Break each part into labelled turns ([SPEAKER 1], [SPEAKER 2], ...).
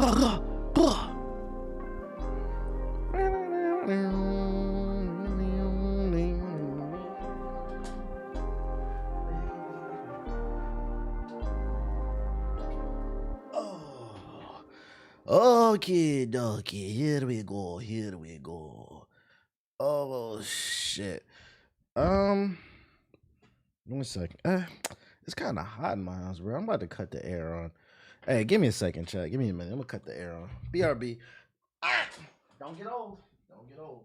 [SPEAKER 1] Okay, dokie, here we go. Oh shit. 1 second. It's kind of hot in my house, bro. I'm about to cut the air on. Hey, give me a second, chat. Give me a minute. I'm gonna cut the air on. BRB. Don't get old. Don't get old.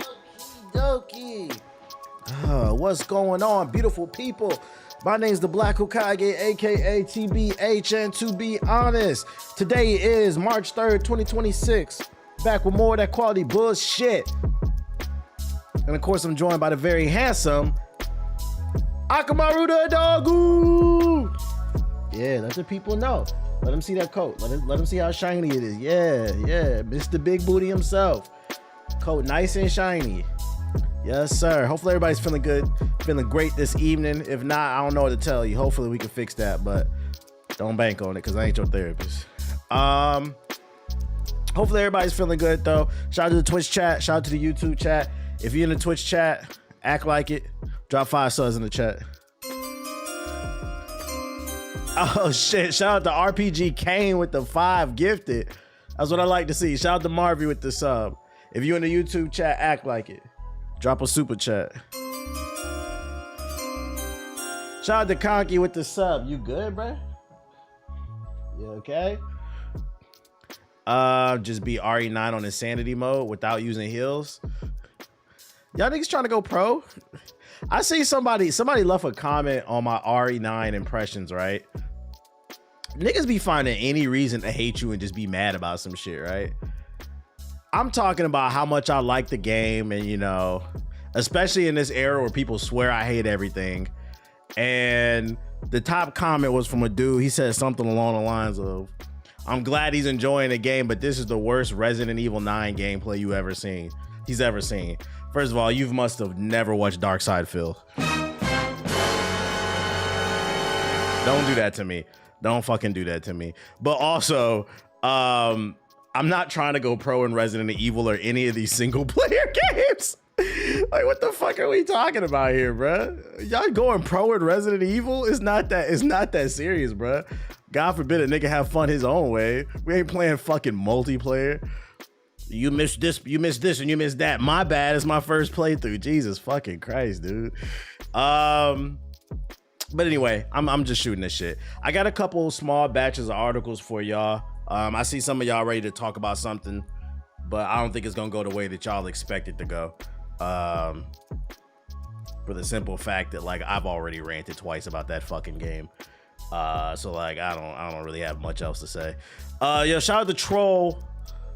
[SPEAKER 1] Okie dokie. What's going on, beautiful people? My name's the Black Hokage, aka TBH, and to be honest, today is March 3rd, 2026. Back with more of that quality bullshit. And of course, I'm joined by the very handsome Akamaru the Dogu. Yeah, let the people know. Let them see that coat. Let them see how shiny it is. Yeah, Mr. Big Booty himself. Coat nice and shiny. Yes, sir. Hopefully everybody's feeling good, feeling great this evening. If not, I don't know what to tell you. Hopefully we can fix that, but don't bank on it because I ain't your therapist. Hopefully everybody's feeling good though. Shout out to the Twitch chat. Shout out to the YouTube chat. If you're in the Twitch chat, act like it. Drop 5 subs in the chat. Oh shit! Shout out to RPG Kane with the 5 gifted. That's what I like to see. Shout out to Marvy with the sub. If you're in the YouTube chat, act like it. Drop a super chat. Shout out to Conky with the sub. You good, bro? You okay? Just be RE9 on insanity mode without using heals. Y'all niggas trying to go pro? I see somebody left a comment on my RE9 impressions, right? Niggas be finding any reason to hate you and just be mad about some shit, right? I'm talking about how much I like the game, and you know, especially in this era where people swear I hate everything. And the top comment was from a dude. He said something along the lines of, I'm glad he's enjoying the game, but this is the worst Resident Evil 9 gameplay he's ever seen. First of all, you must have never watched Dark Side Phil. Don't do that to me. Don't fucking do that to me. But also, I'm not trying to go pro in Resident Evil or any of these single player games. Like, what the fuck are we talking about here, bro? Y'all going pro in Resident Evil? It's not that serious, bro. God forbid a nigga have fun his own way. We ain't playing fucking multiplayer. You missed this, and you missed that. My bad, it's my first playthrough. Jesus fucking Christ, dude. But anyway, I'm just shooting this shit. I got a couple small batches of articles for y'all. I see some of y'all ready to talk about something, but I don't think it's gonna go the way that y'all expect it to go. For the simple fact that like I've already ranted twice about that fucking game. So like I don't really have much else to say. Yo, shout out to Troll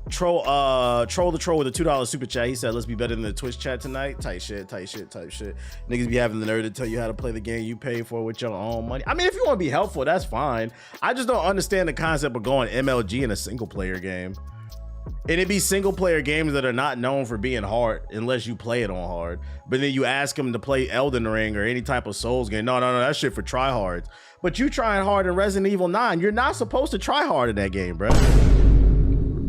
[SPEAKER 1] the Troll with a $2 super chat. He said, let's be better than the Twitch chat tonight. Tight shit. Niggas be having the nerve to tell you how to play the game you pay for with your own money. I mean, if you want to be helpful, that's fine. I just don't understand the concept of going MLG in a single player game. And it be single player games that are not known for being hard unless you play it on hard. But then you ask them to play Elden Ring or any type of Souls game. No, that shit for tryhards. But you trying hard in Resident Evil 9. You're not supposed to try hard in that game, bro.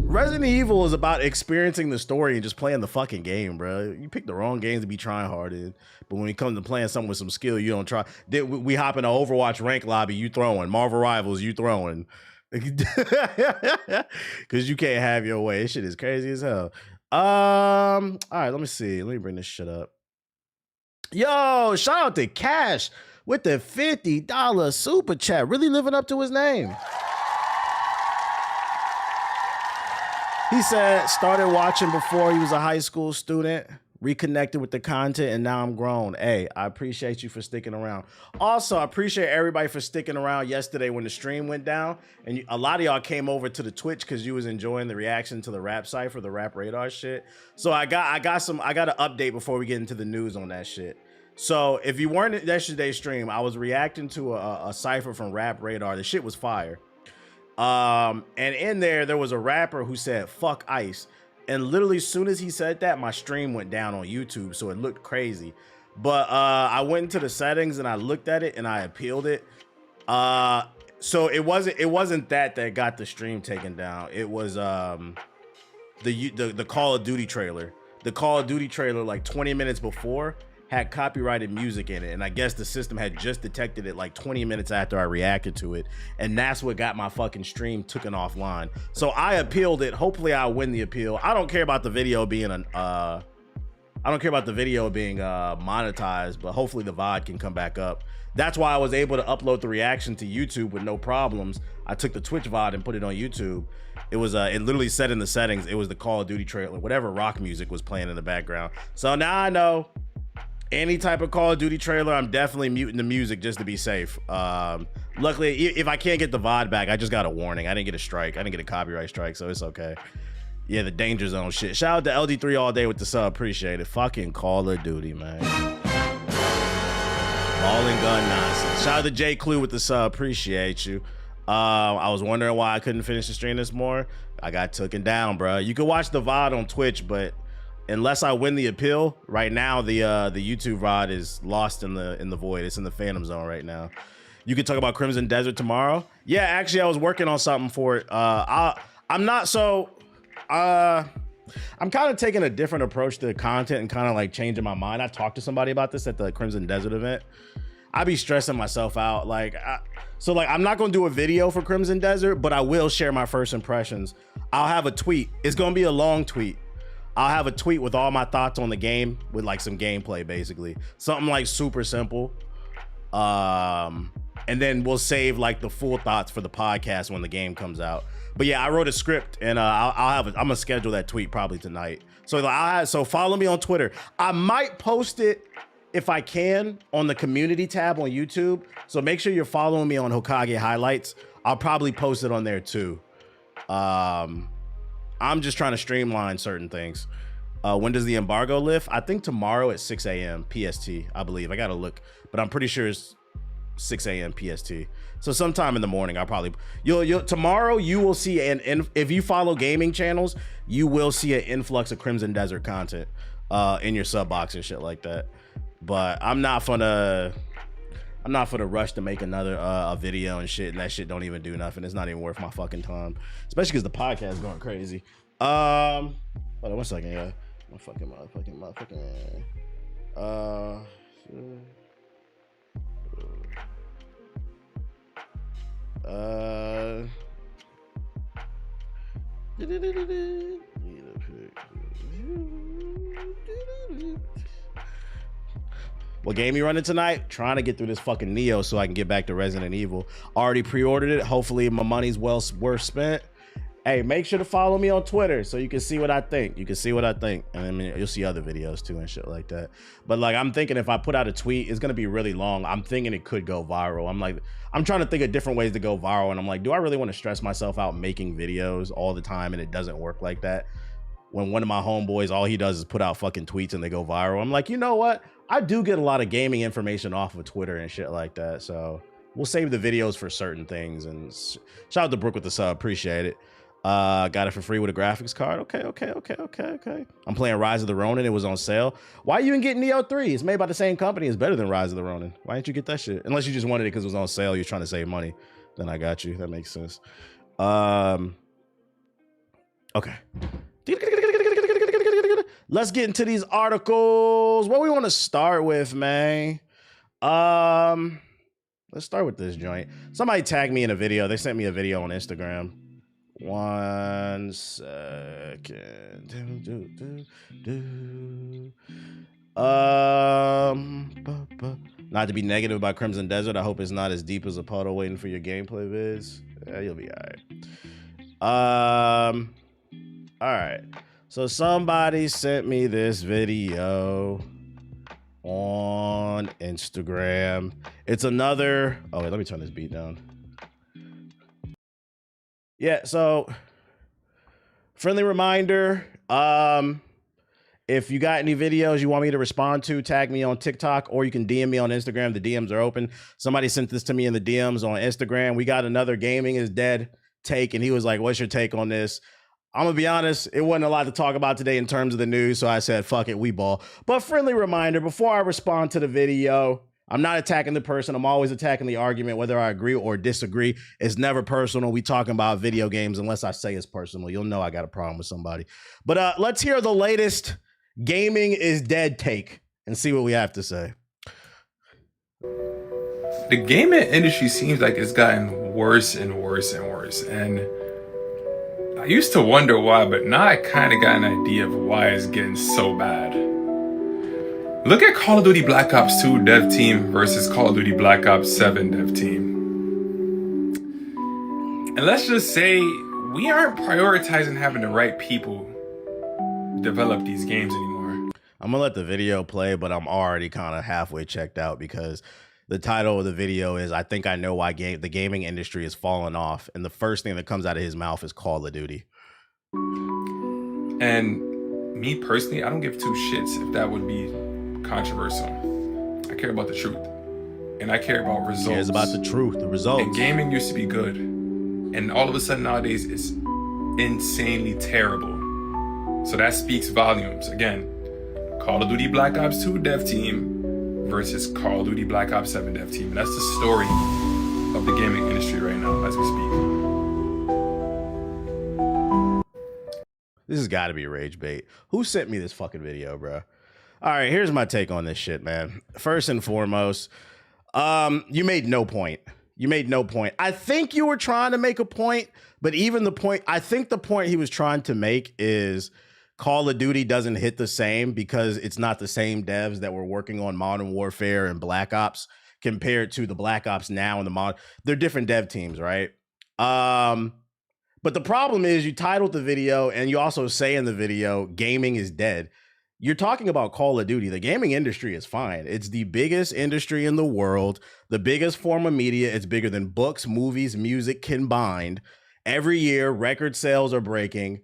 [SPEAKER 1] Resident Evil is about experiencing the story and just playing the fucking game, bro. You pick the wrong games to be trying hard in. But when it comes to playing something with some skill, you don't try. We hop in an Overwatch rank lobby, you throwing. Marvel Rivals, you throwing. Because you can't have your way. This shit is crazy as hell. All right, let me see. Let me bring this shit up. Yo, shout out to Cash with the $50 super chat. Really living up to his name. He said started watching before he was a high school student. reconnected with the content, and now I'm grown. Hey, I appreciate you for sticking around. Also, I appreciate everybody for sticking around yesterday when the stream went down, and a lot of y'all came over to the Twitch because you was enjoying the reaction to the rap cipher, the rap radar shit. So I got an update before we get into the news on that shit. So if you weren't at yesterday's stream, I was reacting to a cipher from Rap Radar. The shit was fire. And in there was a rapper who said "fuck Ice." And literally, as soon as he said that, my stream went down on YouTube, so it looked crazy. But I went into the settings and I looked at it and I appealed it. So it wasn't that got the stream taken down. It was the Call of Duty trailer. The Call of Duty trailer, like 20 minutes before, had copyrighted music in it, and I guess the system had just detected it like 20 minutes after I reacted to it, and that's what got my fucking stream taken offline. So I appealed it. Hopefully I'll win the appeal. I don't care about the video being monetized, but hopefully the VOD can come back up. That's why I was able to upload the reaction to YouTube with no problems. I took the Twitch VOD and put it on YouTube. It was it literally said in the settings, it was the Call of Duty trailer, whatever rock music was playing in the background. So now I know any type of Call of Duty trailer, I'm definitely muting the music just to be safe. Luckily, if I can't get the VOD back, I just got a warning. I didn't get a strike. I didn't get a copyright strike, so it's okay. Yeah, the danger zone shit. Shout out to LD3 all day with the sub. Appreciate it. Fucking Call of Duty, man. Ball and gun nonsense. Shout out to J Clue with the sub. Appreciate you. I was wondering why I couldn't finish the stream this more. I got taken down, bro. You can watch the VOD on Twitch, but unless I win the appeal, right now the YouTube VOD is lost in the void. It's in the Phantom Zone right now. You can talk about Crimson Desert tomorrow. Yeah, actually, I was working on something for it. I'm kind of taking a different approach to the content and kind of like changing my mind. I talked to somebody about this at the Crimson Desert event. I be stressing myself out. So I'm not gonna do a video for Crimson Desert, but I will share my first impressions. I'll have a tweet. It's gonna be a long tweet. I'll have a tweet with all my thoughts on the game with like some gameplay, basically. Something like super simple. And then we'll save like the full thoughts for the podcast when the game comes out. But yeah, I wrote a script and I'm gonna schedule that tweet probably tonight. So follow me on Twitter. I might post it if I can on the community tab on YouTube. So make sure you're following me on Hokage highlights. I'll probably post it on there too. I'm just trying to streamline certain things. When does the embargo lift? I think tomorrow at 6 a.m. PST, I believe. I gotta look, but I'm pretty sure it's 6 a.m. PST. So sometime in the morning, I'll probably, tomorrow you will see if you follow gaming channels, you will see an influx of Crimson Desert content in your sub box and shit like that. But I'm not gonna rush to make another a video and shit, and that shit don't even do nothing. It's not even worth my fucking time, especially because the podcast is going crazy. Hold on 1 second, yeah. What game you running tonight? Trying to get through this fucking Nioh so I can get back to Resident Evil. Already pre-ordered it. Hopefully my money's worth spent. Hey, make sure to follow me on Twitter so you can see what I think. You can see what I think. And I mean, you'll see other videos too and shit like that. But like, I'm thinking if I put out a tweet, it's gonna be really long. I'm thinking it could go viral. I'm trying to think of different ways to go viral. And I'm like, do I really want to stress myself out making videos all the time and it doesn't work like that? When one of my homeboys, all he does is put out fucking tweets and they go viral. I'm like, you know what? I do get a lot of gaming information off of Twitter and shit like that. So we'll save the videos for certain things. And shout out to Brooke with the sub. Appreciate it. Got it for free with a graphics card. Okay. I'm playing Rise of the Ronin. It was on sale. Why you even get Nioh 3? It's made by the same company. It's better than Rise of the Ronin. Why didn't you get that shit? Unless you just wanted it because it was on sale. You're trying to save money. Then I got you. That makes sense. Okay. Let's get into these articles. What we want to start with, man? Let's start with this joint. Somebody tagged me in a video. They sent me a video on Instagram. 1 second. Not to be negative about Crimson Desert. I hope it's not as deep as a puddle waiting for your gameplay vids. Yeah, you'll be all right. All right. So somebody sent me this video on Instagram. It's another, oh wait, let me turn this beat down. Yeah, so friendly reminder, if you got any videos you want me to respond to, tag me on TikTok, or you can DM me on Instagram. The DMs are open. Somebody sent this to me in the DMs on Instagram. We got another gaming is dead take, and he was like, what's your take on this? I'm gonna be honest, it wasn't a lot to talk about today in terms of the news, so I said, fuck it, we ball. But friendly reminder, before I respond to the video, I'm not attacking the person. I'm always attacking the argument, whether I agree or disagree. It's never personal. We talking about video games unless I say it's personal. You'll know I got a problem with somebody. But let's hear the latest gaming is dead take and see what we have to say.
[SPEAKER 2] The gaming industry seems like it's gotten worse and worse and worse. And I used to wonder why, but now I kind of got an idea of why it's getting so bad. Look at Call of Duty Black Ops 2 dev team versus Call of Duty Black Ops 7 dev team. And let's just say we aren't prioritizing having the right people develop these games anymore.
[SPEAKER 1] I'm gonna let the video play, but I'm already kind of halfway checked out because the title of the video is, I think I know why the gaming industry is falling off. And the first thing that comes out of his mouth is Call of Duty.
[SPEAKER 2] And me personally, I don't give two shits if that would be controversial. I care about the truth. And I care about results. He cares
[SPEAKER 1] about the truth, the results.
[SPEAKER 2] And gaming used to be good. And all of a sudden nowadays it's insanely terrible. So that speaks volumes. Again, Call of Duty Black Ops 2 dev team versus Call of Duty Black Ops 7 dev team. And that's the story of the gaming industry right now as we speak.
[SPEAKER 1] This has got to be rage bait. Who sent me this fucking video, bro? All right, here's my take on this shit, man. First and foremost, you made no point. You made no point. I think you were trying to make a point, but even the point, I think the point he was trying to make is Call of Duty doesn't hit the same because it's not the same devs that were working on Modern Warfare and Black Ops compared to the Black Ops now and the mod. They're different dev teams, right? But the problem is you titled the video and you also say in the video, gaming is dead. You're talking about Call of Duty. The gaming industry is fine. It's the biggest industry in the world, the biggest form of media. It's bigger than books, movies, music combined. Every year, record sales are breaking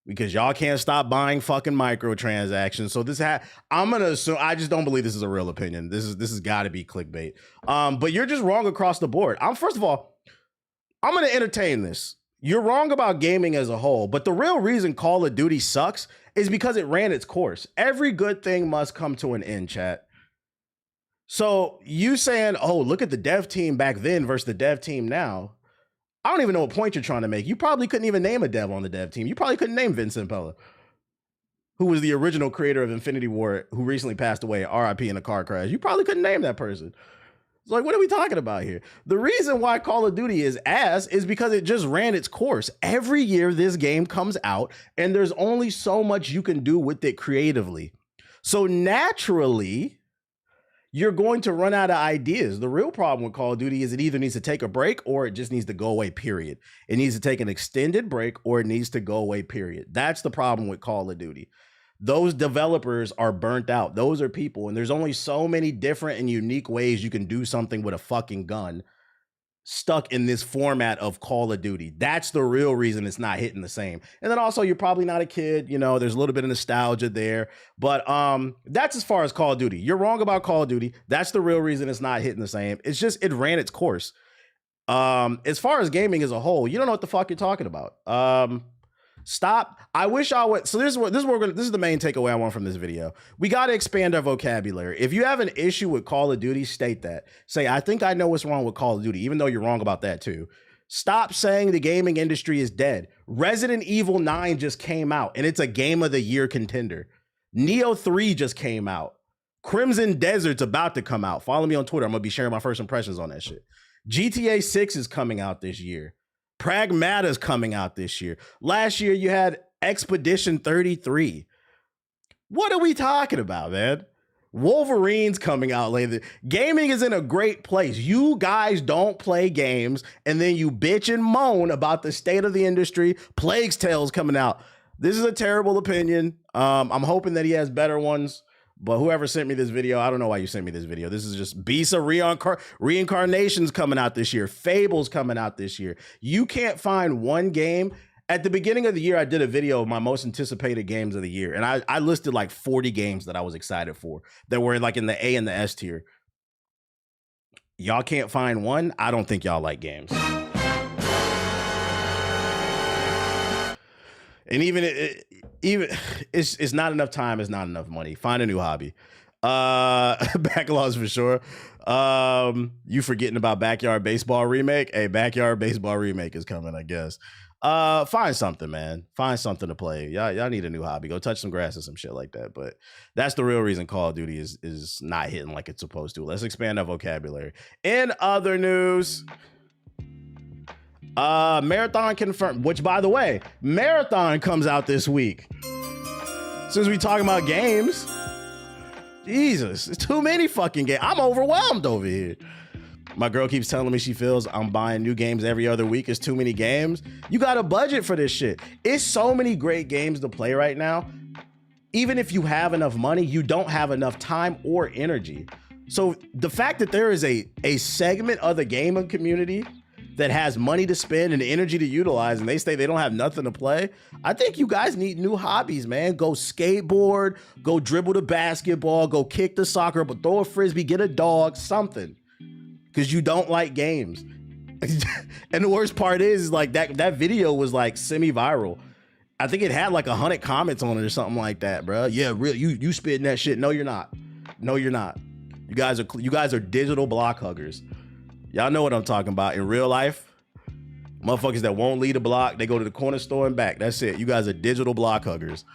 [SPEAKER 1] because y'all can't stop buying fucking microtransactions. So this I'm gonna assume, I just don't believe this is a real opinion. This has got to be clickbait. But you're just wrong across the board. First of all, I'm gonna entertain this. You're wrong about gaming as a whole, but the real reason Call of Duty sucks is because it ran its course. Every good thing must come to an end, chat. So you saying, oh, look at the dev team back then versus the dev team now. I don't even know what point you're trying to make. You probably couldn't even name a dev on the dev team. You probably couldn't name Vincent Pella, who was the original creator of Infinity War, who recently passed away, RIP in a car crash. You probably couldn't name that person. It's like, what are we talking about here? The reason why Call of Duty is ass is because it just ran its course. Every year this game comes out and there's only so much you can do with it creatively. So naturally, you're going to run out of ideas. The real problem with Call of Duty is it either needs to take a break or it just needs to go away, period. It needs to take an extended break or it needs to go away, period. That's the problem with Call of Duty. Those developers are burnt out. Those are people. And there's only so many different and unique ways you can do something with a fucking gun stuck in this format of Call of Duty. That's the real reason it's not hitting the same. And then also, you're probably not a kid. You know, there's a little bit of nostalgia there. But that's as far as Call of Duty. You're wrong about Call of Duty. That's the real reason it's not hitting the same. It's just it ran its course. As far as gaming as a whole, you don't know what the fuck you're talking about. Stop. I wish I would. So this is the main takeaway I want from this video. We got to expand our vocabulary. If you have an issue with Call of Duty, state that. Say, I think I know what's wrong with Call of Duty, even though you're wrong about that too. Stop saying the gaming industry is dead. Resident Evil 9 just came out and it's a game of the year contender. Nioh 3 just came out. Crimson Desert's about to come out. Follow me on Twitter. I'm going to be sharing my first impressions on that shit. GTA 6 is coming out this year. Pragmata's coming out this year. Last year, you had Expedition 33. What are we talking about, man? Wolverine's coming out later. Gaming is in a great place. You guys don't play games, and then you bitch and moan about the state of the industry. Plague's Tale's coming out. This is a terrible opinion. I'm hoping that he has better ones. But whoever sent me this video, I don't know why you sent me this video. This is just Beasts of Reincarnations coming out this year. Fables coming out this year. You can't find one game. At the beginning of the year, I did a video of my most anticipated games of the year. And I listed like 40 games that I was excited for that were like in the A and the S tier. Y'all can't find one. I don't think y'all like games. And even it's not enough time, it's not enough money. Find a new hobby. Backlogs for sure. You forgetting about Backyard Baseball remake? Hey, Backyard Baseball remake is coming, I guess. Find something, man. Find something to play. Y'all need a new hobby. Go touch some grass or some shit like that. But that's the real reason Call of Duty is not hitting like it's supposed to. Let's expand our vocabulary. In other news, Marathon confirmed, which by the way, Marathon comes out this week. Since we talking about games, Jesus, it's too many fucking games. I'm overwhelmed over here. My girl keeps telling me she feels I'm buying new games every other week. It's too many games. You got a budget for this shit. It's so many great games to play right now. Even if you have enough money, you don't have enough time or energy. So the fact that there is a segment of the gaming community that has money to spend and energy to utilize, and they say they don't have nothing to play, I think you guys need new hobbies, man. Go skateboard, go dribble the basketball, go kick the soccer, but throw a frisbee, get a dog, something. Because you don't like games. And the worst part is like that video was like semi-viral. I think it had like 100 comments on it or something like that, bro. Yeah, real, you spitting that shit. No, you're not. No, you're not. You guys are digital block huggers. Y'all know what I'm talking about. In real life, motherfuckers that won't leave the block, they go to the corner store and back. That's it. You guys are digital block huggers.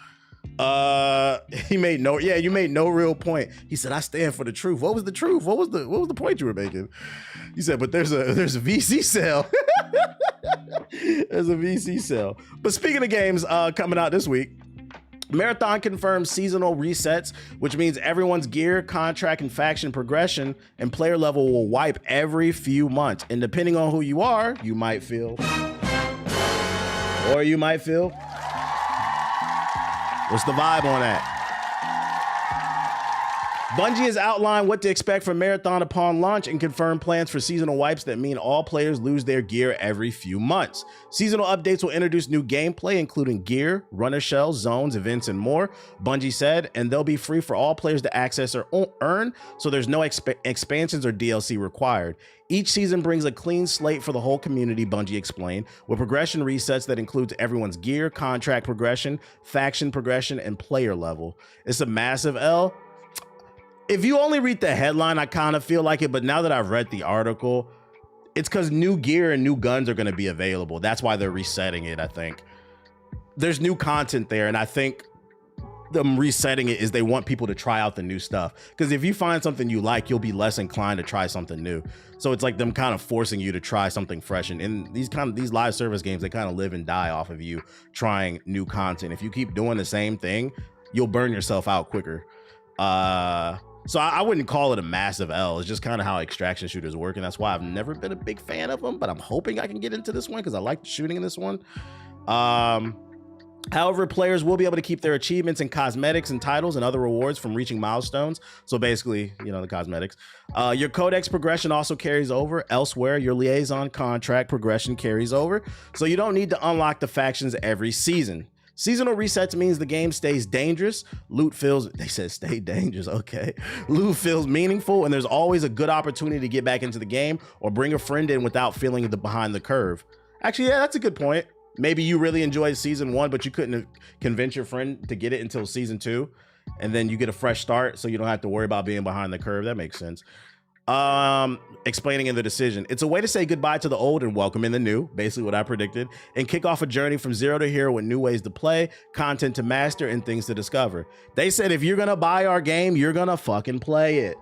[SPEAKER 1] You made no real point. He said, I stand for the truth. What was the truth? What was the point you were making? He said, but there's a VC sale. There's a VC sale. But speaking of games coming out this week, Marathon confirms seasonal resets, which means everyone's gear, contract, and faction progression and player level will wipe every few months. And depending on who you are, you might feel. Or you might feel. What's the vibe on that? Bungie has outlined what to expect from Marathon upon launch and confirmed plans for seasonal wipes that mean all players lose their gear every few months. Seasonal updates will introduce new gameplay, including gear, runner shells, zones, events, and more, Bungie said, and they'll be free for all players to access or earn, so there's no expansions or DLC required. Each season brings a clean slate for the whole community, Bungie explained, with progression resets that includes everyone's gear, contract progression, faction progression, and player level. It's a massive L. If you only read the headline, I kind of feel like it, but now that I've read the article, it's because new gear and new guns are going to be available. That's why they're resetting it, I think. There's new content there, and I think them resetting it is they want people to try out the new stuff. Because if you find something you like, you'll be less inclined to try something new. So it's like them kind of forcing you to try something fresh. And in these live service games, they kind of live and die off of you trying new content. If you keep doing the same thing, you'll burn yourself out quicker. So I wouldn't call it a massive L. It's just kind of how extraction shooters work, and that's why I've never been a big fan of them, but I'm hoping I can get into this one because I like the shooting in this one. However, players will be able to keep their achievements and cosmetics and titles and other rewards from reaching milestones. So basically, you know, the cosmetics. Your codex progression also carries over. Elsewhere, your liaison contract progression carries over. So you don't need to unlock the factions every season. Seasonal resets means the game stays dangerous. Loot feels, they said stay dangerous, okay. Loot feels meaningful, and there's always a good opportunity to get back into the game or bring a friend in without feeling behind the curve. Actually, yeah, that's a good point. Maybe you really enjoyed season 1, but you couldn't convince your friend to get it until season 2, and then you get a fresh start, so you don't have to worry about being behind the curve. That makes sense. Explaining in the decision, it's a way to say goodbye to the old and welcome in the new, basically what I predicted, and kick off a journey from zero to hero with new ways to play, content to master, and things to discover. They said if you're gonna buy our game, you're gonna fucking play it.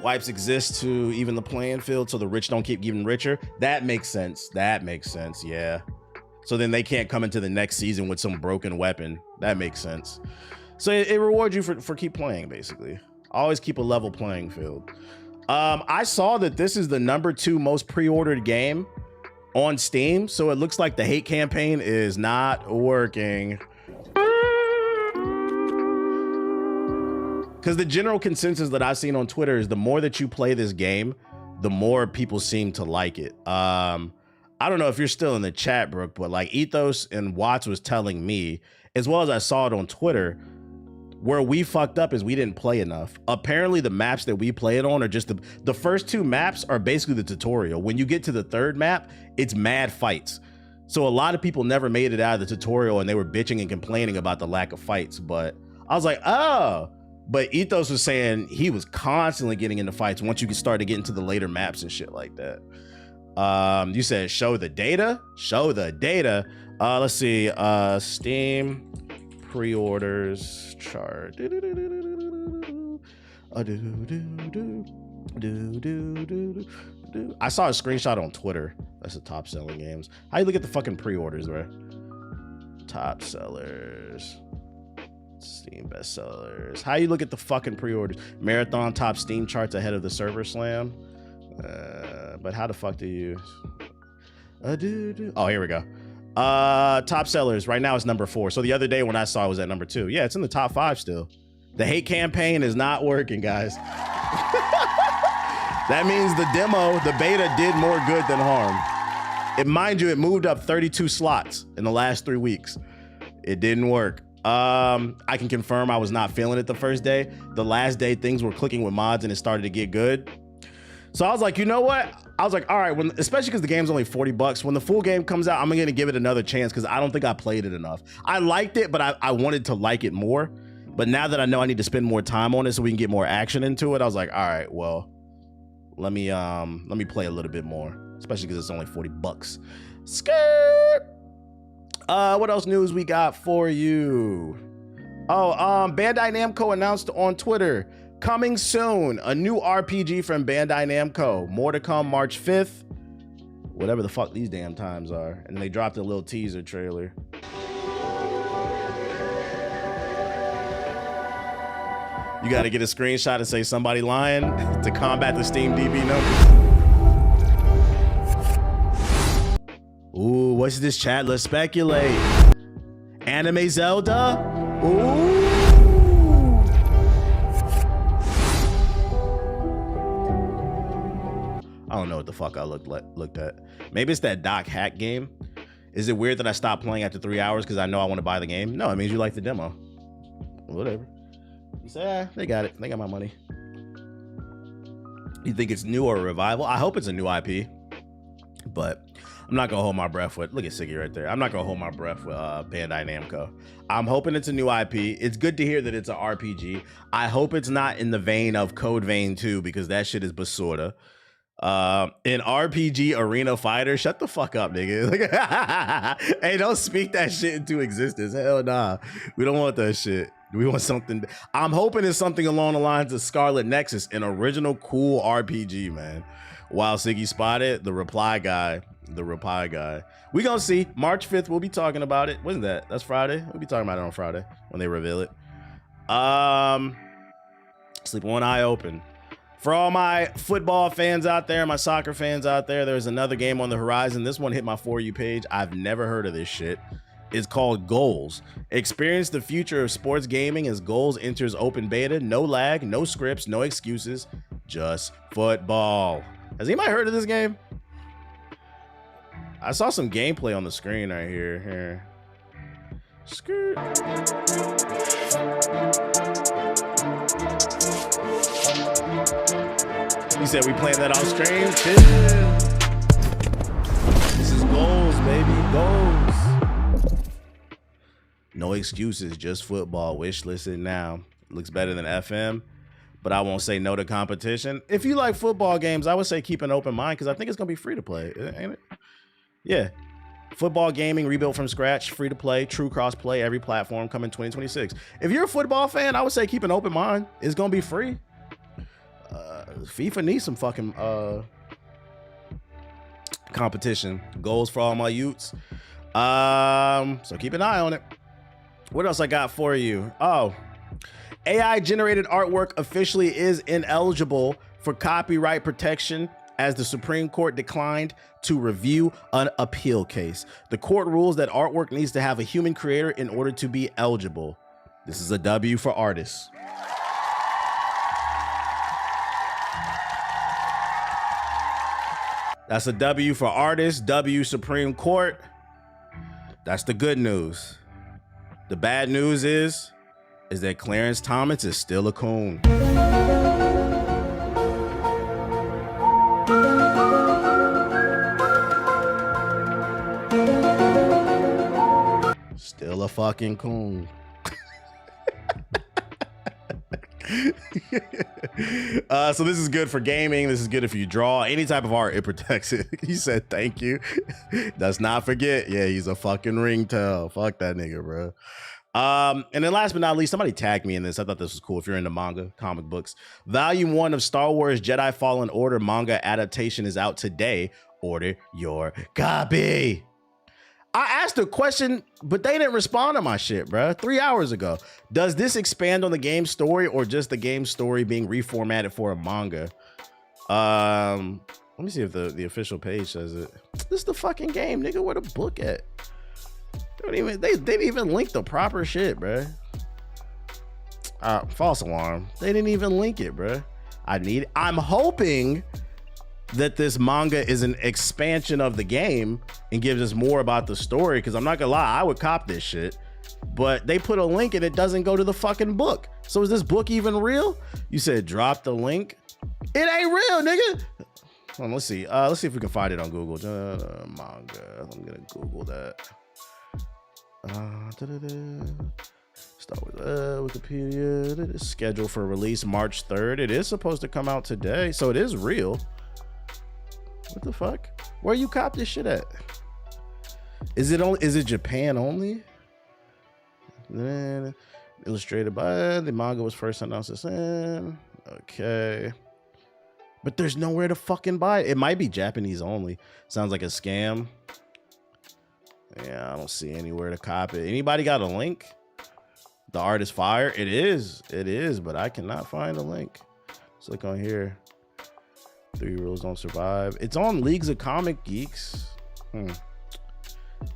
[SPEAKER 1] Wipes exist to even the playing field so the rich don't keep getting richer. That makes sense. That makes sense, yeah. So then they can't come into the next season with some broken weapon. That makes sense. So it rewards you for keep playing, basically. Always keep a level playing field. I saw that this is the #2 most pre-ordered game on Steam. So it looks like the hate campaign is not working. Because the general consensus that I've seen on Twitter is the more that you play this game, the more people seem to like it. I don't know if you're still in the chat, Brooke, but like Ethos and Watts was telling me, as well as I saw it on Twitter, where we fucked up is we didn't play enough. Apparently the maps that we play it on are just the first 2 maps are basically the tutorial. When you get to the 3rd map, it's mad fights. So a lot of people never made it out of the tutorial and they were bitching and complaining about the lack of fights. But I was like, oh, but Ethos was saying he was constantly getting into fights once you start to get into the later maps and shit like that. You said show the data. Let's see, Steam pre-orders chart. I saw a screenshot on Twitter. That's the top selling games. How you look at the fucking pre-orders, bro? Top sellers, Steam bestsellers. How you look at the fucking pre-orders? Marathon top Steam charts ahead of the server slam. But how the fuck do you? Oh, here we go. Top sellers right now is number 4. So the other day when I saw it was at number 2. Yeah, it's in the top 5 still. The hate campaign is not working, guys. That means the demo, the beta did more good than harm. Mind you, it moved up 32 slots in the last 3 weeks. It didn't work. I can confirm I was not feeling it the first day. The last day things were clicking with mods and it started to get good. So I was like, you know what? I was like, all right, especially because the game's only $40. When the full game comes out, I'm gonna give it another chance because I don't think I played it enough. I liked it, but I wanted to like it more. But now that I know I need to spend more time on it so we can get more action into it, I was like, all right, well, let me play a little bit more, especially because it's only $40. Skirt. What else news we got for you? Oh, Bandai Namco announced on Twitter, coming soon, a new RPG from Bandai Namco. More to come March 5th. Whatever the fuck these damn times are. And they dropped a little teaser trailer. You gotta get a screenshot and say somebody lying to combat the Steam DB numbers. Ooh, what's this chat? Let's speculate. Anime Zelda? Ooh. I don't know what the fuck I looked at. Maybe it's that Doc Hack game. Is it weird that I stopped playing after 3 hours because I know I want to buy the game? No, it means you like the demo. Whatever. You say, they got it. They got my money. You think it's new or a revival? I hope it's a new IP, but I'm not gonna hold my breath with. Look at Siggy right there. I'm not gonna hold my breath with Bandai Namco. I'm hoping it's a new IP. It's good to hear that it's an RPG. I hope it's not in the vein of Code Vein 2 because that shit is basura. An RPG arena fighter. Shut the fuck up, nigga. Hey, don't speak that shit into existence. Hell nah. We don't want that shit. We want something. I'm hoping it's something along the lines of Scarlet Nexus, an original cool RPG, man. While Siggy spotted the reply guy. We gonna see. March 5th, we'll be talking about it. Wasn't that? That's Friday. We'll be talking about it on Friday when they reveal it. Sleep one eye open. For all my football fans out there, my soccer fans out there, there's another game on the horizon. This one hit my For You page. I've never heard of this shit. It's called Goals. Experience the future of sports gaming as Goals enters open beta. No lag, no scripts, no excuses, just football. Has anybody heard of this game? I saw some gameplay on the screen right here. Here. Skirt. You said we playing that off stream? This is Goals, baby. Goals. No excuses, just football. Wish listed now. Looks better than FM, but I won't say no to competition. If you like football games, I would say keep an open mind because I think it's gonna be free to play, ain't it? Yeah. Football gaming rebuilt from scratch, free to play, true cross play, every platform coming 2026. If you're a football fan, I would say keep an open mind. It's gonna be free. FIFA needs some fucking competition. Goals for all my youths. So keep an eye on it. What else I got for you? Oh, AI generated artwork officially is ineligible for copyright protection as the Supreme Court declined to review an appeal case. The court rules that artwork needs to have a human creator in order to be eligible. This is a W for artists. That's a W for artists, W Supreme Court. That's the good news. The bad news is that Clarence Thomas is still a coon. Still a fucking coon. So this is good for gaming. This is good if you draw any type of art. It protects it. He said thank you. Does not forget. Yeah, he's a fucking ringtail. Fuck that nigga, bro. And then last but not least, somebody tagged me in this. I thought this was cool. If you're into manga, comic books, Volume 1 of Star Wars Jedi Fallen Order manga adaptation is out today. Order your copy. I asked a question, but they didn't respond to my shit, bro. 3 hours ago. Does this expand on the game story or just the game story being reformatted for a manga? Let me see if the official page says it. This is the fucking game, nigga. Where the book at? They didn't even link the proper shit, bro. False alarm. They didn't even link it, bro. I'm hoping that this manga is an expansion of the game and gives us more about the story, because I'm not gonna lie, I would cop this shit, but they put a link and it doesn't go to the fucking book. So is this book even real? You said drop the link. It ain't real, nigga. Hold on, let's see if we can find it on Google. Manga. I'm gonna Google that. Start with Wikipedia. It is scheduled for release March 3rd. It is supposed to come out today, so it is real. What the fuck? Where you cop this shit at? Is it Japan only? Then illustrated by the manga was first announced as okay. But there's nowhere to fucking buy it. It might be Japanese only. Sounds like a scam. Yeah, I don't see anywhere to cop it. Anybody got a link? The art is fire. It is, but I cannot find a link. Let's look on here. 3 rules don't survive. It's on Leagues of Comic Geeks. Let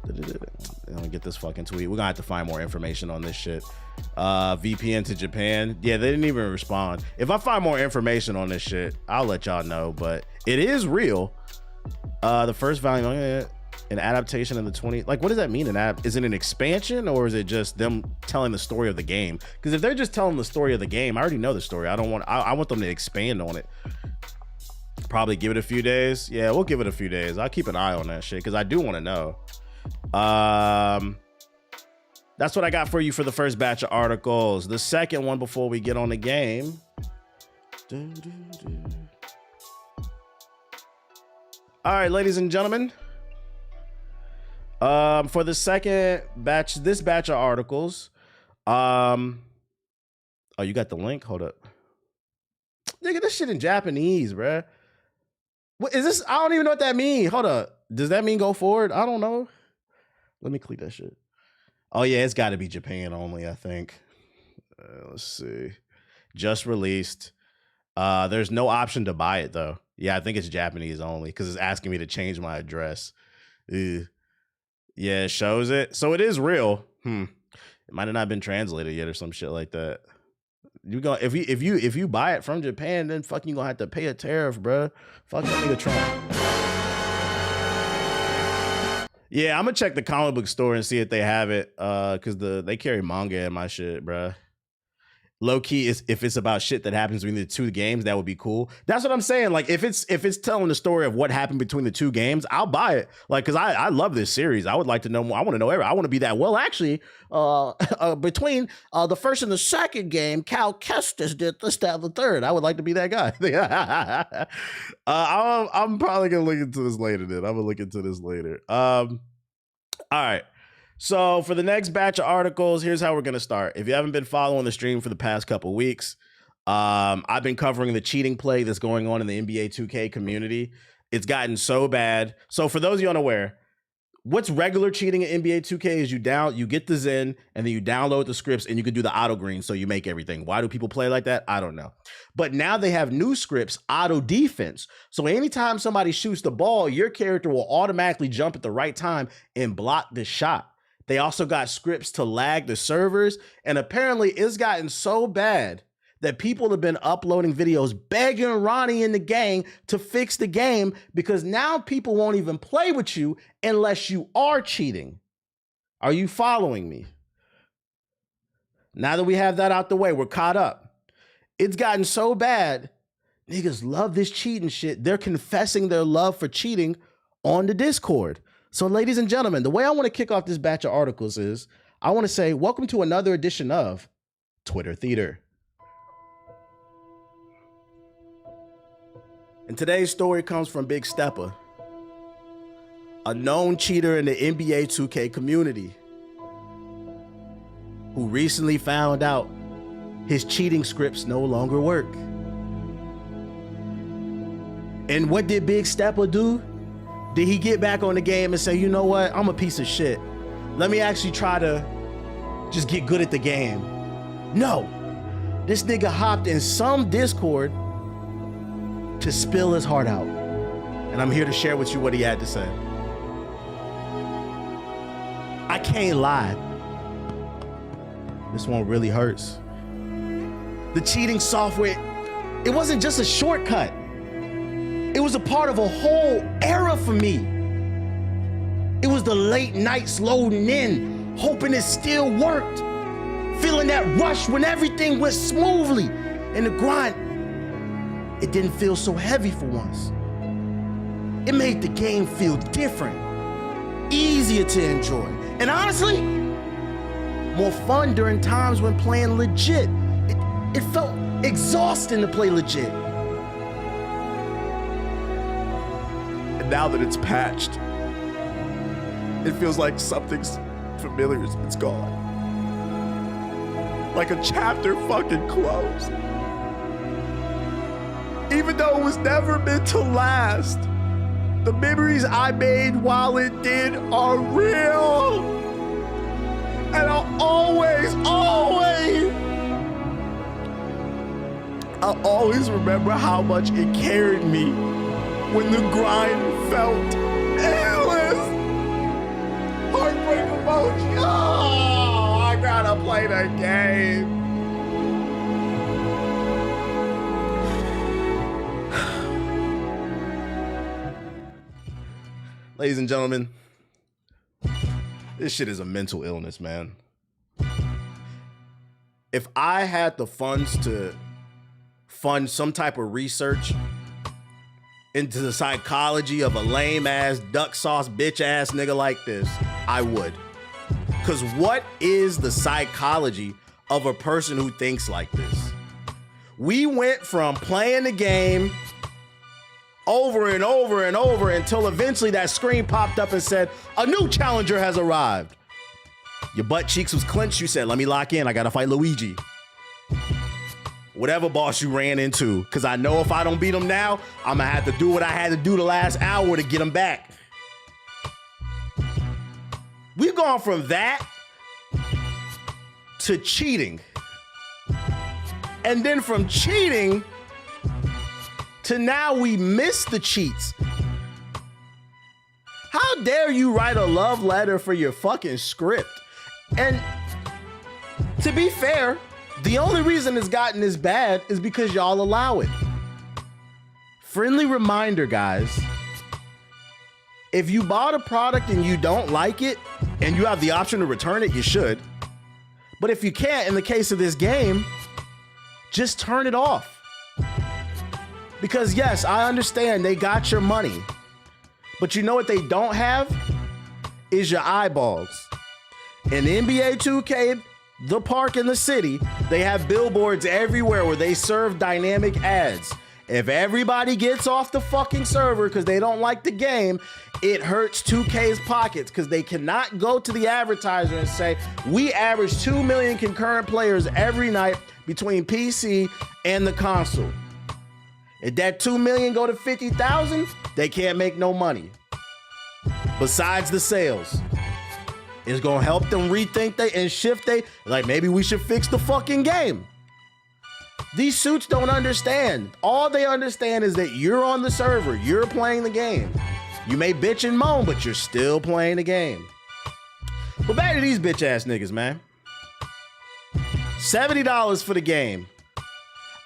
[SPEAKER 1] me get this fucking tweet. We're gonna have to find more information on this shit. VPN to Japan. Yeah, they didn't even respond. If I find more information on this shit, I'll let y'all know, but it is real. The first volume, an adaptation of the 20, like, what does that mean? Is it an expansion or is it just them telling the story of the game? Because if they're just telling the story of the game, I already know the story. I want them to expand on it. Probably give it a few days. Yeah, we'll give it a few days. I'll keep an eye on that shit because I do want to know. That's what I got for you for the first batch of articles. The second one, before we get on the game. All right, ladies and gentlemen. For the second batch, this batch of articles. Oh, you got the link? Hold up. Nigga, this shit in Japanese, bruh. What is this? I don't even know what that means. Hold up. Does that mean go forward? I don't know. Let me click that shit. Oh yeah, it's got to be Japan only, I think. Let's see. Just released. There's no option to buy it though. Yeah, I think it's Japanese only because it's asking me to change my address. Yeah, it shows it. So it is real. It might have not been translated yet or some shit like that. You go if you buy it from Japan, then fucking gonna have to pay a tariff, bro. Fuck that nigga Trump. Yeah, I'm gonna check the comic book store and see if they have it. Cause they carry manga in my shit, bro. Low key, if it's about shit that happens between the two games, that would be cool. That's what I'm saying. Like if it's telling the story of what happened between the two games, I'll buy it. Like, cause I love this series. I would like to know more. I want to know everything. I want to be that. Well, actually, between the first and the second game, Cal Kestis did this, that, the third. I would like to be that guy. I'm probably gonna look into this later. Then I'm gonna look into this later. All right. So for the next batch of articles, here's how we're going to start. If you haven't been following the stream for the past couple weeks, I've been covering the cheating play that's going on in the NBA 2K community. It's gotten so bad. So for those of you unaware, What's regular cheating in NBA 2K is you get the Zen and then you download the scripts and you can do the auto green so you make everything. Why do people play like that? I don't know. But now they have new scripts, auto defense. So anytime somebody shoots the ball, your character will automatically jump at the right time and block the shot. They also got scripts to lag the servers, and apparently it's gotten so bad that people have been uploading videos begging Ronnie and the gang to fix the game because now people won't even play with you unless you are cheating. Are you following me? Now that we have that out the way, we're caught up. It's gotten so bad, niggas love this cheating shit. They're confessing their love for cheating on the Discord. So ladies and gentlemen, the way I want to kick off this batch of articles is I want to say, welcome to another edition of Twitter Theater. And today's story comes from Big Steppa, a known cheater in the NBA 2K community, who recently found out his cheating scripts no longer work. And what did Big Steppa do? Did he get back on the game and say, you know what, I'm a piece of shit. Let me actually try to just get good at the game. No, this nigga hopped in some Discord to spill his heart out. And I'm here to share with you what he had to say. I can't lie. This one really hurts. The cheating software, it wasn't just a shortcut. It was a part of a whole era for me. It was the late nights loading in, hoping it still worked. Feeling that rush when everything went smoothly. And the grind, it didn't feel so heavy for once. It made the game feel different, easier to enjoy, and honestly, more fun during times when playing legit. It felt exhausting to play legit. And now that it's patched, it feels like something's familiar is gone. Like a chapter fucking closed. Even though it was never meant to last, the memories I made while it did are real. And I'll always remember how much it carried me when the grind felt endless. Heartbreak emoji. Oh, I gotta play the game. Ladies and gentlemen, this shit is a mental illness, man. If I had the funds to fund some type of research into the psychology of a lame-ass, duck sauce, bitch-ass nigga like this, I would. Because what is the psychology of a person who thinks like this? We went from playing the game over and over and over until eventually that screen popped up and said, a new challenger has arrived. Your butt cheeks was clenched. You said, let me lock in. I gotta fight Luigi. Whatever boss you ran into, because I know if I don't beat him now, I'm gonna have to do what I had to do the last hour to get him back. We've gone from that to cheating. And then from cheating to now we miss the cheats. How dare you write a love letter for your fucking script? And to be fair, the only reason it's gotten this bad is because y'all allow it. Friendly reminder, guys. If you bought a product and you don't like it and you have the option to return it, you should. But if you can't, in the case of this game, just turn it off. Because yes, I understand they got your money, but you know what they don't have is your eyeballs. In NBA 2K, the park in the city, they have billboards everywhere where they serve dynamic ads. If everybody gets off the fucking server because they don't like the game, it hurts 2K's pockets because they cannot go to the advertiser and say, we average 2 million concurrent players every night between PC and the console. If that 2 million go to 50,000, they can't make no money. besides the sales. It's gonna help them rethink they and shift they, like maybe we should fix the fucking game. These suits don't understand. All they understand is that you're on the server, you're playing the game. You may bitch and moan, but you're still playing the game. But back to these bitch ass niggas, man. $70 for the game.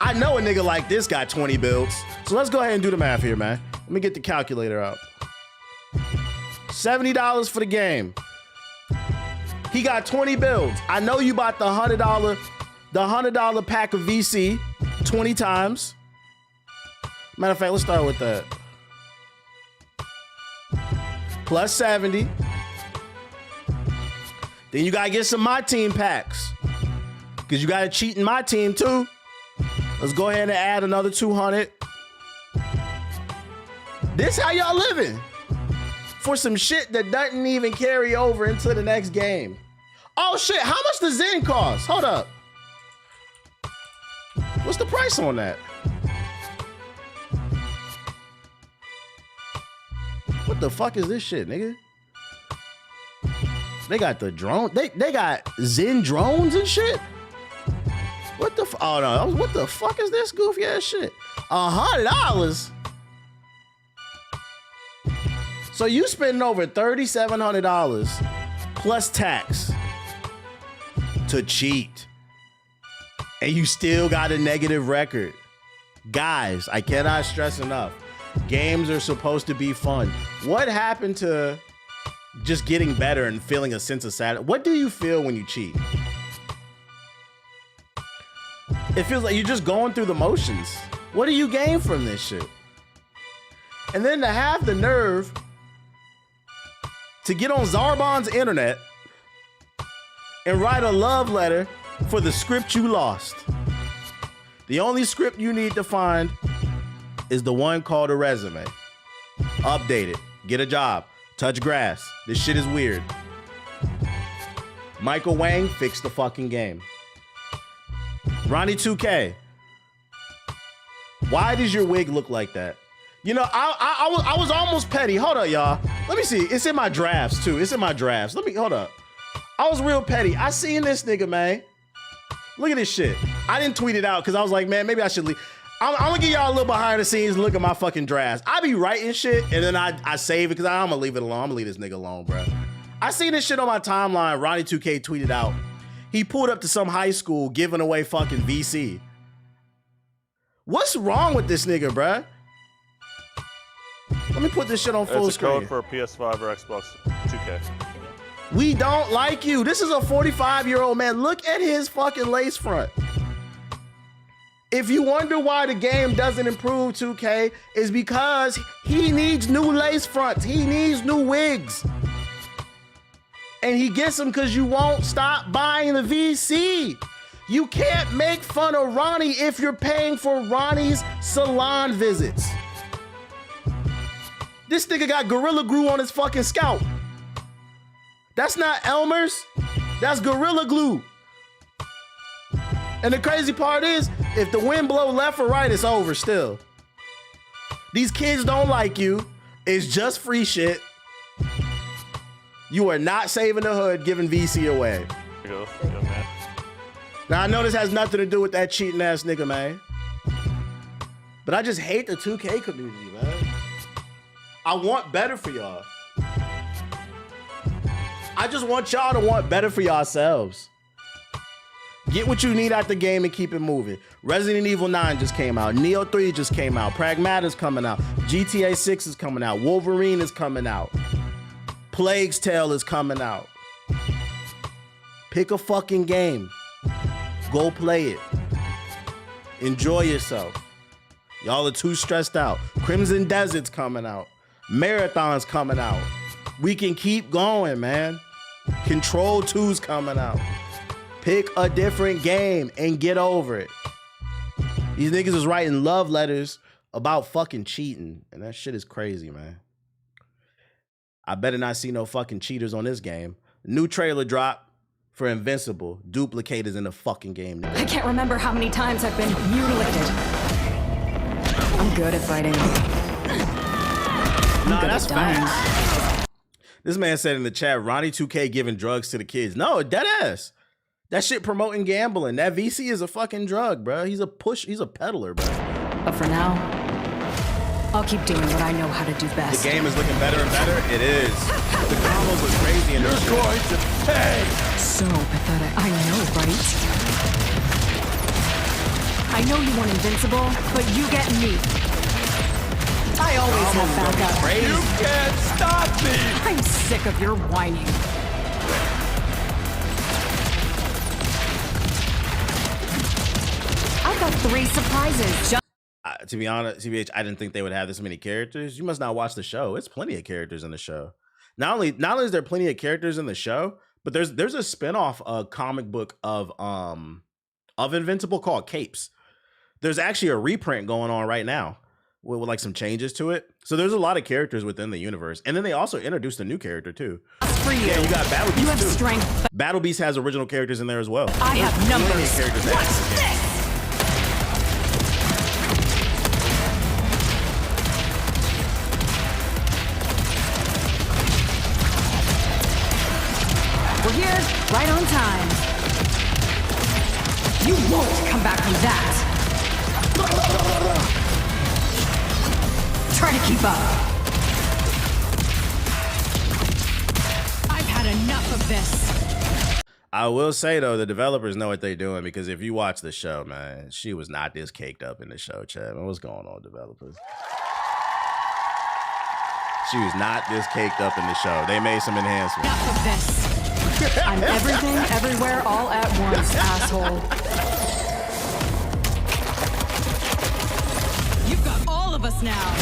[SPEAKER 1] I know a nigga like this got 20 builds. So let's go ahead and do the math here, man. Let me get the calculator out. $70 for the game. He got 20 builds. I know you bought the $100 pack of VC 20 times. Matter of fact, let's start with that. Plus 70. Then you gotta get some My Team packs. Cause you gotta cheat in My Team too. Let's go ahead and add another 200. This how y'all living. For some shit that doesn't even carry over into the next game. Oh shit, how much does Zen cost? Hold up. What's the price on that? What the fuck is this shit, nigga? They got the drone. They got Zen drones and shit. What the? Oh no! What the fuck is this goofy ass shit? $100. So you spending over $3,700 plus tax to cheat, and you still got a negative record. Guys, I cannot stress enough. Games are supposed to be fun. What happened to just getting better and feeling a sense of sadness? What do you feel when you cheat? It feels like you're just going through the motions. What do you gain from this shit? And then to have the nerve to get on Zarbon's internet and write a love letter for the script you lost. The only script you need to find is the one called a resume. Update it, get a job, touch grass. This shit is weird. Michael Wang, fix the fucking game. Ronnie 2K, why does your wig look like that? You know, I was almost petty. Hold up, y'all. Let me see. It's in my drafts too. It's in my drafts. Hold up. I was real petty. I seen this nigga, man. Look at this shit. I didn't tweet it out because I was like, man, maybe I should leave. I'm gonna give y'all a little behind the scenes look at my fucking drafts. I be writing shit and then I save it because I'm gonna leave it alone. I'm gonna leave this nigga alone, bro. I seen this shit on my timeline. Ronnie 2K tweeted out. He pulled up to some high school giving away fucking VC. What's wrong with this nigga, bruh? Let me put this shit on full screen.
[SPEAKER 3] It's a code for PS5 or Xbox 2K.
[SPEAKER 1] We don't like you. This is a 45-year-old man. Look at his fucking lace front. If you wonder why the game doesn't improve 2K, it's because he needs new lace fronts. He needs new wigs. And he gets them because you won't stop buying the VC. You can't make fun of Ronnie if you're paying for Ronnie's salon visits. This nigga got Gorilla Glue on his fucking scalp. That's not Elmer's, that's Gorilla Glue. And the crazy part is, if the wind blow left or right, it's over still. These kids don't like you. It's just free shit. You are not saving the hood, giving VC away. Now I know this has nothing to do with that cheating ass nigga, man. But I just hate the 2K community, man. I want better for y'all. I just want y'all to want better for yourselves. Get what you need out the game and keep it moving. Resident Evil 9 just came out. Nioh 3 just came out. Pragmata's coming out. GTA 6 is coming out. Wolverine is coming out. Plague's Tale is coming out. Pick a fucking game. Go play it. Enjoy yourself. Y'all are too stressed out. Crimson Desert's coming out. Marathon's coming out. We can keep going, man. Control 2's coming out. Pick a different game and get over it. These niggas is writing love letters about fucking cheating, and that shit is crazy, man. I better not see no fucking cheaters on this game. New trailer drop for Invincible. Duplicators in the fucking game, nigga.
[SPEAKER 4] I can't remember how many times I've been mutilated. I'm good at fighting.
[SPEAKER 1] Nah, that's facts. This man said in the chat, Ronnie 2K giving drugs to the kids. No, dead ass. That shit promoting gambling. That VC is a fucking drug, bro. He's a peddler, bro.
[SPEAKER 4] But for now, I'll keep doing what I know how to do best.
[SPEAKER 1] The game is looking better and better. It is. The combos look crazy in this. You're going to pay.
[SPEAKER 4] So pathetic. I know, right? I know you want Invincible, but you get me. I always have backup.
[SPEAKER 1] You
[SPEAKER 2] can't stop me!
[SPEAKER 4] I'm sick of your whining. I've got 3 surprises.
[SPEAKER 1] To be honest, CBH, I didn't think they would have this many characters. You must not watch the show. It's plenty of characters in the show. Not only is there plenty of characters in the show, but there's a spinoff comic book of Invincible called Capes. There's actually a reprint going on right now with like some changes to it. So there's a lot of characters within the universe. And then they also introduced a new character too.
[SPEAKER 4] For you.
[SPEAKER 1] Yeah, you got Battle Beast.
[SPEAKER 4] You have
[SPEAKER 1] too.
[SPEAKER 4] strength.
[SPEAKER 1] Battle Beast has original characters in there as well.
[SPEAKER 4] I have numbers.
[SPEAKER 1] Characters
[SPEAKER 4] What's this? We're here, right on time. You won't come back from that. Try to keep up. I've had enough of this.
[SPEAKER 1] I will say though, the developers know what they're doing, because if you watch the show, man, she was not this caked up in the show, chat. Man, what's going on, developers? She was not this caked up in the show. They made some enhancements.
[SPEAKER 4] Enough of this. I'm everything, everywhere, all at once, asshole. You've got all of us now.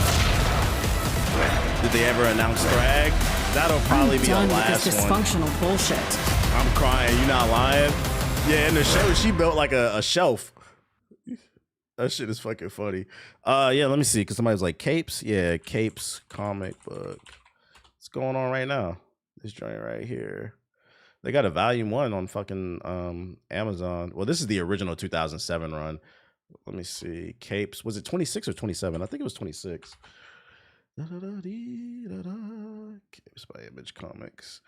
[SPEAKER 1] Did they ever announce Thrag? That'll probably be the last
[SPEAKER 4] this
[SPEAKER 1] one.
[SPEAKER 4] dysfunctional bullshit.
[SPEAKER 1] I'm crying. You not lying? Yeah, in the show, she built like a shelf. That shit is fucking funny. Yeah, let me see, because somebody's like, Capes? Yeah, Capes comic book. What's going on right now? This joint right here. They got a volume 1 on fucking Amazon. Well, this is the original 2007 run. Let me see. Capes. Was it 26 or 27? I think it was 26. Capes by Image Comics.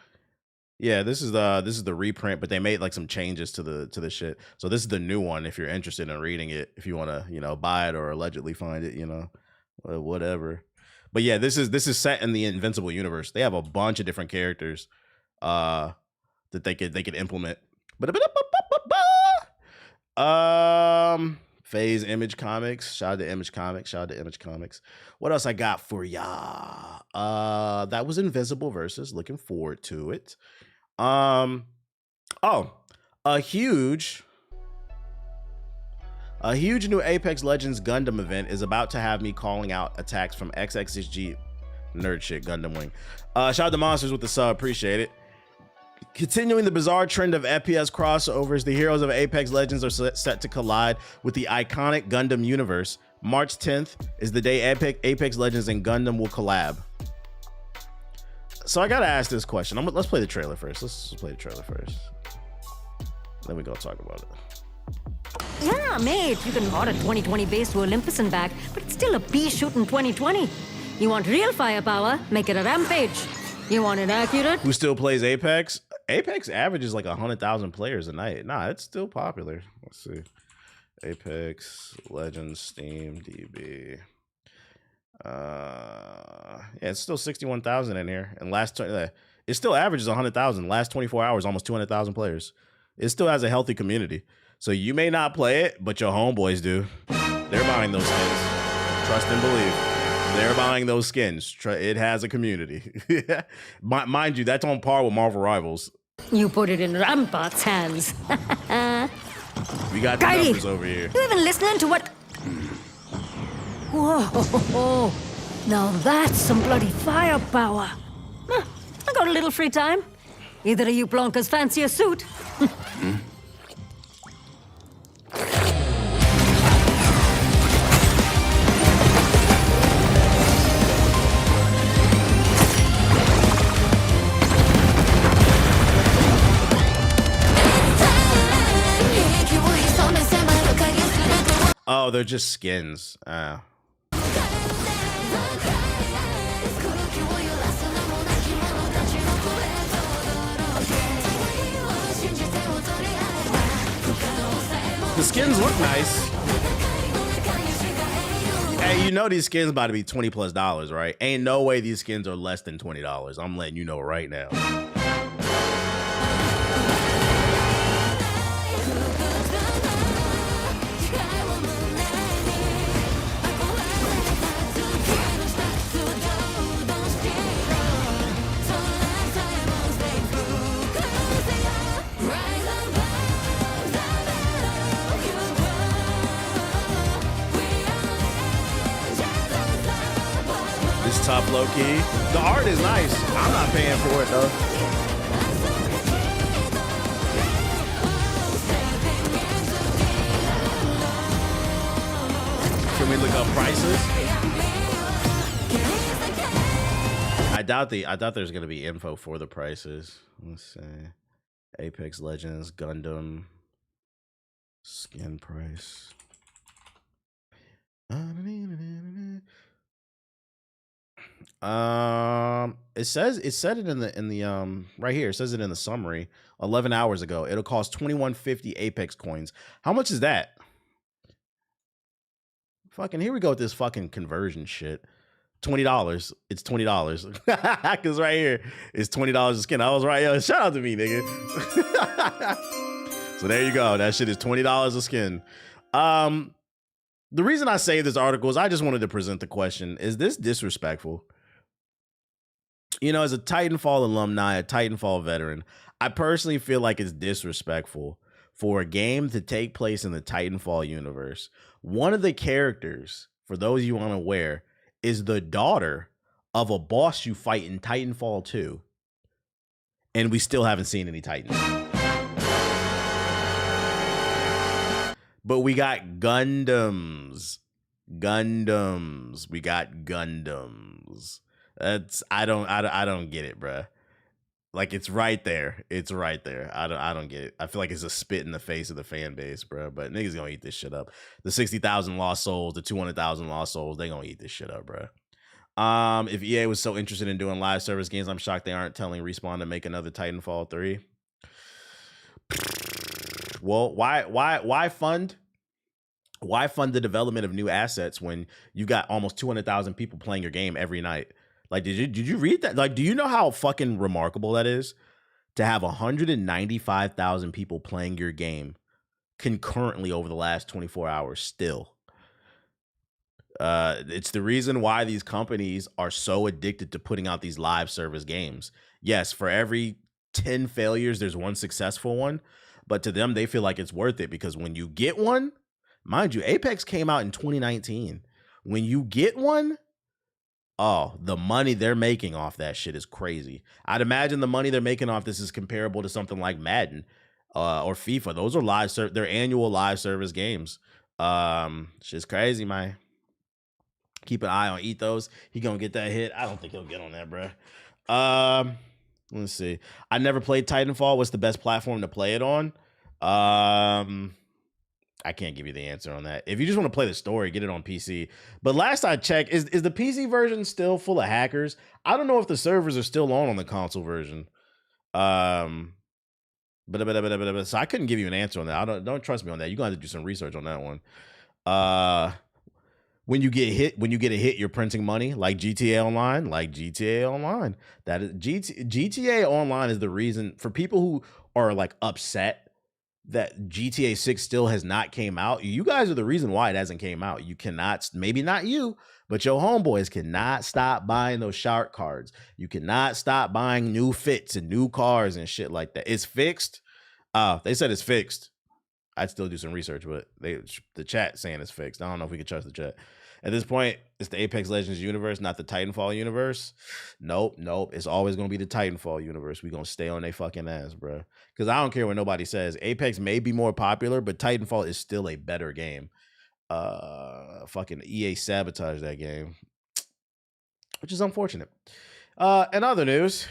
[SPEAKER 1] Yeah, this is the reprint, but they made like some changes to the shit. So this is the new one if you're interested in reading it, if you want to, buy it or allegedly find it, whatever. But yeah, this is set in the Invincible universe. They have a bunch of different characters that they could implement. Phase Image Comics. Shout out to Image Comics. What else I got for ya? That was Invincible versus. Looking forward to it. A huge new Apex Legends Gundam event is about to have me calling out attacks from XXSG nerd shit Gundam Wing. Shout out to Monsters with the sub, appreciate it. Continuing the bizarre trend of FPS crossovers, the heroes of Apex Legends are set to collide with the iconic Gundam universe. March 10th is the day Apex Legends and Gundam will collab. So I gotta ask this question. Let's play the trailer first. Then we go talk about it.
[SPEAKER 5] Yeah, mate, you can mod a 2020 base to Olympus and back, but it's still a pea shoot in 2020. You want real firepower? Make it a rampage. You want it accurate?
[SPEAKER 1] Who still plays Apex? Apex averages like 100,000 players a night. Nah, it's still popular. Let's see. Apex Legends Steam DB. Yeah, it's still 61,000 in here. And it still averages 100,000. Last 24 hours, almost 200,000 players. It still has a healthy community. So you may not play it, but your homeboys do. They're buying those skins. Trust and believe. They're buying those skins. It has a community. Mind you, that's on par with Marvel Rivals.
[SPEAKER 5] You put it in Rampart's hands.
[SPEAKER 1] We got the numbers over here.
[SPEAKER 5] You even listening to what? Whoa, now that's some bloody firepower. I got a little free time. Either of you plonkers fancy a suit?
[SPEAKER 1] Oh, they're just skins. skins look nice. Hey, you know these skins about to be $20+, right? Ain't no way these skins are less than $20. I'm letting you know right now. Tough low key. The art is nice. I'm not paying for it though. Can we look up prices? I doubt there's gonna be info for the prices. Let's see. Apex Legends Gundam skin price. It said it in the right here. It says it in the summary 11 hours ago. It'll cost 2150 Apex coins. How much is that? Fucking here we go with this fucking conversion shit. $20. It's $20. Cause right here it's $20 a skin. I was right. Yo, shout out to me, nigga. So there you go. That shit is $20 a skin. The reason I say this article is I just wanted to present the question: is this disrespectful? You know, as a Titanfall alumni, a Titanfall veteran, I personally feel like it's disrespectful for a game to take place in the Titanfall universe. One of the characters, for those of you unaware, is the daughter of a boss you fight in Titanfall 2. And we still haven't seen any Titans. But we got Gundams. We got Gundams. I don't get it, bruh. Like, it's right there. It's right there. I don't get it. I feel like it's a spit in the face of the fan base, bruh. But niggas gonna eat this shit up. The 60,000 lost souls, the 200,000 lost souls, they gonna eat this shit up, bruh. If EA was so interested in doing live service games, I'm shocked they aren't telling Respawn to make another Titanfall 3. Well, why fund the development of new assets when you got almost 200,000 people playing your game every night? Like, did you read that? Like, do you know how fucking remarkable that is to have 195,000 people playing your game concurrently over the last 24 hours still? It's the reason why these companies are so addicted to putting out these live service games. Yes, for every 10 failures, there's one successful one. But to them, they feel like it's worth it because when you get one, mind you, Apex came out in 2019. When you get one, oh, the money they're making off that shit is crazy. I'd imagine the money they're making off this is comparable to something like Madden or FIFA. Those are they're annual live service games. Shit's crazy, man. Keep an eye on Ethos. He gonna get that hit. I don't think he'll get on that, bro. Let's see. I never played Titanfall. What's the best platform to play it on? I can't give you the answer on that. If you just want to play the story, get it on PC. But last I checked, is the PC version still full of hackers? I don't know if the servers are still on the console version. So I couldn't give you an answer on that. Don't trust me on that. You're gonna have to do some research on that one. When you get a hit, you're printing money like GTA Online, That is GTA Online is the reason for people who are like upset that GTA 6 still has not came out. You guys are the reason why it hasn't came out. You cannot, maybe not you, but your homeboys cannot stop buying those shark cards. You cannot stop buying new fits and new cars and shit like that. It's fixed. They said it's fixed. I'd still do some research, but the chat saying it's fixed. I don't know if we can trust the chat. At this point, it's the Apex Legends universe, not the Titanfall universe. Nope. It's always going to be the Titanfall universe. We're going to stay on their fucking ass, bro. Because I don't care what nobody says. Apex may be more popular, but Titanfall is still a better game. Fucking EA sabotaged that game, which is unfortunate. In other news,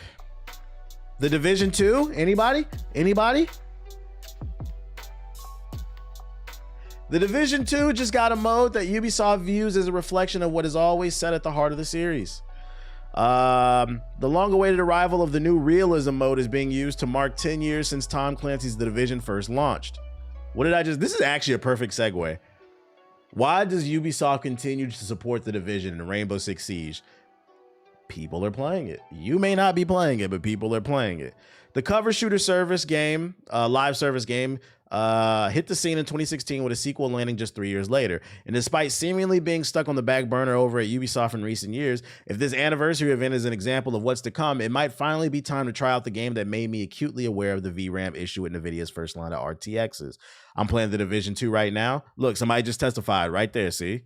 [SPEAKER 1] The Division 2, anybody? The Division 2 just got a mode that Ubisoft views as a reflection of what is always set at the heart of the series. The long-awaited arrival of the new realism mode is being used to mark 10 years since Tom Clancy's The Division first launched. What did I just? This is actually a perfect segue. Why does Ubisoft continue to support The Division and Rainbow Six Siege? People are playing it. You may not be playing it, but people are playing it. The cover shooter service game, live service game, hit the scene in 2016 with a sequel landing just 3 years later. And despite seemingly being stuck on the back burner over at Ubisoft in recent years, if this anniversary event is an example of what's to come, it might finally be time to try out the game that made me acutely aware of the VRAM issue with NVIDIA's first line of RTXs. I'm playing The Division 2 right now. Look, somebody just testified right there, see?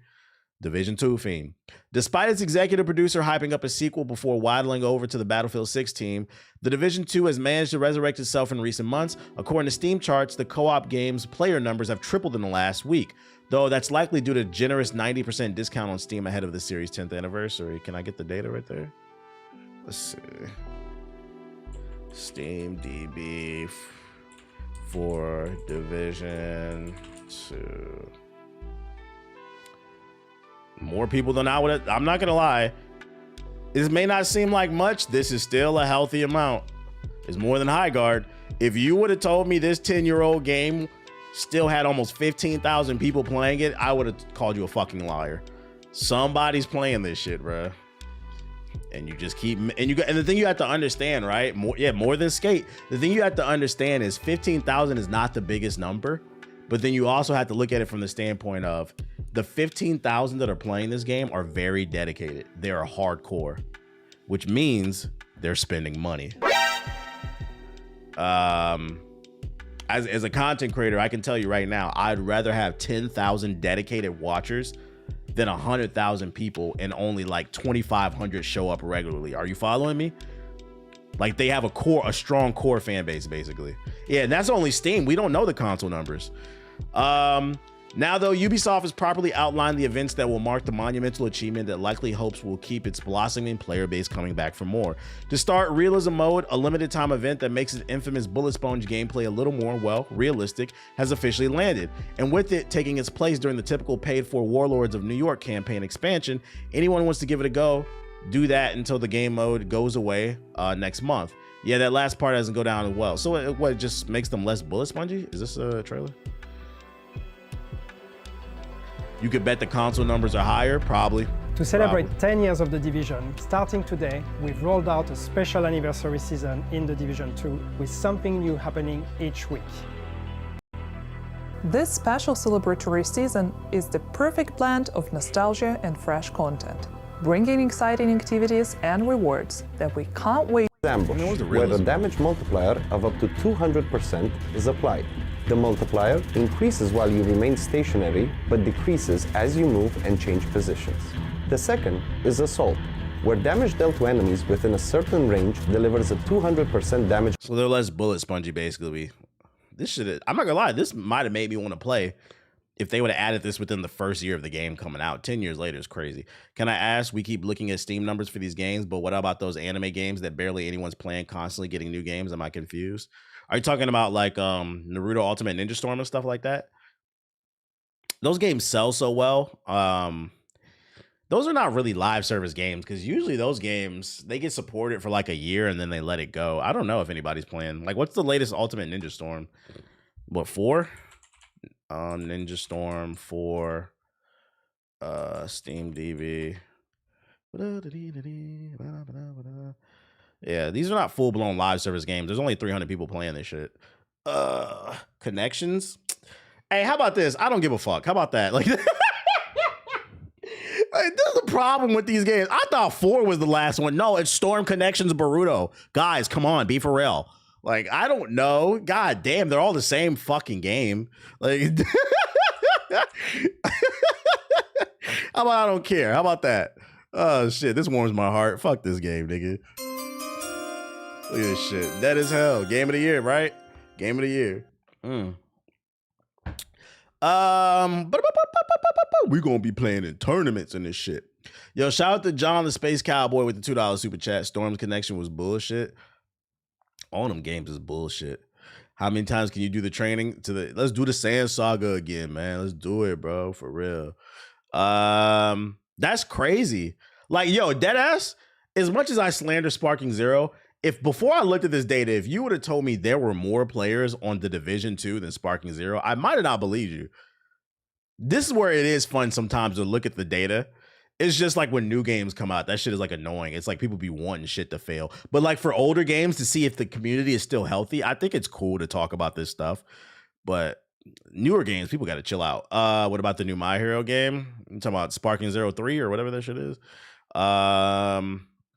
[SPEAKER 1] Division 2 fiend. Despite its executive producer hyping up a sequel before waddling over to the Battlefield 6 team, The Division 2 has managed to resurrect itself in recent months. According to Steam charts, the co-op game's player numbers have tripled in the last week, though that's likely due to a generous 90% discount on Steam ahead of the series' 10th anniversary. Can I get the data right there? Let's see. Steam DB for Division 2. More people than I would. I'm not gonna lie. This may not seem like much. This is still a healthy amount. It's more than Highguard. If you would have told me this 10-year-old game still had almost 15,000 people playing it, I would have called you a fucking liar. Somebody's playing this shit, bro. And you just keep, and the thing you have to understand, right? More than Skate. The thing you have to understand is 15,000 is not the biggest number, but then you also have to look at it from the standpoint of the 15,000 that are playing this game are very dedicated. They are hardcore, which means they're spending money. As a content creator, I can tell you right now, I'd rather have 10,000 dedicated watchers than 100,000 people and only like 2,500 show up regularly. Are you following me? Like they have a strong core fan base, basically. Yeah, and that's only Steam. We don't know the console numbers. Now, though, Ubisoft has properly outlined the events that will mark the monumental achievement that likely hopes will keep its blossoming player base coming back for more. To start, Realism Mode, a limited time event that makes its infamous bullet sponge gameplay a little more, well, realistic, has officially landed. And with it taking its place during the typical paid-for Warlords of New York campaign expansion, anyone who wants to give it a go, do that until the game mode goes away next month. Yeah, that last part doesn't go down as well. So it just makes them less bullet spongy? Is this a trailer? You could bet the console numbers are higher, probably.
[SPEAKER 6] To celebrate 10 years of The Division, starting today, we've rolled out a special anniversary season in The Division 2 with something new happening each week.
[SPEAKER 7] This special celebratory season is the perfect blend of nostalgia and fresh content, bringing exciting activities and rewards that we can't wait.
[SPEAKER 8] Ambush, where the damage multiplier of up to 200% is applied. The multiplier increases while you remain stationary, but decreases as you move and change positions. The second is Assault, where damage dealt to enemies within a certain range delivers a 200% damage.
[SPEAKER 1] So they're less bullet spongy, basically. This shit, I'm not gonna lie, this might have made me want to play if they would have added this within the first year of the game coming out. 10 years later is crazy. Can I ask, we keep looking at Steam numbers for these games, but what about those anime games that barely anyone's playing, constantly getting new games? Am I confused? Are you talking about like Naruto Ultimate Ninja Storm and stuff like that? Those games sell so well. Those are not really live service games because usually those games, they get supported for like a year and then they let it go. I don't know if anybody's playing. Like, what's the latest Ultimate Ninja Storm? What, 4? Ninja Storm 4, Steam DB. Yeah, these are not full-blown live service games. There's only 300 people playing this shit. Connections? Hey, how about this? I don't give a fuck. How about that? Like, like there's a problem with these games. I thought 4 was the last one. No, it's Storm Connections Boruto. Guys, come on, be for real. Like, I don't know. God damn, they're all the same fucking game. Like, how about I don't care? How about that? Oh, shit, this warms my heart. Fuck this game, nigga. Look at this shit. Dead as hell. Game of the year, right? Game of the year. We're gonna be playing in tournaments and this shit. Yo, shout out to John the Space Cowboy with the $2 super chat. Storm's connection was bullshit. All them games is bullshit. How many times can you do the training to the? Let's do the Sand Saga again, man. Let's do it, bro, for real. That's crazy. Like, yo, deadass. As much as I slander Sparking Zero, if before I looked at this data, if you would have told me there were more players on the Division 2 than Sparking Zero, I might have not believed you. This is where it is fun sometimes to look at the data. It's just like when new games come out, that shit is like annoying. It's like people be wanting shit to fail. But like for older games to see if the community is still healthy, I think it's cool to talk about this stuff. But newer games, people got to chill out. What about the new My Hero game? I'm talking about Sparking 03 or whatever that shit is.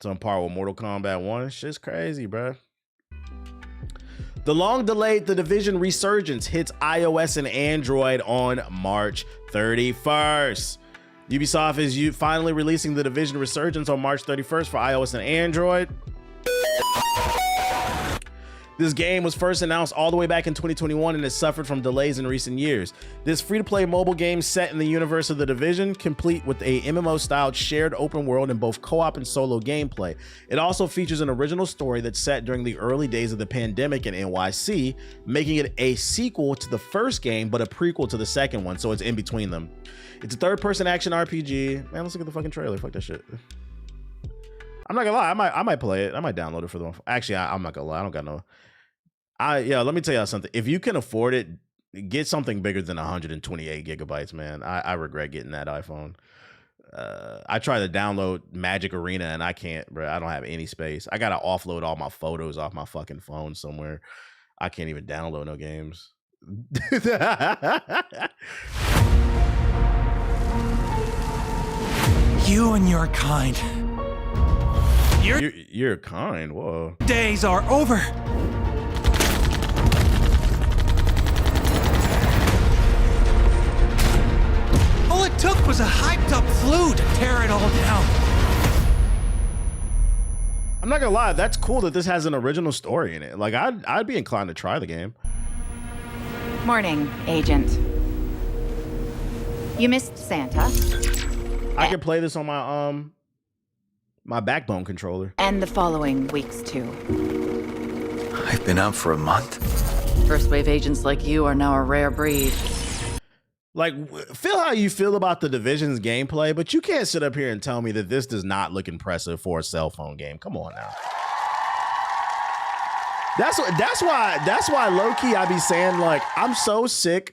[SPEAKER 1] It's on par with Mortal Kombat 1. Shit's crazy, bro. The long-delayed The Division Resurgence hits iOS and Android on March 31st. Ubisoft is finally releasing The Division Resurgence on March 31st for iOS and Android. This game was first announced all the way back in 2021 and has suffered from delays in recent years. This free-to-play mobile game set in the universe of The Division, complete with a MMO-styled shared open world in both co-op and solo gameplay. It also features an original story that's set during the early days of the pandemic in NYC, making it a sequel to the first game, but a prequel to the second one, so it's in between them. It's a third-person action RPG. Man, let's look at the fucking trailer. Fuck that shit. I'm not gonna lie, I might play it. I might download it for the. Actually, I'm not gonna lie. I don't got no. Yeah, let me tell y'all something. If you can afford it, get something bigger than 128 gigabytes, man. I regret getting that iPhone. I tried to download Magic Arena and I can't, bro. I don't have any space. I gotta offload all my photos off my fucking phone somewhere. I can't even download no games.
[SPEAKER 9] You and your kind.
[SPEAKER 1] You're kind. Whoa.
[SPEAKER 9] Days are over. All it took was a hyped up flu to tear it all down.
[SPEAKER 1] I'm not gonna lie, that's cool that this has an original story in it. Like I'd be inclined to try the game.
[SPEAKER 10] Morning, Agent. You missed Santa.
[SPEAKER 1] I can play this on my my Backbone controller.
[SPEAKER 10] And the following weeks too.
[SPEAKER 9] I've been out for a month.
[SPEAKER 10] First wave agents like you are now a rare breed.
[SPEAKER 1] Like, feel how you feel about the Division's gameplay, but you can't sit up here and tell me that this does not look impressive for a cell phone game. Come on now. That's why low-key I be saying, like, I'm so sick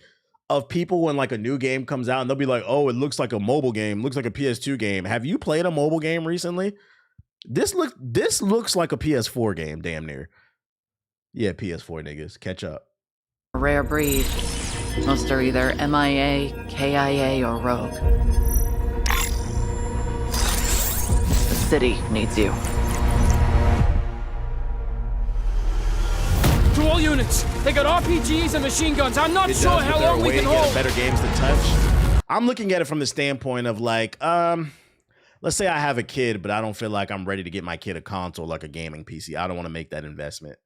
[SPEAKER 1] of people when like a new game comes out and they'll be like, oh, it looks like a mobile game, looks like a PS2 game. Have you played a mobile game recently? This looks like a PS4 game, damn near. Yeah, PS4 niggas, catch up.
[SPEAKER 10] A rare breed. Most are either MIA, KIA, or rogue. The city needs you.
[SPEAKER 11] To all units, they got RPGs and machine guns. I'm not sure how long we can hold.
[SPEAKER 1] Better games to touch. I'm looking at it from the standpoint of like, let's say I have a kid, but I don't feel like I'm ready to get my kid a console like a gaming PC. I don't want to make that investment.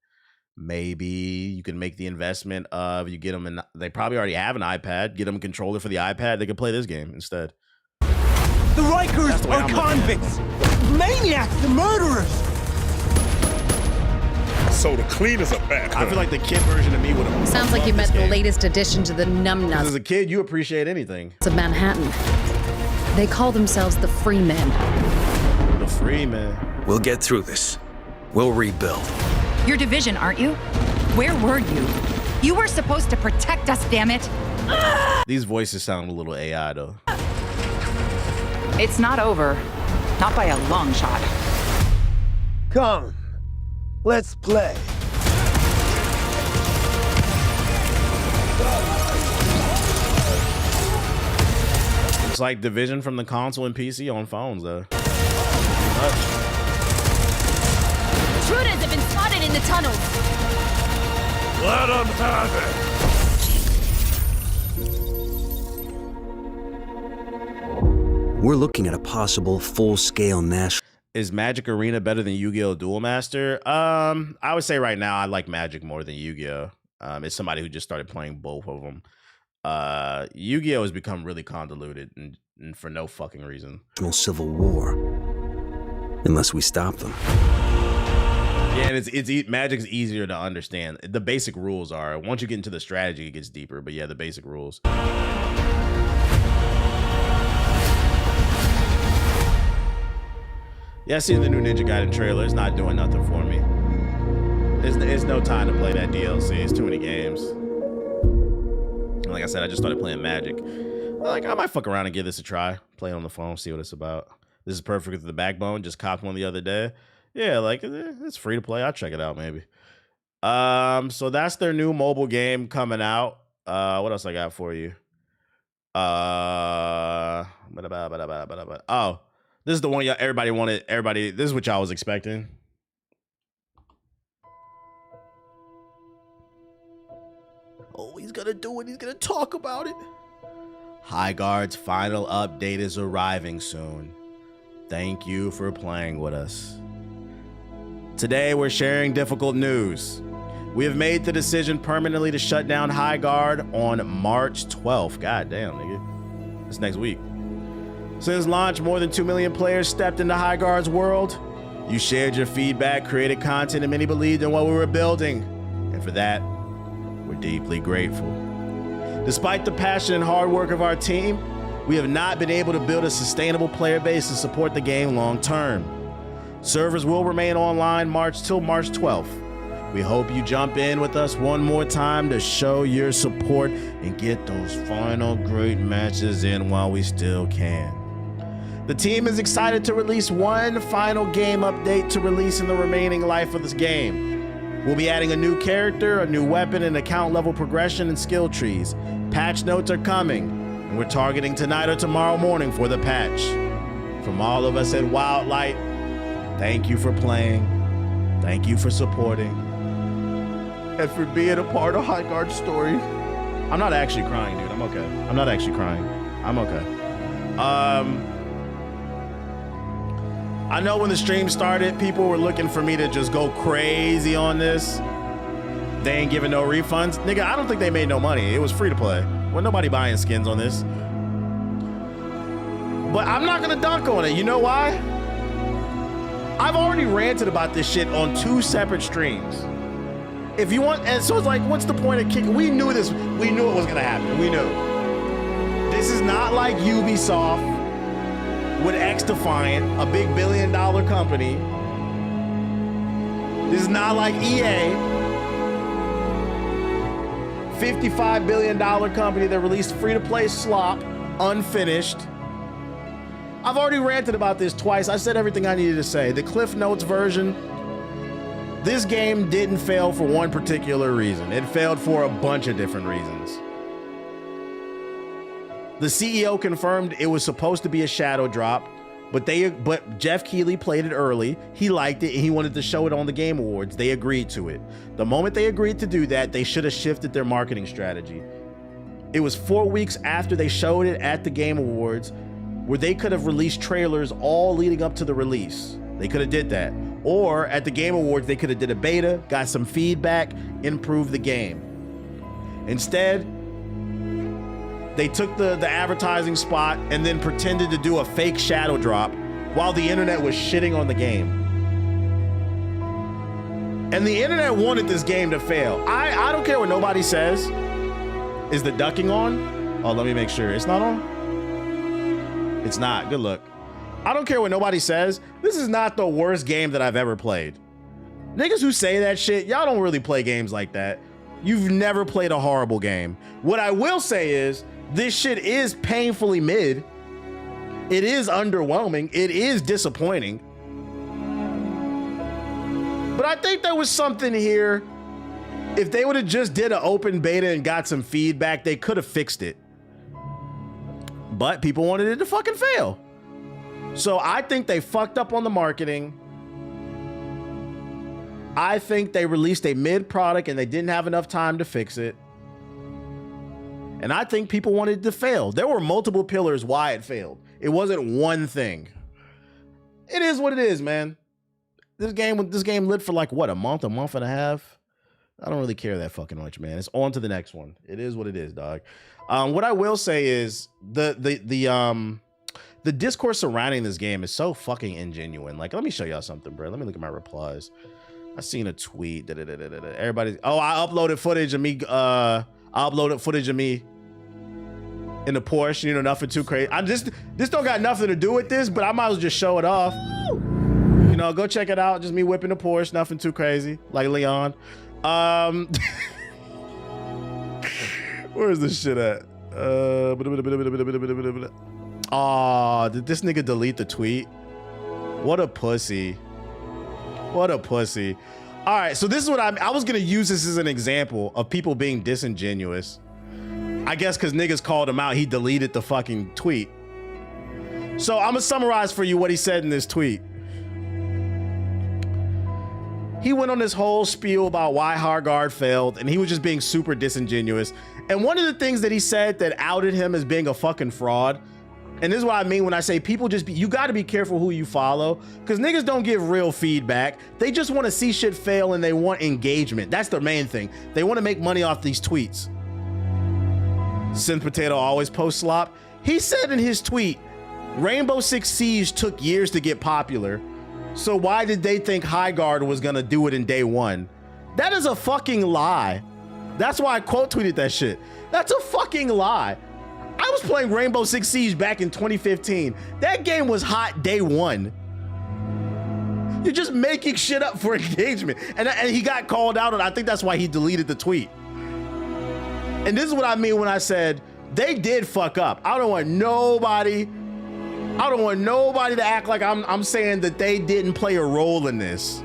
[SPEAKER 1] Maybe you can make the investment of you get them, and they probably already have an iPad. Get them a controller for the iPad. They can play this game instead.
[SPEAKER 9] The Rikers are convicts, maniacs, the murderers.
[SPEAKER 3] So the cleaners are back.
[SPEAKER 1] I feel like the kid version of me would have.
[SPEAKER 12] Sounds like you met the latest addition to the numbnuts.
[SPEAKER 1] As a kid, you appreciate anything.
[SPEAKER 12] Of Manhattan. They call themselves the Freemen.
[SPEAKER 1] The Freemen.
[SPEAKER 9] We'll get through this. We'll rebuild.
[SPEAKER 10] Your division, aren't you? Where were you? You were supposed to protect us, damn it!
[SPEAKER 1] These voices sound a little AI though.
[SPEAKER 10] It's not over. Not by a long shot.
[SPEAKER 9] Come, let's play.
[SPEAKER 1] It's like Division from the console and PC on phones though.
[SPEAKER 12] Intruders have been spotted in the tunnels.
[SPEAKER 3] Let them have it.
[SPEAKER 13] We're looking at a possible full-scale national.
[SPEAKER 1] Is Magic Arena better than Yu-Gi-Oh! Duel Master? I would say right now I like Magic more than Yu-Gi-Oh! It's somebody who just started playing both of them. Yu-Gi-Oh! Has become really convoluted and for no fucking reason.
[SPEAKER 13] Civil war, unless we stop them.
[SPEAKER 1] Yeah, and Magic's easier to understand. The basic rules are, once you get into the strategy, it gets deeper. But yeah, the basic rules. Yeah, I seen the new Ninja Gaiden trailer. It's not doing nothing for me. There's no time to play that DLC. It's too many games. Like I said, I just started playing Magic. Like, I might fuck around and give this a try. Play it on the phone, see what it's about. This is perfect with the Backbone. Just copped one the other day. Yeah, like, it's free to play. I'll check it out, maybe. So that's their new mobile game coming out. What else I got for you? Oh, this is the one everybody wanted. This is what y'all was expecting. Oh, he's gonna do it. He's gonna talk about it. Highguard's final update is arriving soon. Thank you for playing with us. Today, we're sharing difficult news. We have made the decision permanently to shut down Highguard on March 12th. God damn, nigga. It's next week. Since launch, more than 2 million players stepped into Highguard's world. You shared your feedback, created content, and many believed in what we were building. And for that, we're deeply grateful. Despite the passion and hard work of our team, we have not been able to build a sustainable player base to support the game long term. Servers will remain online till March 12th. We hope you jump in with us one more time to show your support and get those final great matches in while we still can. The team is excited to release one final game update to release in the remaining life of this game. We'll be adding a new character, a new weapon, and account level progression and skill trees. Patch notes are coming, and we're targeting tonight or tomorrow morning for the patch. From all of us at Wildlight, thank you for playing, thank you for supporting, and for being a part of Highguard's story. I'm not actually crying, dude. I'm okay. I'm not actually crying. I'm okay. I know when the stream started, people were looking for me to just go crazy on this. They ain't giving no refunds. Nigga, I don't think they made no money. It was free to play. Well, nobody buying skins on this. But I'm not gonna dunk on it. You know why? I've already ranted about this shit on 2 separate streams. If you want, and so it's like, what's the point of kicking? We knew this. We knew it was gonna happen. We knew. This is not like Ubisoft with X-Defiant, a big billion-dollar company. This is not like EA, $55 billion company that released free-to-play slop, unfinished. I've already ranted about this twice. I said everything I needed to say. The Cliff Notes version, this game didn't fail for one particular reason. It failed for a bunch of different reasons. The CEO confirmed it was supposed to be a shadow drop, but Jeff Keighley played it early. He liked it and he wanted to show it on the Game Awards. They agreed to it. The moment they agreed to do that, they should have shifted their marketing strategy. It was 4 weeks after they showed it at the Game Awards where they could have released trailers all leading up to the release. They could have did that. Or at the Game Awards, they could have did a beta, got some feedback, improved the game. Instead, they took the advertising spot and then pretended to do a fake shadow drop while the internet was shitting on the game. And the internet wanted this game to fail. I don't care what nobody says. Is the ducking on? Oh, let me make sure. It's not on? It's not. Good luck. I don't care what nobody says. This is not the worst game that I've ever played. Niggas who say that shit, y'all don't really play games like that. You've never played a horrible game. What I will say is, this shit is painfully mid. It is underwhelming. It is disappointing. But I think there was something here. If they would have just did an open beta and got some feedback, they could have fixed it. But people wanted it to fucking fail. So I think they fucked up on the marketing. I think they released a mid product and they didn't have enough time to fix it. And I think people wanted it to fail. There were multiple pillars why it failed. It wasn't one thing. It is what it is, man. This game lived for like what, a month and a half? I don't really care that fucking much, man. It's on to the next one. It is what it is, dog. What I will say is the discourse surrounding this game is so fucking ingenuine. Like, let me show y'all something, bro. Let me look at my replies. I seen a tweet. Everybody. Oh, I uploaded footage of me. I uploaded footage of me in the Porsche. You know, nothing too crazy. This don't got nothing to do with this, but I might as well just show it off. You know, go check it out. Just me whipping the Porsche, nothing too crazy, like Leon. Where's this shit at? Oh, did this nigga delete the tweet? What a pussy. What a pussy. All right, so this is what I was gonna use this as an example of people being disingenuous. I guess because niggas called him out, he deleted the fucking tweet. So I'm gonna summarize for you what he said in this tweet. He went on this whole spiel about why Highguard failed, and he was just being super disingenuous. And one of the things that he said that outed him as being a fucking fraud, and this is what I mean when I say people you gotta be careful who you follow, because niggas don't give real feedback. They just want to see shit fail and they want engagement. That's the main thing. They want to make money off these tweets. Synth Potato always post slop. He said in his tweet, Rainbow Six Siege took years to get popular, so why did they think Highguard was gonna do it in day one? That is a fucking lie. That's why I quote tweeted that shit. That's a fucking lie. I was playing Rainbow Six Siege back in 2015. That game was hot day one. You're just making shit up for engagement. And he got called out, and I think that's why he deleted the tweet. And this is what I mean when I said they did fuck up. I don't want nobody to act like I'm saying that they didn't play a role in this.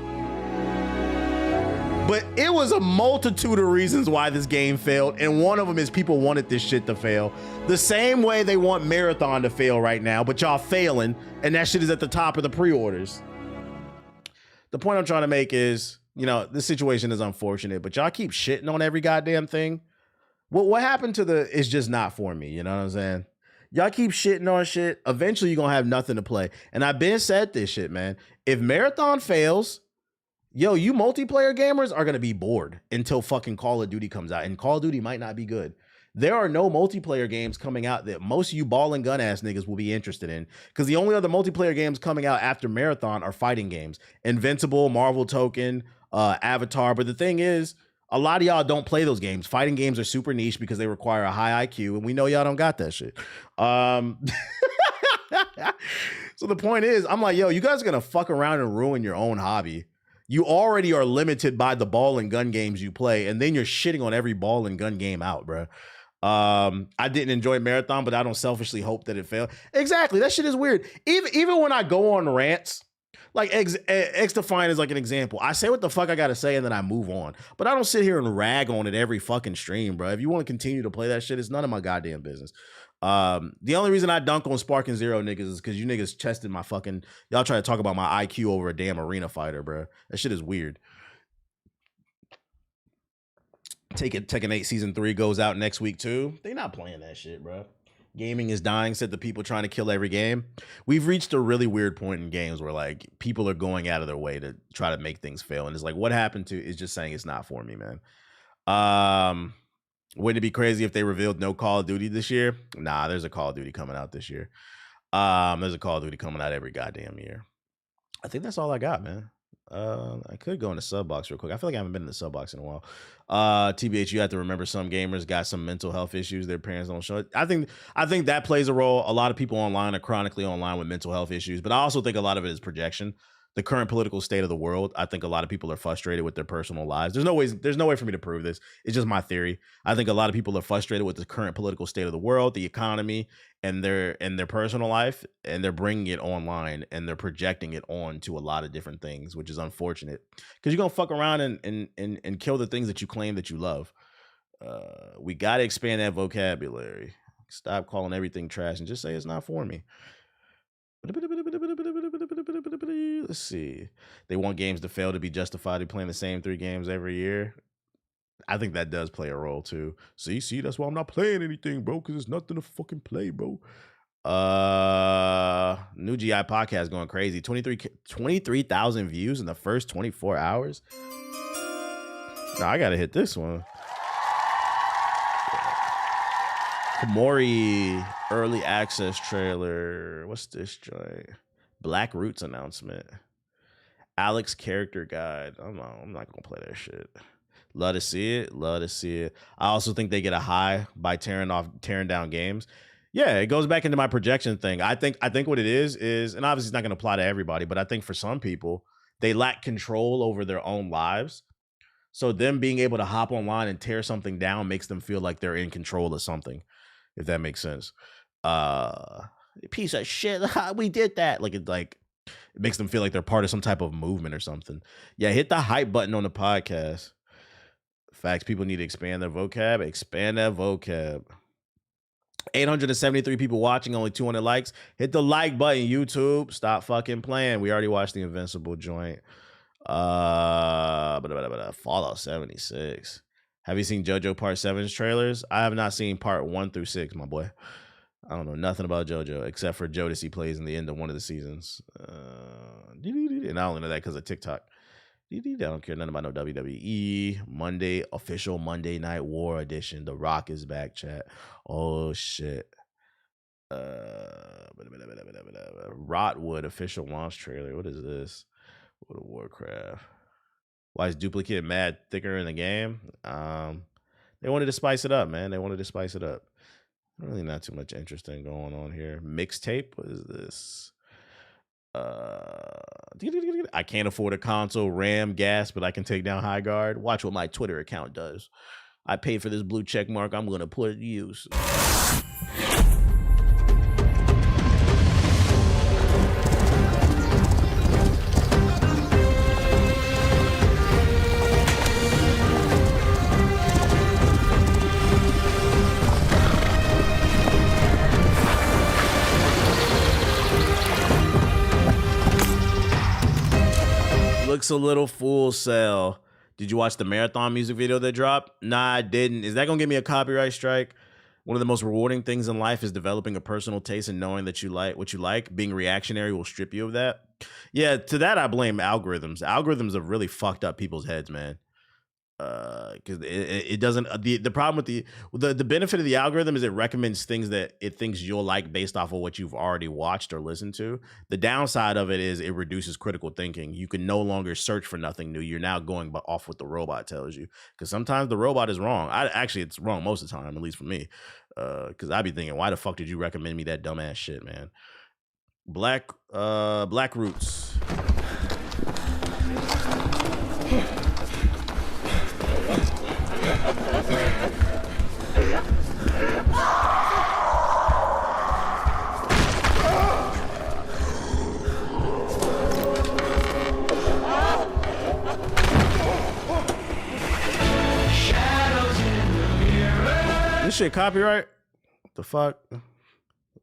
[SPEAKER 1] But it was a multitude of reasons why this game failed, and one of them is people wanted this shit to fail. The same way they want Marathon to fail right now, but y'all failing, and that shit is at the top of the pre-orders. The point I'm trying to make is, you know, this situation is unfortunate, but y'all keep shitting on every goddamn thing. What happened to the "it's just not for me"? You know what I'm saying? Y'all keep shitting on shit. Eventually, you're gonna have nothing to play. And I've been said this shit, man. If Marathon fails, yo, you multiplayer gamers are gonna be bored until fucking Call of Duty comes out. And Call of Duty might not be good. There are no multiplayer games coming out that most of you ball and gun ass niggas will be interested in. Because the only other multiplayer games coming out after Marathon are fighting games. Invincible, Marvel Token, Avatar. But the thing is, a lot of y'all don't play those games. Fighting games are super niche because they require a high IQ, and we know y'all don't got that shit. So the point is, I'm like, yo, you guys are gonna fuck around and ruin your own hobby. You already are limited by the ball and gun games you play, and then you're shitting on every ball and gun game out, bro. I didn't enjoy Marathon, but I don't selfishly hope that it failed. Exactly, that shit is weird. Even when I go on rants, like X Defiant is like an example. I say what the fuck I gotta say and then I move on. But I don't sit here and rag on it every fucking stream, bro. If you want to continue to play that shit, it's none of my goddamn business. The only reason I dunk on Sparking Zero niggas is because you niggas chested my fucking, y'all try to talk about my IQ over a damn arena fighter, bro. That shit is weird. Tekken 8 Season 3 goes out next week too. They not playing that shit, bro. Gaming is dying, said the people trying to kill every game. We've reached a really weird point in games where like people are going out of their way to try to make things fail. And it's like, what happened to is just saying it's not for me, man. Wouldn't it be crazy if they revealed no Call of Duty this year? Nah, there's a Call of Duty coming out this year. There's a Call of Duty coming out every goddamn year. I think that's all I got, man. I could go into Subbox real quick. I feel like I haven't been in the Subbox in a while. TBH, you have to remember some gamers got some mental health issues their parents don't show it. I think that plays a role. A lot of people online are chronically online with mental health issues, but I also think a lot of it is projection. The current political state of the world, I think a lot of people are frustrated with their personal lives. There's no way for me to prove this. It's just my theory. I think a lot of people are frustrated with the current political state of the world, the economy, and their personal life, and they're bringing it online and they're projecting it on to a lot of different things, which is unfortunate because you're gonna fuck around and kill the things that you claim that you love. We gotta expand that vocabulary. Stop calling everything trash and just say it's not for me. Let's see. They want games to fail to be justified in playing the same 3 games every year. I think that does play a role too. See, that's why I'm not playing anything, bro, because there's nothing to fucking play, bro. New GI podcast going crazy. 23,000 views in the first 24 hours. Now I gotta hit this one. Komori early access trailer. What's this joint? Black Roots announcement. Alex character guide. I'm not gonna play that shit. Love to see it. I also think they get a high by tearing down games. Yeah, it goes back into my projection thing. I think what it is, and obviously it's not going to apply to everybody, but I think for some people, they lack control over their own lives. So them being able to hop online and tear something down makes them feel like they're in control of something, if that makes sense. Piece of shit, we did that. It makes them feel like they're part of some type of movement or something. Yeah, hit the hype button on the podcast. Facts, people need to expand their vocab. Expand that vocab. 873 people watching, only 200 likes. Hit the like button, YouTube. Stop fucking playing. We already watched the Invincible joint. Fallout 76. Have you seen JoJo Part 7's trailers? I have not seen Part 1 through 6, my boy. I don't know nothing about JoJo except for Jodeci plays in the end of one of the seasons. And I only know that because of TikTok. I don't care nothing about no WWE. Official Monday Night War edition. The Rock is back, chat. Oh shit. Rotwood official launch trailer. What is this? World of Warcraft. Why is duplicate mad thicker in the game? They wanted to spice it up, man. They wanted to spice it up. Really not too much interesting going on here. Mixtape. What is this? I can't afford a console, RAM, gas, but I can take down Highguard. Watch what my Twitter account does. I paid for this blue check mark. I'm going to put it to use. Looks a little Full Sail. Did you watch the marathon music video that dropped? Nah, I didn't. Is that gonna give me a copyright strike? One of the most rewarding things in life is developing a personal taste and knowing that you like what you like. Being reactionary will strip you of that. Yeah, to that I blame algorithms. Algorithms have really fucked up people's heads, man. Because it doesn't. The problem with the benefit of the algorithm is it recommends things that it thinks you'll like based off of what you've already watched or listened to. The downside of it is it reduces critical thinking. You can no longer search for nothing new. You're now going off what the robot tells you, because sometimes the robot is wrong. It's wrong most of the time, at least for me. Because I'd be thinking, why the fuck did you recommend me that dumbass shit, man? Black Roots. This shit copyright? What the fuck?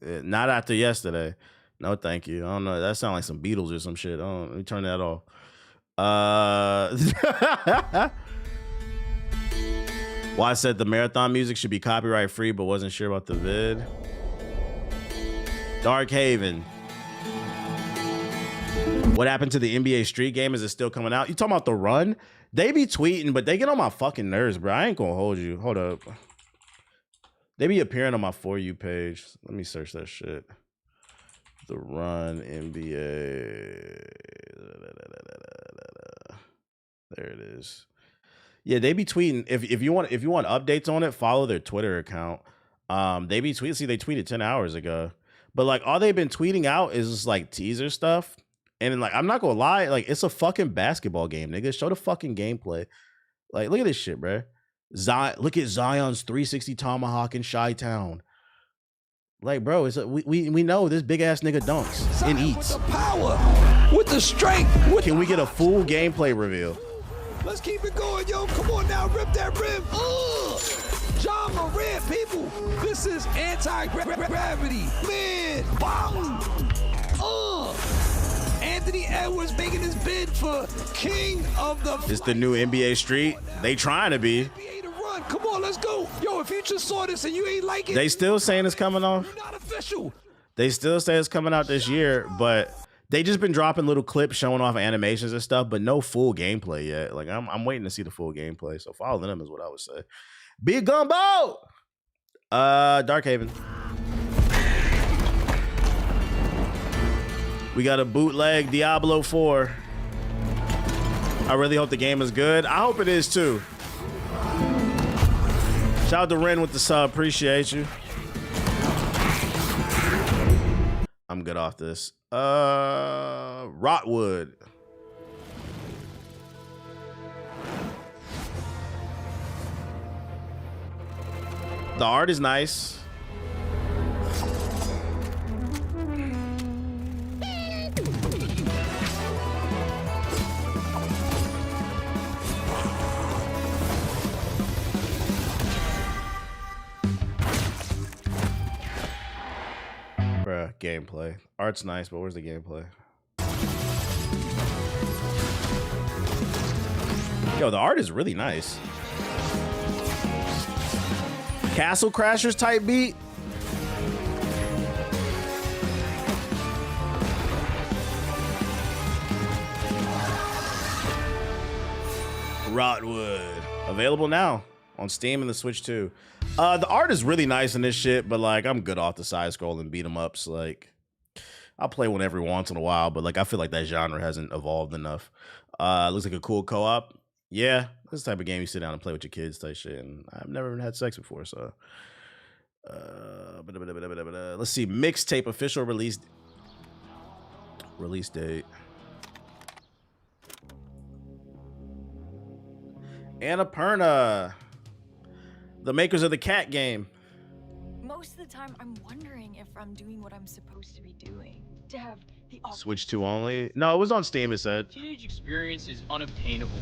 [SPEAKER 1] Not after yesterday. No, thank you. I don't know. That sounds like some Beatles or some shit. Let me turn that off. Why I said the marathon music should be copyright free, but wasn't sure about the vid. Dark Haven. What happened to the NBA Street game? Is it still coming out? You talking about the run? They be tweeting, but they get on my fucking nerves, bro. I ain't gonna hold you. Hold up. They be appearing on my For You page. Let me search that shit. The run NBA. There it is. Yeah, they be tweeting. If you want updates on it, follow their Twitter account. They be tweeting. See, they tweeted 10 hours ago. But like all they've been tweeting out is just like teaser stuff. And like I'm not gonna lie, like it's a fucking basketball game, nigga. Show the fucking gameplay. Like, look at this shit, bro. Look at Zion's 360 tomahawk in Chi-Town. Like, bro, we know this big ass nigga dunks and eats.
[SPEAKER 9] With the power, with the strength.
[SPEAKER 1] Can we get a full gameplay reveal?
[SPEAKER 9] Let's keep it going, yo. Come on now, rip that rim. John Morant, people. This is anti-gravity. Man, bang. Anthony Edwards making his bid for king of the...
[SPEAKER 1] It's the new NBA Street. They trying to be.
[SPEAKER 9] Come on, let's go. Yo, if you just saw this and you ain't like it...
[SPEAKER 1] They still saying it's coming off.
[SPEAKER 9] You're not official.
[SPEAKER 1] They still say it's coming out this year, but they just been dropping little clips showing off animations and stuff, but no full gameplay yet. Like, I'm waiting to see the full gameplay. So follow them is what I would say. Big Gumbo! Dark Haven. We got a bootleg Diablo 4. I really hope the game is good. I hope it is too. Shout out to Ren with the sub. Appreciate you. I'm good off this. Rotwood. The art is nice. Bruh, gameplay. Art's nice, but where's the gameplay? Yo, the art is really nice. Castle Crashers type beat. Rotwood. Available now on Steam and the Switch too. The art is really nice in this shit, but like I'm good off the side scrolling beat 'em ups. Like I'll play one every once in a while, but like I feel like that genre hasn't evolved enough. Looks like a cool co-op. Yeah, this is the type of game you sit down and play with your kids type shit. And I've never even had sex before, so let's see. Mixtape official release date. Annapurna, the makers of the cat game.
[SPEAKER 14] Most of the time, I'm wondering if I'm doing what I'm supposed to be doing. To have the
[SPEAKER 1] Switch 2 only? No, it was on Steam, it said.
[SPEAKER 11] Teenage experience is unobtainable.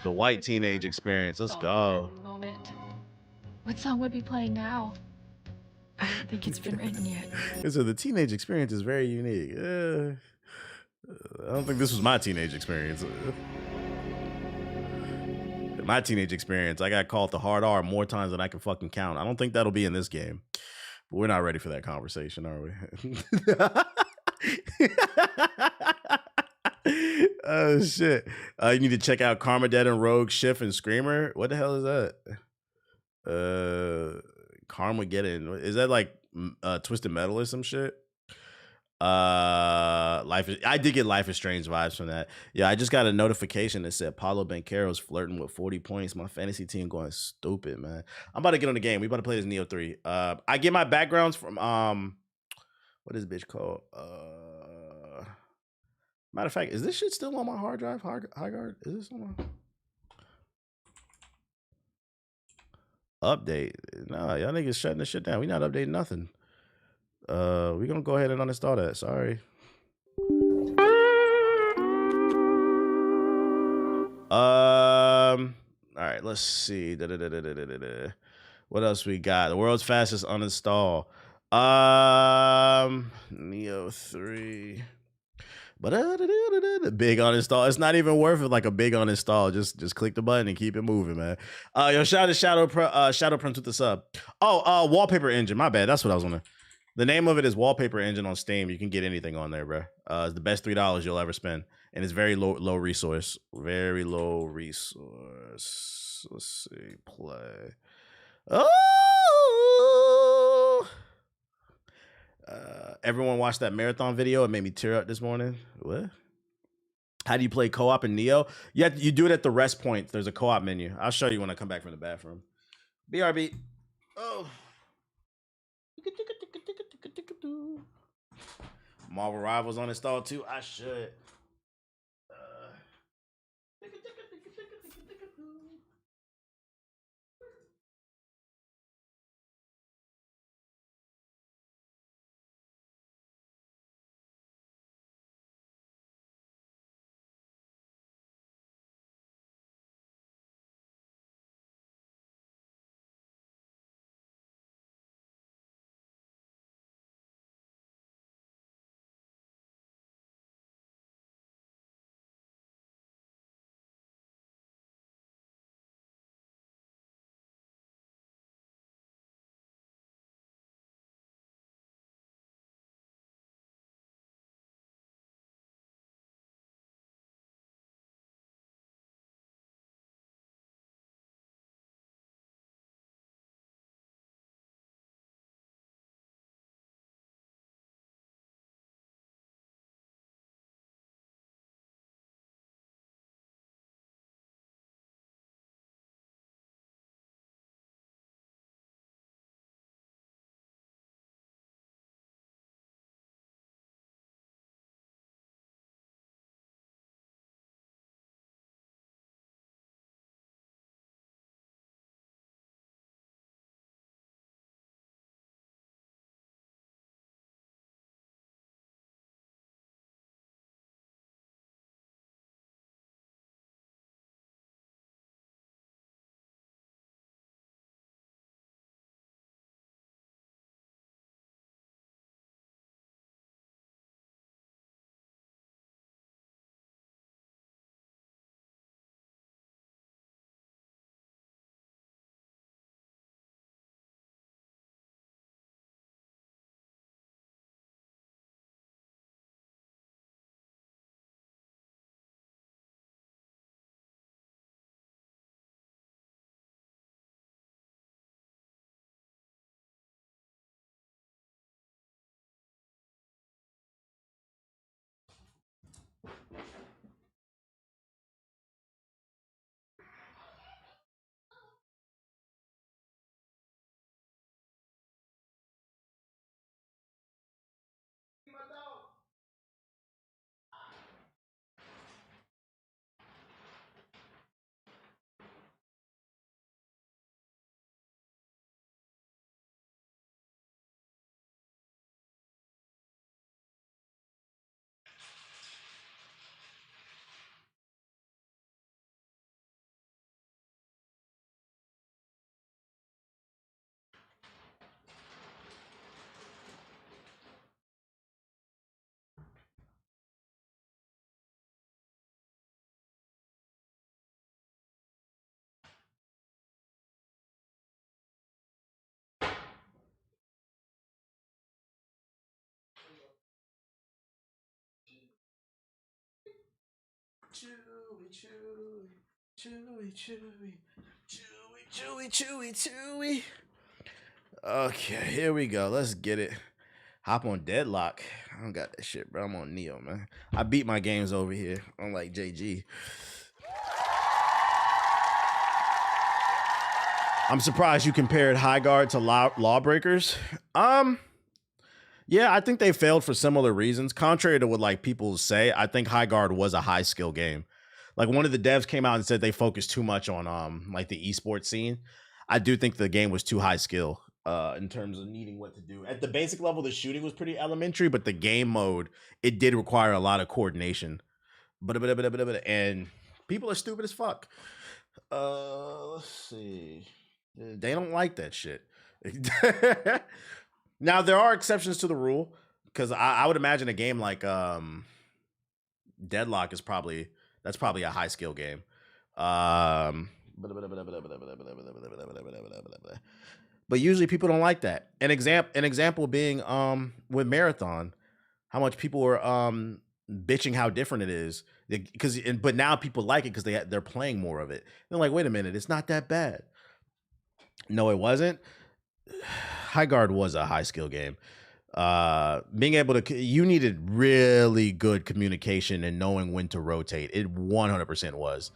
[SPEAKER 1] The white teenage experience. Let's go.
[SPEAKER 14] moment. What song would be playing now? I don't think it's been written yet.
[SPEAKER 1] So the teenage experience is very unique. I don't think this was my teenage experience. My teenage experience, I got called the hard R more times than I can fucking count. I don't think that'll be in this game. But we're not ready for that conversation, are we? Oh shit. You need to check out Karmadead and Rogue, Shift, and Screamer. What the hell is that? Carmageddon. Is that like Twisted Metal or some shit? I did get Life is Strange vibes from that. Yeah, I just got a notification that said Paulo Banquero's flirting with 40 points. My fantasy team going stupid, man. I'm about to get on the game. We about to play this Nioh 3. I get my backgrounds from what is this bitch called? Matter of fact, is this shit still on my hard drive? Highguard? Is this on my update? Nah, y'all niggas shutting this shit down. We not updating nothing. We gonna go ahead and uninstall that. Sorry. All right, let's see. What else we got? The world's fastest uninstall. Nioh 3. But big uninstall. It's not even worth it like a big uninstall. Just click the button and keep it moving, man. Yo, shout out to Shadow Prince with the sub. Oh, Wallpaper Engine. My bad. That's what I was on. The name of it is Wallpaper Engine on Steam. You can get anything on there, bro. It's the best $3 you'll ever spend, and it's very low resource. Very low resource. Let's see, play. Oh! Everyone watched that marathon video. It made me tear up this morning. What? How do you play co-op in Nioh? You do it at the rest point. There's a co-op menu. I'll show you when I come back from the bathroom. BRB. Oh. Marvel Rivals on install too. I should. Chewy. Okay, here we go. Let's get it. Hop on Deadlock. I don't got that shit, bro. I'm on Nioh, man. I beat my games over here, unlike JG. I'm surprised you compared Highguard to Lawbreakers. Yeah, I think they failed for similar reasons. Contrary to what like people say, I think Highguard was a high skill game. Like one of the devs came out and said they focused too much on like the esports scene. I do think the game was too high skill in terms of needing what to do. At the basic level, the shooting was pretty elementary, but the game mode, it did require a lot of coordination. And people are stupid as fuck. Let's see. They don't like that shit. Now there are exceptions to the rule because I would imagine a game like Deadlock is probably a high skill game. But usually people don't like that. An example being with Marathon, how much people were bitching how different it is but now people like it because they're playing more of it. They're like, wait a minute, it's not that bad. No, it wasn't. Highguard was a high skill game. Being able to, you needed really good communication and knowing when to rotate. It 100% was,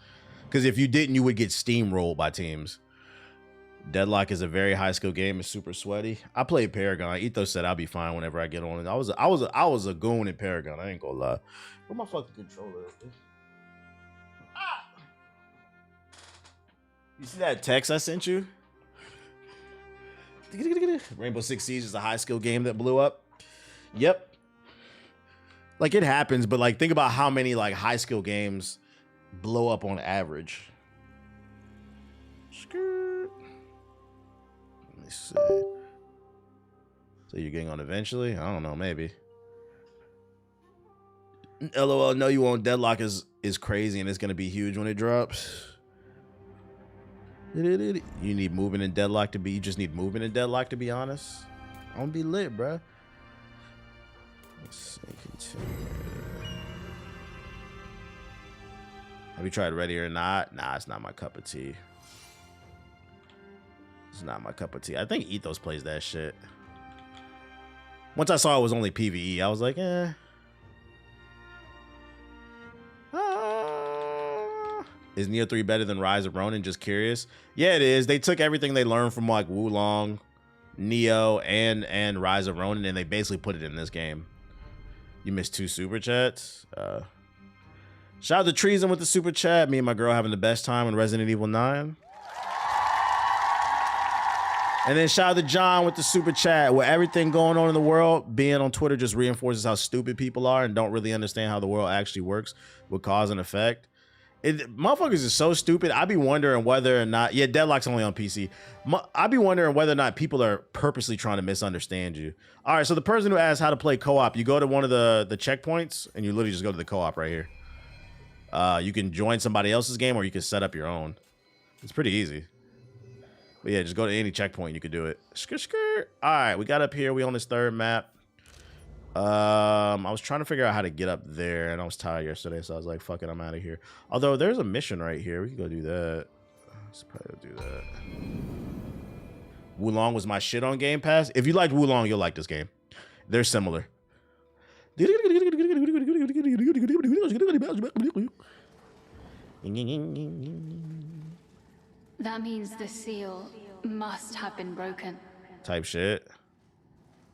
[SPEAKER 1] because if you didn't, you would get steamrolled by teams. Deadlock is a very high skill game. It's super sweaty. I played Paragon. Ethos said I'll be fine whenever I get on it. I was a goon in Paragon. I ain't gonna lie. Where my fucking controller is? You see that text I sent you? Rainbow Six Siege is a high skill game that blew up. Yep. Like it happens, but like think about how many like high skill games blow up on average. Skirt. Let me see. So you're getting on eventually? I don't know, maybe. LOL, no, you won't. Deadlock is crazy and it's gonna be huge when it drops. You need movement in Deadlock to be. You just need movement in Deadlock to be honest. I'm gonna be lit, bruh. Let's see, continue. Have you tried Ready or Not? Nah, it's not my cup of tea. It's not my cup of tea. I think Ethos plays that shit. Once I saw it was only PvE, I was like, eh. Is Nioh 3 better than Rise of Ronin? Just curious. Yeah, it is. They took everything they learned from like Wulong, Nioh, and Rise of Ronin, and they basically put it in this game. You missed 2 super chats. Shout out to Treason with the super chat. Me and my girl having the best time in Resident Evil 9. And then shout out to John with the super chat. With everything going on in the world, being on Twitter just reinforces how stupid people are and don't really understand how the world actually works with cause and effect. Motherfuckers is so stupid. I be wondering whether or not, yeah, Deadlock's only on PC. I be wondering whether or not people are purposely trying to misunderstand you. All right, so the person who asked how to play co-op, you go to one of the checkpoints and you literally just go to the co-op right here. You can join somebody else's game or you can set up your own. It's pretty easy. But yeah, just go to any checkpoint, you could do it. All right, we got up here. We on this 3rd map. I was trying to figure out how to get up there, and I was tired yesterday, so I was like, fuck it, I'm out of here. Although there's a mission right here. We can go do that. Let's probably go do that. Wulong was my shit on Game Pass. If you liked Wulong, you'll like this game. They're similar.
[SPEAKER 15] That means the seal must have been broken.
[SPEAKER 1] Type shit.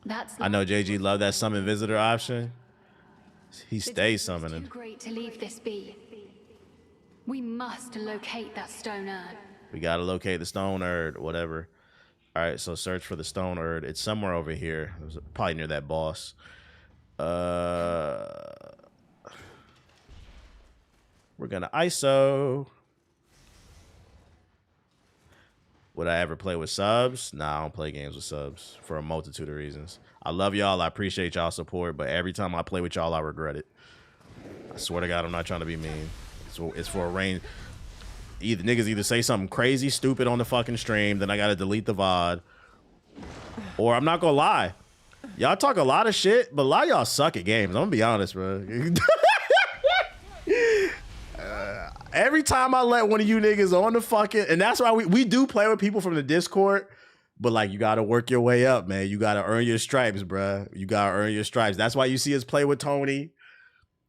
[SPEAKER 15] That's
[SPEAKER 1] I know JG loved that summon visitor option. He stays summoning.
[SPEAKER 15] Too great to leave this be. We must locate that stone urn.
[SPEAKER 1] We gotta locate the stone urn, whatever. All right, so search for the stone urn. It's somewhere over here. It was probably near that boss. We're gonna ISO. Would I ever play with subs? Nah, I don't play games with subs for a multitude of reasons. I love y'all. I appreciate y'all support, but every time I play with y'all, I regret it. I swear to God, I'm not trying to be mean. It's for a range. Niggas either say something crazy, stupid on the fucking stream, then I gotta delete the VOD. Or I'm not gonna lie. Y'all talk a lot of shit, but a lot of y'all suck at games. I'm gonna be honest, bro. every time I let one of you niggas on the fucking, and that's why we do play with people from the Discord, but like you gotta work your way up, man. You gotta earn your stripes, bruh. You gotta earn your stripes. That's why you see us play with Tony.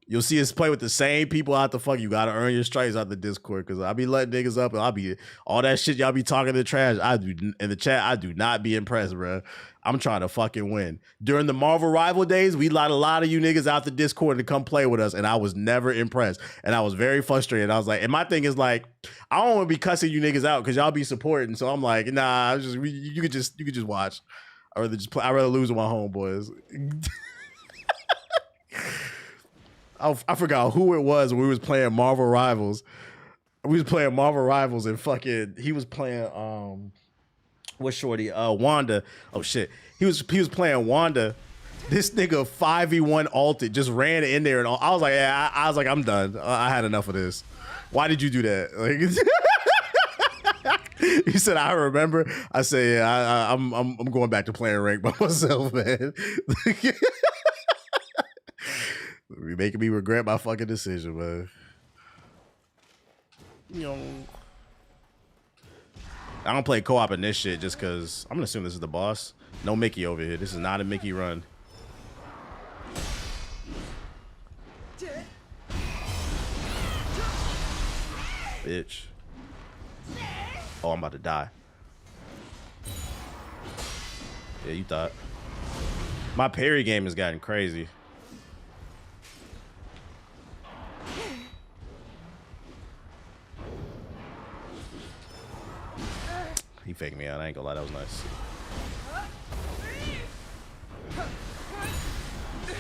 [SPEAKER 1] You'll see us play with the same people out the fuck. You gotta earn your stripes out the Discord, because I'll be letting niggas up and I'll be all that shit y'all be talking to trash. I do in the chat. I do not be impressed, bruh. I'm trying to fucking win. During the Marvel Rival days, we let a lot of you niggas out the Discord to come play with us, and I was never impressed. And I was very frustrated. I was like, and my thing is like, I don't want to be cussing you niggas out because y'all be supporting. So I'm like, nah, you could just watch. I'd rather just play. I'd rather lose with my homeboys. I forgot who it was when we was playing Marvel Rivals. We was playing Marvel Rivals and fucking he was playing what's shorty? Wanda. Oh shit. He was playing Wanda. This nigga 5v1 ulted, just ran in there and all. I was like, yeah, I was like, I'm done. I had enough of this. Why did you do that? Like he said, I remember. I said, yeah, I'm going back to playing rank by myself, man. You're making me regret my fucking decision, man. You know, I don't play co-op in this shit just because I'm gonna assume this is the boss. No Mickey over here. This is not a Mickey run. Bitch. Oh, I'm about to die. Yeah, you thought. My parry game has gotten crazy. He faked me out. I ain't gonna lie, that was nice.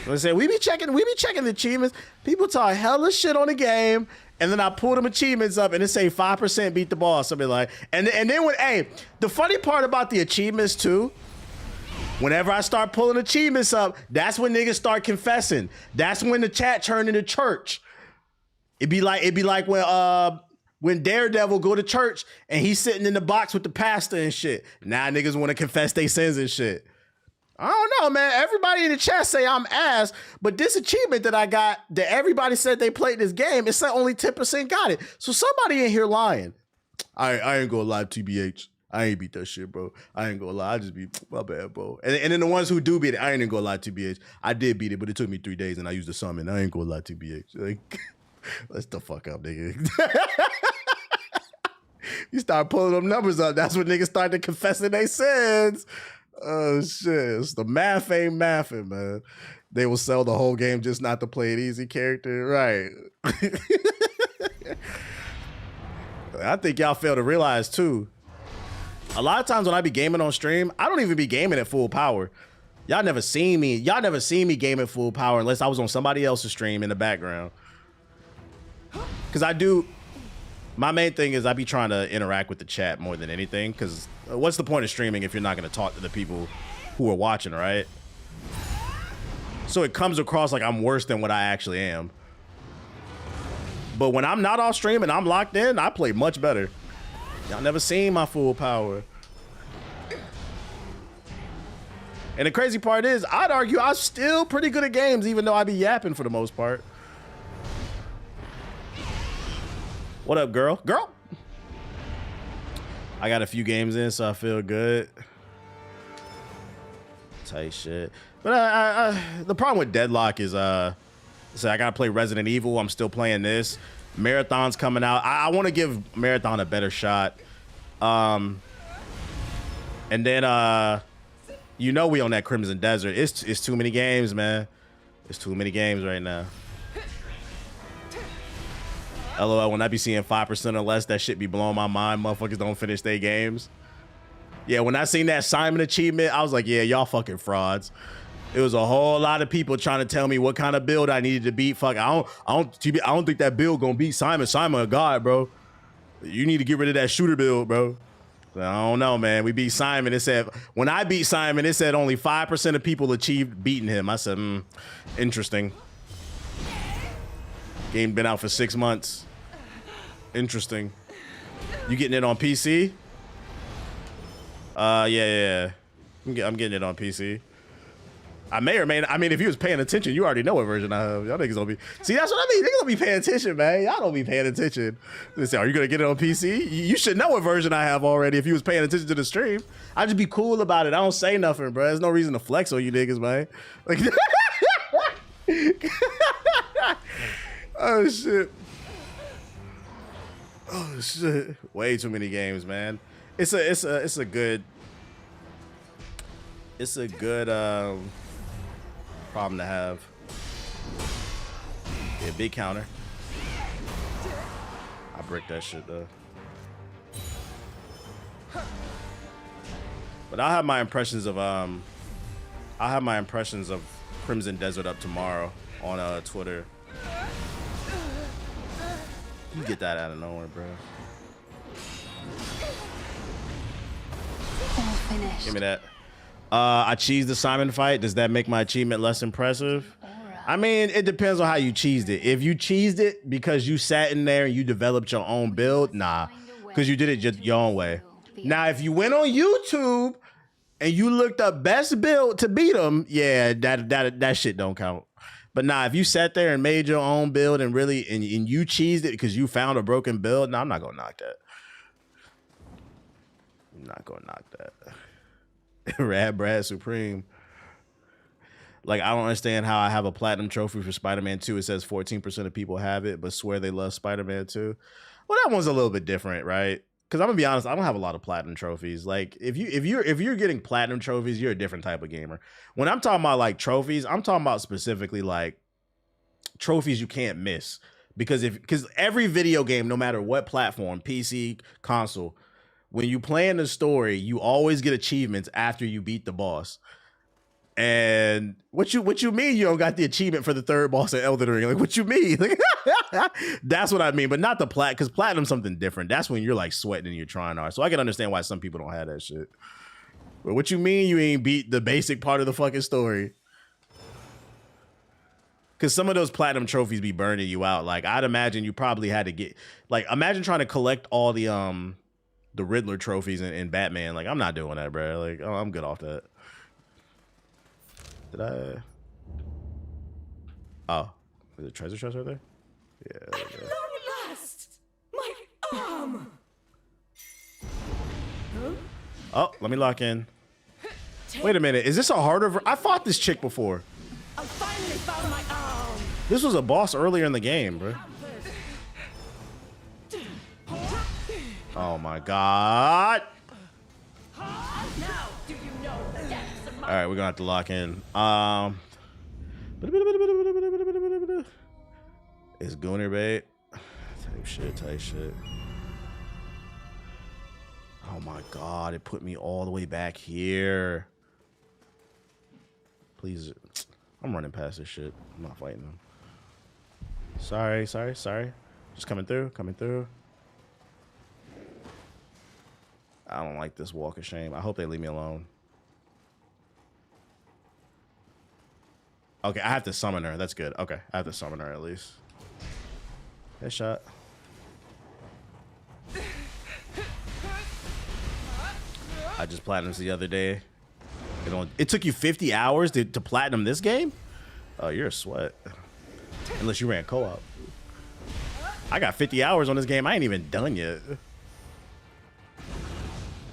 [SPEAKER 1] Let's say we be checking the achievements. People talk hella shit on the game, and then I pull them achievements up and it say 5% beat the boss. Something like, and then when the funny part about the achievements too, whenever I start pulling achievements up, that's when niggas start confessing. That's when the chat turned into church. It'd be like when Daredevil go to church and he's sitting in the box with the pastor and shit. Now niggas want to confess their sins and shit. I don't know, man. Everybody in the chat say I'm ass, but this achievement that I got, that everybody said they played this game, it said only 10% got it. So somebody in here lying. I ain't gonna lie, TBH. I ain't beat that shit, bro. I ain't gonna lie. I just beat my bad, bro. And then the ones who do beat it, I ain't gonna lie, TBH. I did beat it, but it took me 3 days and I used the summon. I ain't gonna lie, TBH. Like, let's the fuck up, nigga. You start pulling them numbers up, that's when niggas start to confessing their sins. Oh shit, it's the math ain't mathing, man. They will sell the whole game just not to play an easy character, right? I think y'all fail to realize too, a lot of times when I be gaming on stream, I don't even be gaming at full power. Y'all never seen me game at full power unless I was on somebody else's stream in the background. Cause my main thing is I be trying to interact with the chat more than anything, because what's the point of streaming if you're not going to talk to the people who are watching, right? So it comes across like I'm worse than what I actually am. But when I'm not off stream and I'm locked in, I play much better. Y'all never seen my full power. And the crazy part is, I'd argue I'm still pretty good at games, even though I be yapping for the most part. What up, girl? Girl! I got a few games in, so I feel good. Tight shit. But the problem with Deadlock is, so I gotta play Resident Evil. I'm still playing this. Marathon's coming out. I want to give Marathon a better shot. And then, you know we on that Crimson Desert. It's too many games, man. It's too many games right now. LOL, when I be seeing 5% or less, that shit be blowing my mind. Motherfuckers don't finish their games. Yeah, when I seen that Simon achievement, I was like, yeah, y'all fucking frauds. It was a whole lot of people trying to tell me what kind of build I needed to beat. Fuck, I don't think that build gonna beat Simon. Simon a god, bro. You need to get rid of that shooter build, bro. I don't know, man. We beat Simon. It said, when I beat Simon, it said only 5% of people achieved beating him. I said, interesting. Game been out for 6 months. Interesting. You getting it on PC? Yeah. I'm getting it on PC. I may or may not. I mean, if you was paying attention, you already know what version I have. Y'all niggas don't be. See, that's what I mean. Niggas don't be paying attention, man. Y'all don't be paying attention. They say, are you gonna get it on PC? You should know what version I have already if you was paying attention to the stream. I just be cool about it. I don't say nothing, bro. There's no reason to flex on you niggas, man. Like, oh shit. Oh shit. Way too many games, man. It's a good problem to have. Yeah, big counter. I brick that shit though. But I'll have my impressions of Crimson Desert up tomorrow on Twitter. You get that out of nowhere, bro.
[SPEAKER 15] All finished.
[SPEAKER 1] Give me that. I cheesed the Simon fight. Does that make my achievement less impressive? I mean, it depends on how you cheesed it. If you cheesed it because you sat in there and you developed your own build, nah, because you did it just your own way. Now, if you went on YouTube and you looked up best build to beat them, yeah, that shit don't count. But nah, if you sat there and made your own build and really and you cheesed it because you found a broken build, nah, I'm not gonna knock that. I'm not gonna knock that. Rad Brad Supreme. Like, I don't understand how I have a platinum trophy for Spider-Man 2. It says 14% of people have it, but swear they love Spider-Man 2. Well, that one's a little bit different, right? Because I'm gonna be honest, I don't have a lot of platinum trophies. Like, if you're getting platinum trophies, you're a different type of gamer. When I'm talking about like trophies, I'm talking about specifically like trophies you can't miss. Because every video game, no matter what platform, PC, console, when you play in the story, you always get achievements after you beat the boss. And what you mean you don't got the achievement for the third boss in Elden Ring? Like, what you mean? Like, that's what I mean, but not the because platinum's something different. That's when you're like sweating and you're trying hard. So I can understand why some people don't have that shit. But what you mean you ain't beat the basic part of the fucking story? Because some of those platinum trophies be burning you out. Like, I'd imagine you probably had to get, like, imagine trying to collect all the Riddler trophies in Batman. Like, I'm not doing that, bro. Like, oh, I'm good off that. Did I? Oh, is it treasure chest right there? Yeah. There we go.
[SPEAKER 16] Last, my arm.
[SPEAKER 1] Oh, let me lock in. Wait a minute. Is this a harder? I fought this chick before.
[SPEAKER 16] I finally found my arm.
[SPEAKER 1] This was a boss earlier in the game, bro. Oh my god.
[SPEAKER 16] Now, do you know the depths of my...
[SPEAKER 1] All right, we're gonna have to lock in. It's Gooner bait. Type shit. Oh my god, it put me all the way back here. Please, I'm running past this shit. I'm not fighting them. Sorry. Just coming through. I don't like this walk of shame. I hope they leave me alone. Okay, I have to summon her. That's good. Okay, I have to summon her at least. Headshot. I just platinumed the other day. It took you 50 hours to platinum this game? Oh, you're a sweat. Unless you ran co-op. I got 50 hours on this game. I ain't even done yet.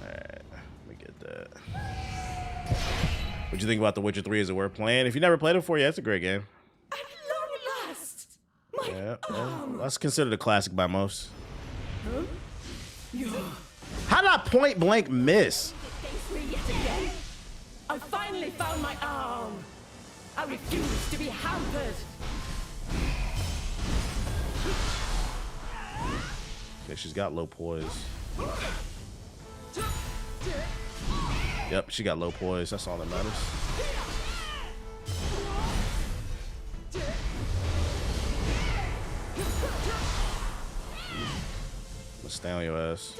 [SPEAKER 1] Alright, let me get that. What you think about The Witcher 3? Is it worth playing? If you never played it before, yeah, it's a great game. Yeah, well, that's considered a classic by most. How did I point blank miss?
[SPEAKER 16] I finally found my arm. I refuse to be hampered.
[SPEAKER 1] Okay, she's got low poise. Yep, she got low poise. That's all that matters. Let's stay on your ass.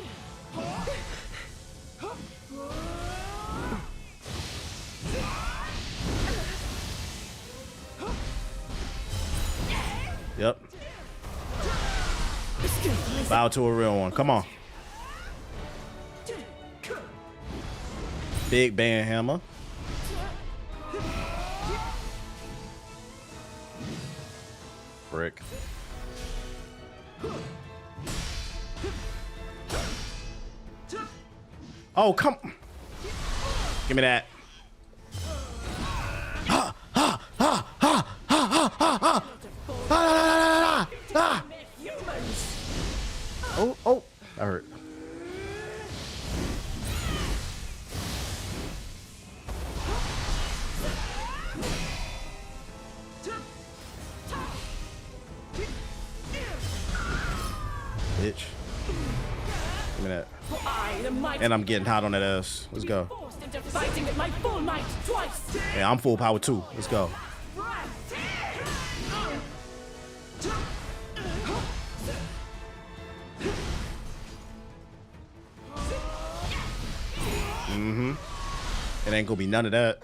[SPEAKER 1] Yep. Bow to a real one. Come on. Big band hammer. Brick. Oh, come. Give me that. Oh, that hurt. Bitch. Give me that. And I'm getting hot on that ass. Let's go. Yeah, I'm full power too. Let's go. It ain't gonna be none of that.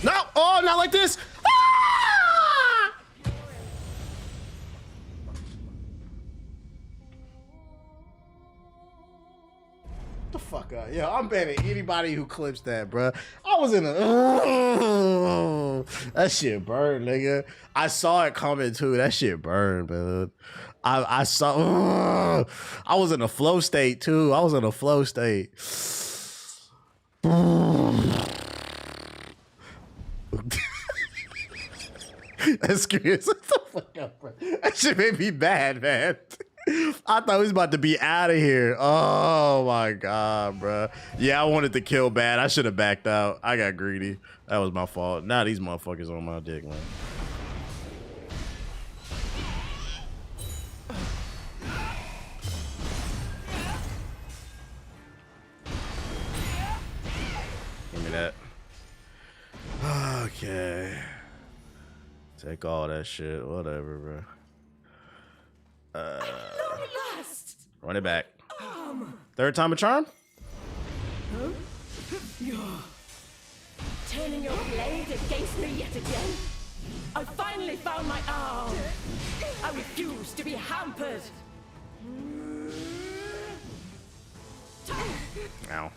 [SPEAKER 1] No! Oh, not like this! Ah! The fuck up. Yeah, I'm banning anybody who clips that, bruh. I was in a... that shit burned, nigga. I saw it coming too. That shit burned, man. I saw... I was in a flow state too. I was in a flow state. That's curious. What the fuck up, bro? That shit made me bad, man. I thought he was about to be out of here. Oh my god, bro. Yeah, I wanted to kill bad. I should have backed out. I got greedy. That was my fault. Now these motherfuckers on my dick, man. Give me that. Okay. Take all that shit. Whatever, bro. Run it back. Third time a charm?
[SPEAKER 16] You're turning your blade against me yet again. I finally found my arm. I refuse to be hampered.
[SPEAKER 1] Ow.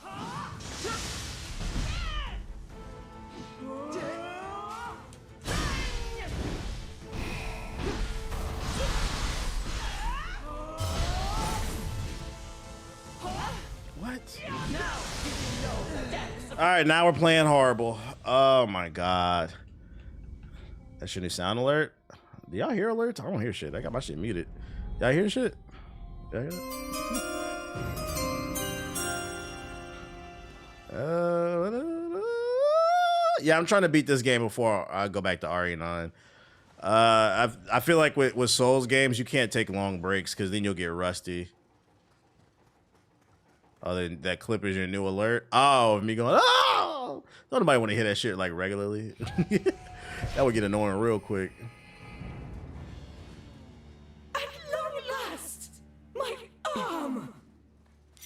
[SPEAKER 1] What? All right, now we're playing horrible. Oh my god. That's your new sound alert? Do y'all hear alerts? I don't hear shit. I got my shit muted. Y'all hear shit? Y'all hear it? Yeah, I'm trying to beat this game before I go back to RE9. I feel like with Souls games, you can't take long breaks because then you'll get rusty. Oh, then that clip is your new alert. Oh, me going, oh! Don't nobody want to hear that shit like regularly. That would get annoying real quick.
[SPEAKER 16] At long last, my arm.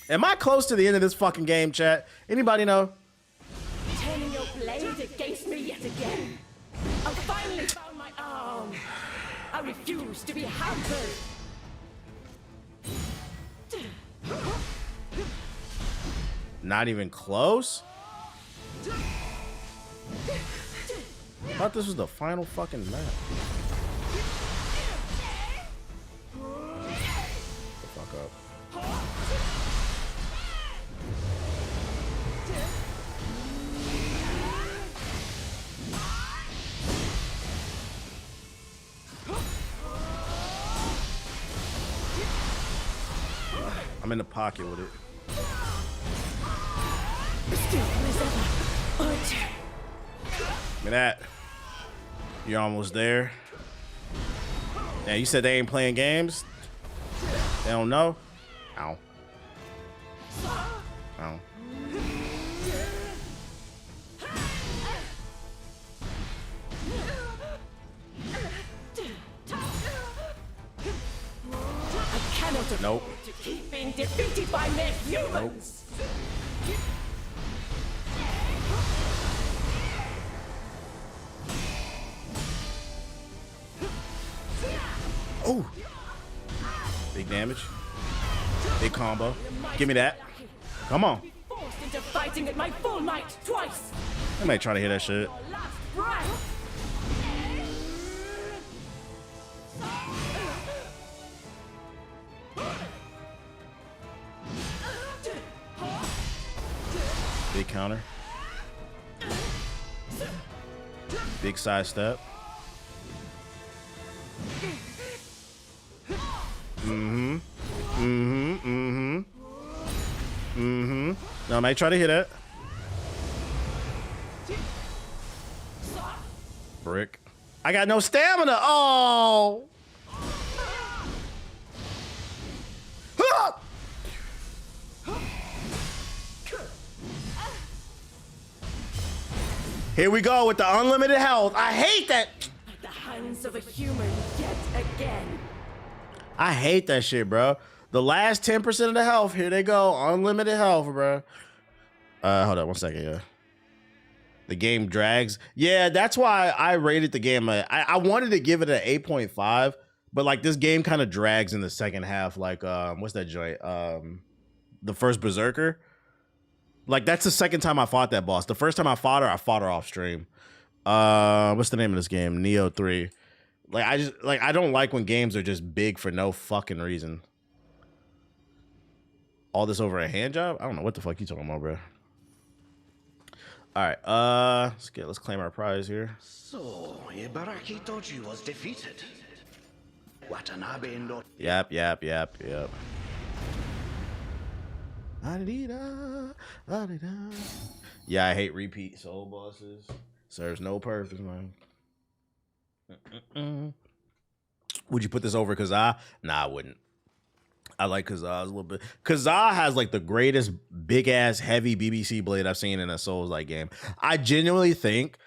[SPEAKER 1] Am I close to the end of this fucking game, chat? Anybody know?
[SPEAKER 16] Turning your blade against me yet again. I finally found my arm. I refuse to be hampered.
[SPEAKER 1] Not even close? I thought this was the final fucking map. The fuck up. I'm in the pocket with it. Give me that. You're almost there. Yeah, you said they ain't playing games? They don't know? Ow. Ow.
[SPEAKER 16] I cannot
[SPEAKER 1] Nope.
[SPEAKER 16] afford to keep being defeated by mere humans.
[SPEAKER 1] Oh. Big damage. Big combo. Give me that. Come on.
[SPEAKER 16] Forced into fighting at my full might twice.
[SPEAKER 1] I might try to hit that shit.
[SPEAKER 16] Last breath.
[SPEAKER 1] Big counter. Big side step. Mm-hmm. Mm-hmm. Mm-hmm. Mm-hmm. No, I might try to hit it. Brick. I got no stamina. Oh. Here we go with the unlimited health. I hate that.
[SPEAKER 16] At the hands of a human yet again.
[SPEAKER 1] I hate that shit, bro. The last 10% of the health. Here they go. Unlimited health, bro. Hold on 1 second, yeah. The game drags. Yeah, that's why I rated the game. I wanted to give it an 8.5, but like this game kind of drags in the second half. Like, what's that joint? The first Berserker. Like that's the second time I fought that boss. The first time I fought her off stream. What's the name of this game? Nioh 3. Like I don't like when games are just big for no fucking reason. All this over a hand job? I don't know what the fuck you talking about, bro. All right, let's claim our prize here.
[SPEAKER 17] So, Ibaraki Toji was defeated. Watanabe no.
[SPEAKER 1] Yep. Adida. Yeah, I hate repeat soul bosses. Serves no purpose, man. Would you put this over Kazaa? Nah, I wouldn't. I like Kazaa a little bit. Kazaa has like the greatest big ass heavy BBC blade I've seen in a Souls-like game. I genuinely think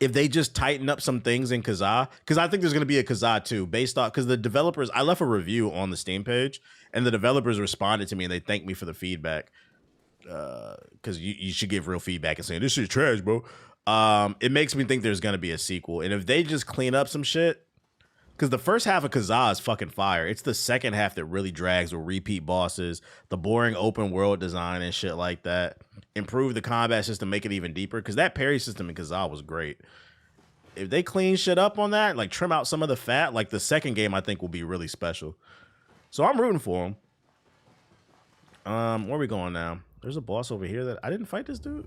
[SPEAKER 1] if they just tighten up some things in Kazaa, because I think there's gonna be a Kazaa 2 based off, because the developers, I left a review on the Steam page and the developers responded to me and they thanked me for the feedback. Because you should give real feedback and saying this shit's trash, bro. It makes me think there's gonna be a sequel. And if they just clean up some shit, because the first half of Kazaa is fucking fire. It's the second half that really drags with repeat bosses, the boring open world design and shit like that. Improve the combat system, make it even deeper. Because that parry system in Kazaa was great. If they clean shit up on that, like trim out some of the fat, like the second game I think will be really special. So I'm rooting for them. Where are we going now? There's a boss over here that I didn't fight this dude.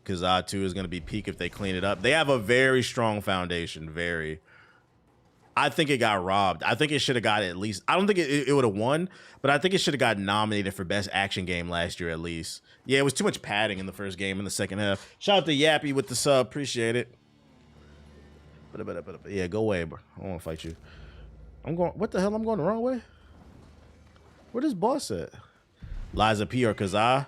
[SPEAKER 1] Kazaa 2 is going to be peak if they clean it up. They have a very strong foundation. Very. I think it got robbed. I think it should have got at least. I don't think it would have won, but I think it should have got nominated for best action game last year at least. Yeah, it was too much padding in the first game in the second half. Shout out to Yappy with the sub. Appreciate it. Yeah, go away, bro. I don't want to fight you. I'm going. What the hell? I'm going the wrong way. Where this boss at? Liza P or Kazaa?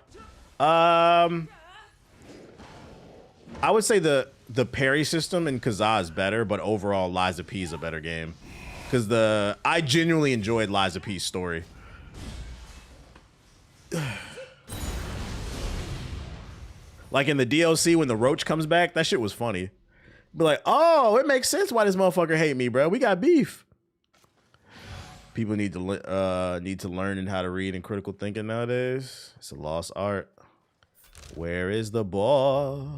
[SPEAKER 1] I would say the parry system in Kazaa is better, but overall Liza P is a better game. Because I genuinely enjoyed Liza P's story. Like in the DLC when the roach comes back, that shit was funny. Be like, oh, it makes sense why this motherfucker hate me, bro. We got beef. People need to learn how to read and critical thinking nowadays. It's a lost art. Where is the boss?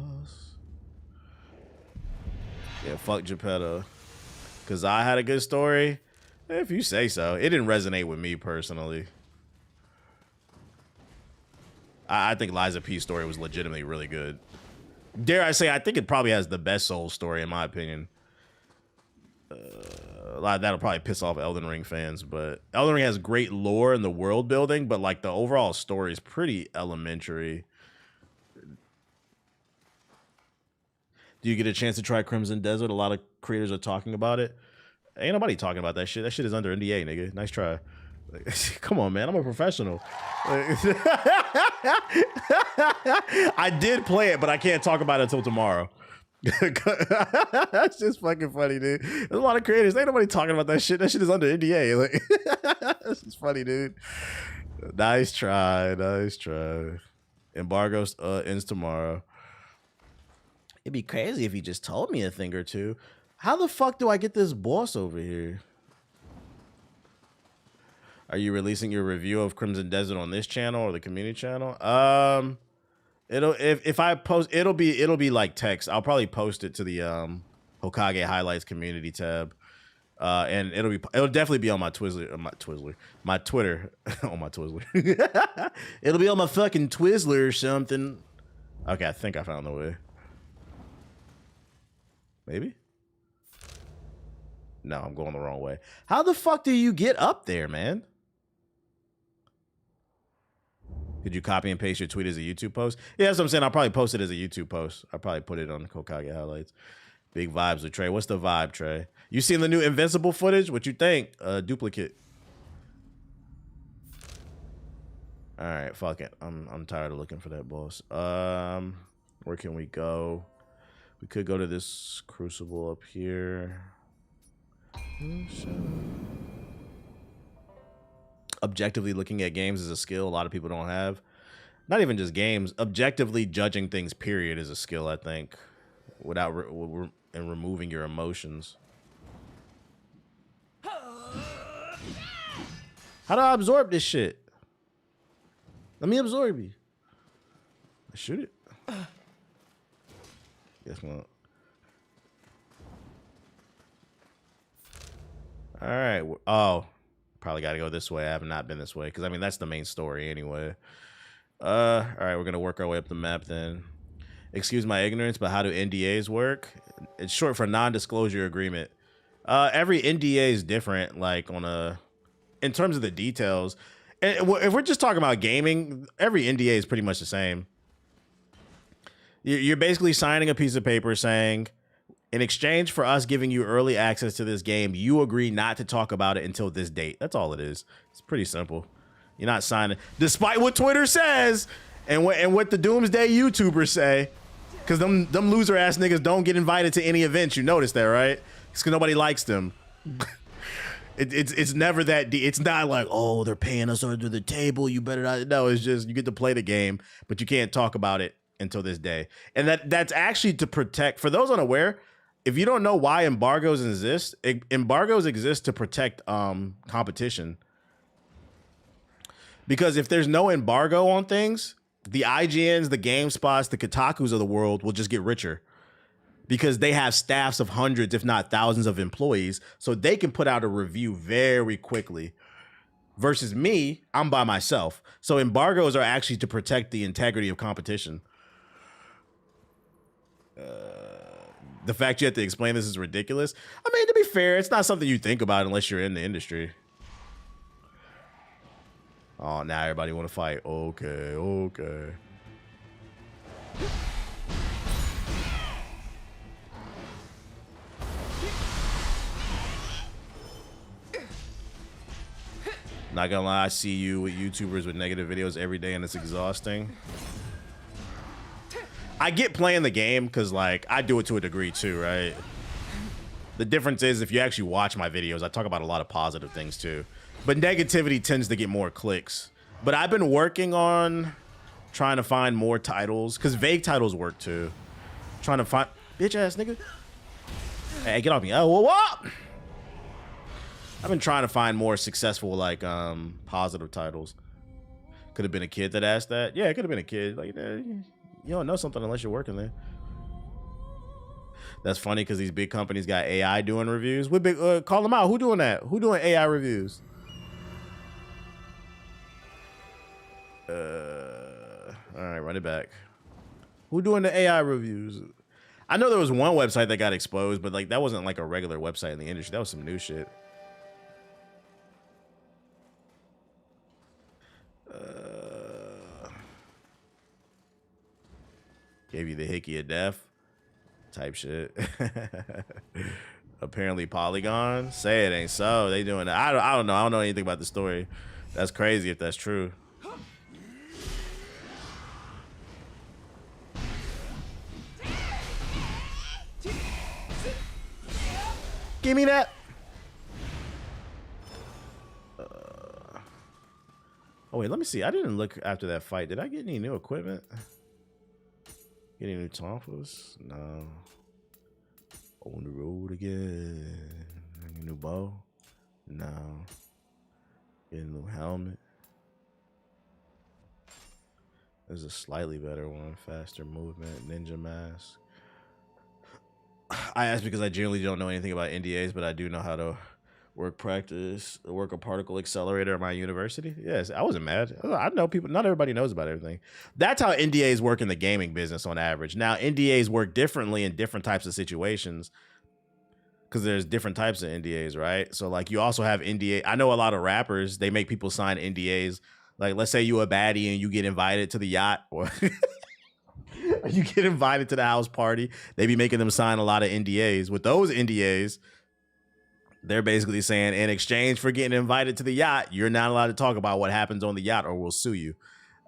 [SPEAKER 1] Yeah, fuck Geppetto. Because I had a good story. If you say so. It didn't resonate with me personally. I think Liza P's story was legitimately really good. Dare I say, I think it probably has the best Souls story in my opinion. That'll probably piss off Elden Ring fans, but Elden Ring has great lore in the world building, but like the overall story is pretty elementary. Do you get a chance to try Crimson Desert? A lot of creators are talking about it. Ain't nobody talking about that shit. That shit is under NDA, nigga. Nice try. Come on, man. I'm a professional. I did play it, but I can't talk about it until tomorrow. That's just fucking funny, dude. There's a lot of creators. Ain't nobody talking about that shit. That shit is under NDA. Like, that's just funny, dude. Nice try. Nice try. Embargo ends tomorrow. It'd be crazy if you just told me a thing or two. How the fuck do I get this boss over here? Are you releasing your review of Crimson Desert on this channel or the community channel? If I post, it'll be like text. I'll probably post it to the Hokage highlights community tab. And it'll definitely be on my Twizzler, my Twitter, on my Twizzler. It'll be on my fucking Twizzler or something. Okay, I think I found the way. Maybe? No, I'm going the wrong way. How the fuck do you get up there, man? Could you copy and paste your tweet as a YouTube post? Yeah, that's what I'm saying. I'll probably post it as a YouTube post. I'll probably put it on the Hokage highlights. Big vibes with Trey. What's the vibe, Trey? You seen the new Invincible footage? What you think? Duplicate. All right, fuck it. I'm tired of looking for that boss. Where can we go? We could go to this crucible up here. Objectively looking at games is a skill a lot of people don't have. Not even just games. Objectively judging things, period, is a skill, I think, without removing your emotions. How do I absorb this shit? Let me absorb you. Shoot it. Guess not. All right. Oh, probably got to go this way. I have not been this way because I mean that's the main story anyway. All right, we're gonna work our way up the map then. Excuse my ignorance, but how do NDAs work? It's short for non-disclosure agreement. Every NDA is different, like in terms of the details. And if we're just talking about gaming, every NDA is pretty much the same. You're basically signing a piece of paper saying, in exchange for us giving you early access to this game, you agree not to talk about it until this date. That's all it is. It's pretty simple. You're not signing, despite what Twitter says and what the Doomsday YouTubers say, because them loser ass niggas don't get invited to any events. You notice that, right? It's because nobody likes them. It's never that deep. It's not like, oh, they're paying us under the table, you better not. No, it's just you get to play the game, but you can't talk about it until this day. And that's actually to protect, for those unaware, if you don't know why embargoes exist to protect competition. Because if there's no embargo on things, the IGNs, the GameSpots, the Kotakus of the world will just get richer. Because they have staffs of hundreds, if not thousands of employees, so they can put out a review very quickly. Versus me, I'm by myself. So embargoes are actually to protect the integrity of competition. The fact you have to explain this is ridiculous. I mean, to be fair, it's not something you think about unless you're in the industry. Oh, now everybody want to fight. Okay. Not gonna lie, I see you with YouTubers with negative videos every day and it's exhausting. I get playing the game because, like, I do it to a degree too, right? The difference is if you actually watch my videos, I talk about a lot of positive things too. But negativity tends to get more clicks. But I've been working on trying to find more titles because vague titles work too. Trying to find bitch ass nigga. Hey, get off me. Oh, whoa. I've been trying to find more successful, like, positive titles. Could have been a kid that asked that. Yeah, it could have been a kid. Like, you don't know something unless you're working there. That's funny because these big companies got AI doing reviews. We big call them out. Who doing that? Who doing AI reviews? All right, run it back. Who doing the AI reviews? I know there was one website that got exposed, but like that wasn't like a regular website in the industry. That was some new shit. Gave you the hickey of death type shit. Apparently Polygon. Say it ain't so. They doing that. I don't know. I don't know anything about the story. That's crazy if that's true. Give me that. Oh wait, let me see. I didn't look after that fight. Did I get any new equipment? Get any new tonfas? No. On the road we get? A new bow? No. Get a new helmet. There's a slightly better one. Faster movement. Ninja mask. I asked because I generally don't know anything about NDAs, but I do know how to work a particle accelerator at my university. Yes, I wasn't mad. I know people, not everybody knows about everything. That's how NDAs work in the gaming business on average. Now, NDAs work differently in different types of situations because there's different types of NDAs, right? So like you also have NDA. I know a lot of rappers, they make people sign NDAs. Like let's say you a baddie and you get invited to the yacht or you get invited to the house party. They be making them sign a lot of NDAs. With those NDAs, they're basically saying in exchange for getting invited to the yacht, you're not allowed to talk about what happens on the yacht or we'll sue you.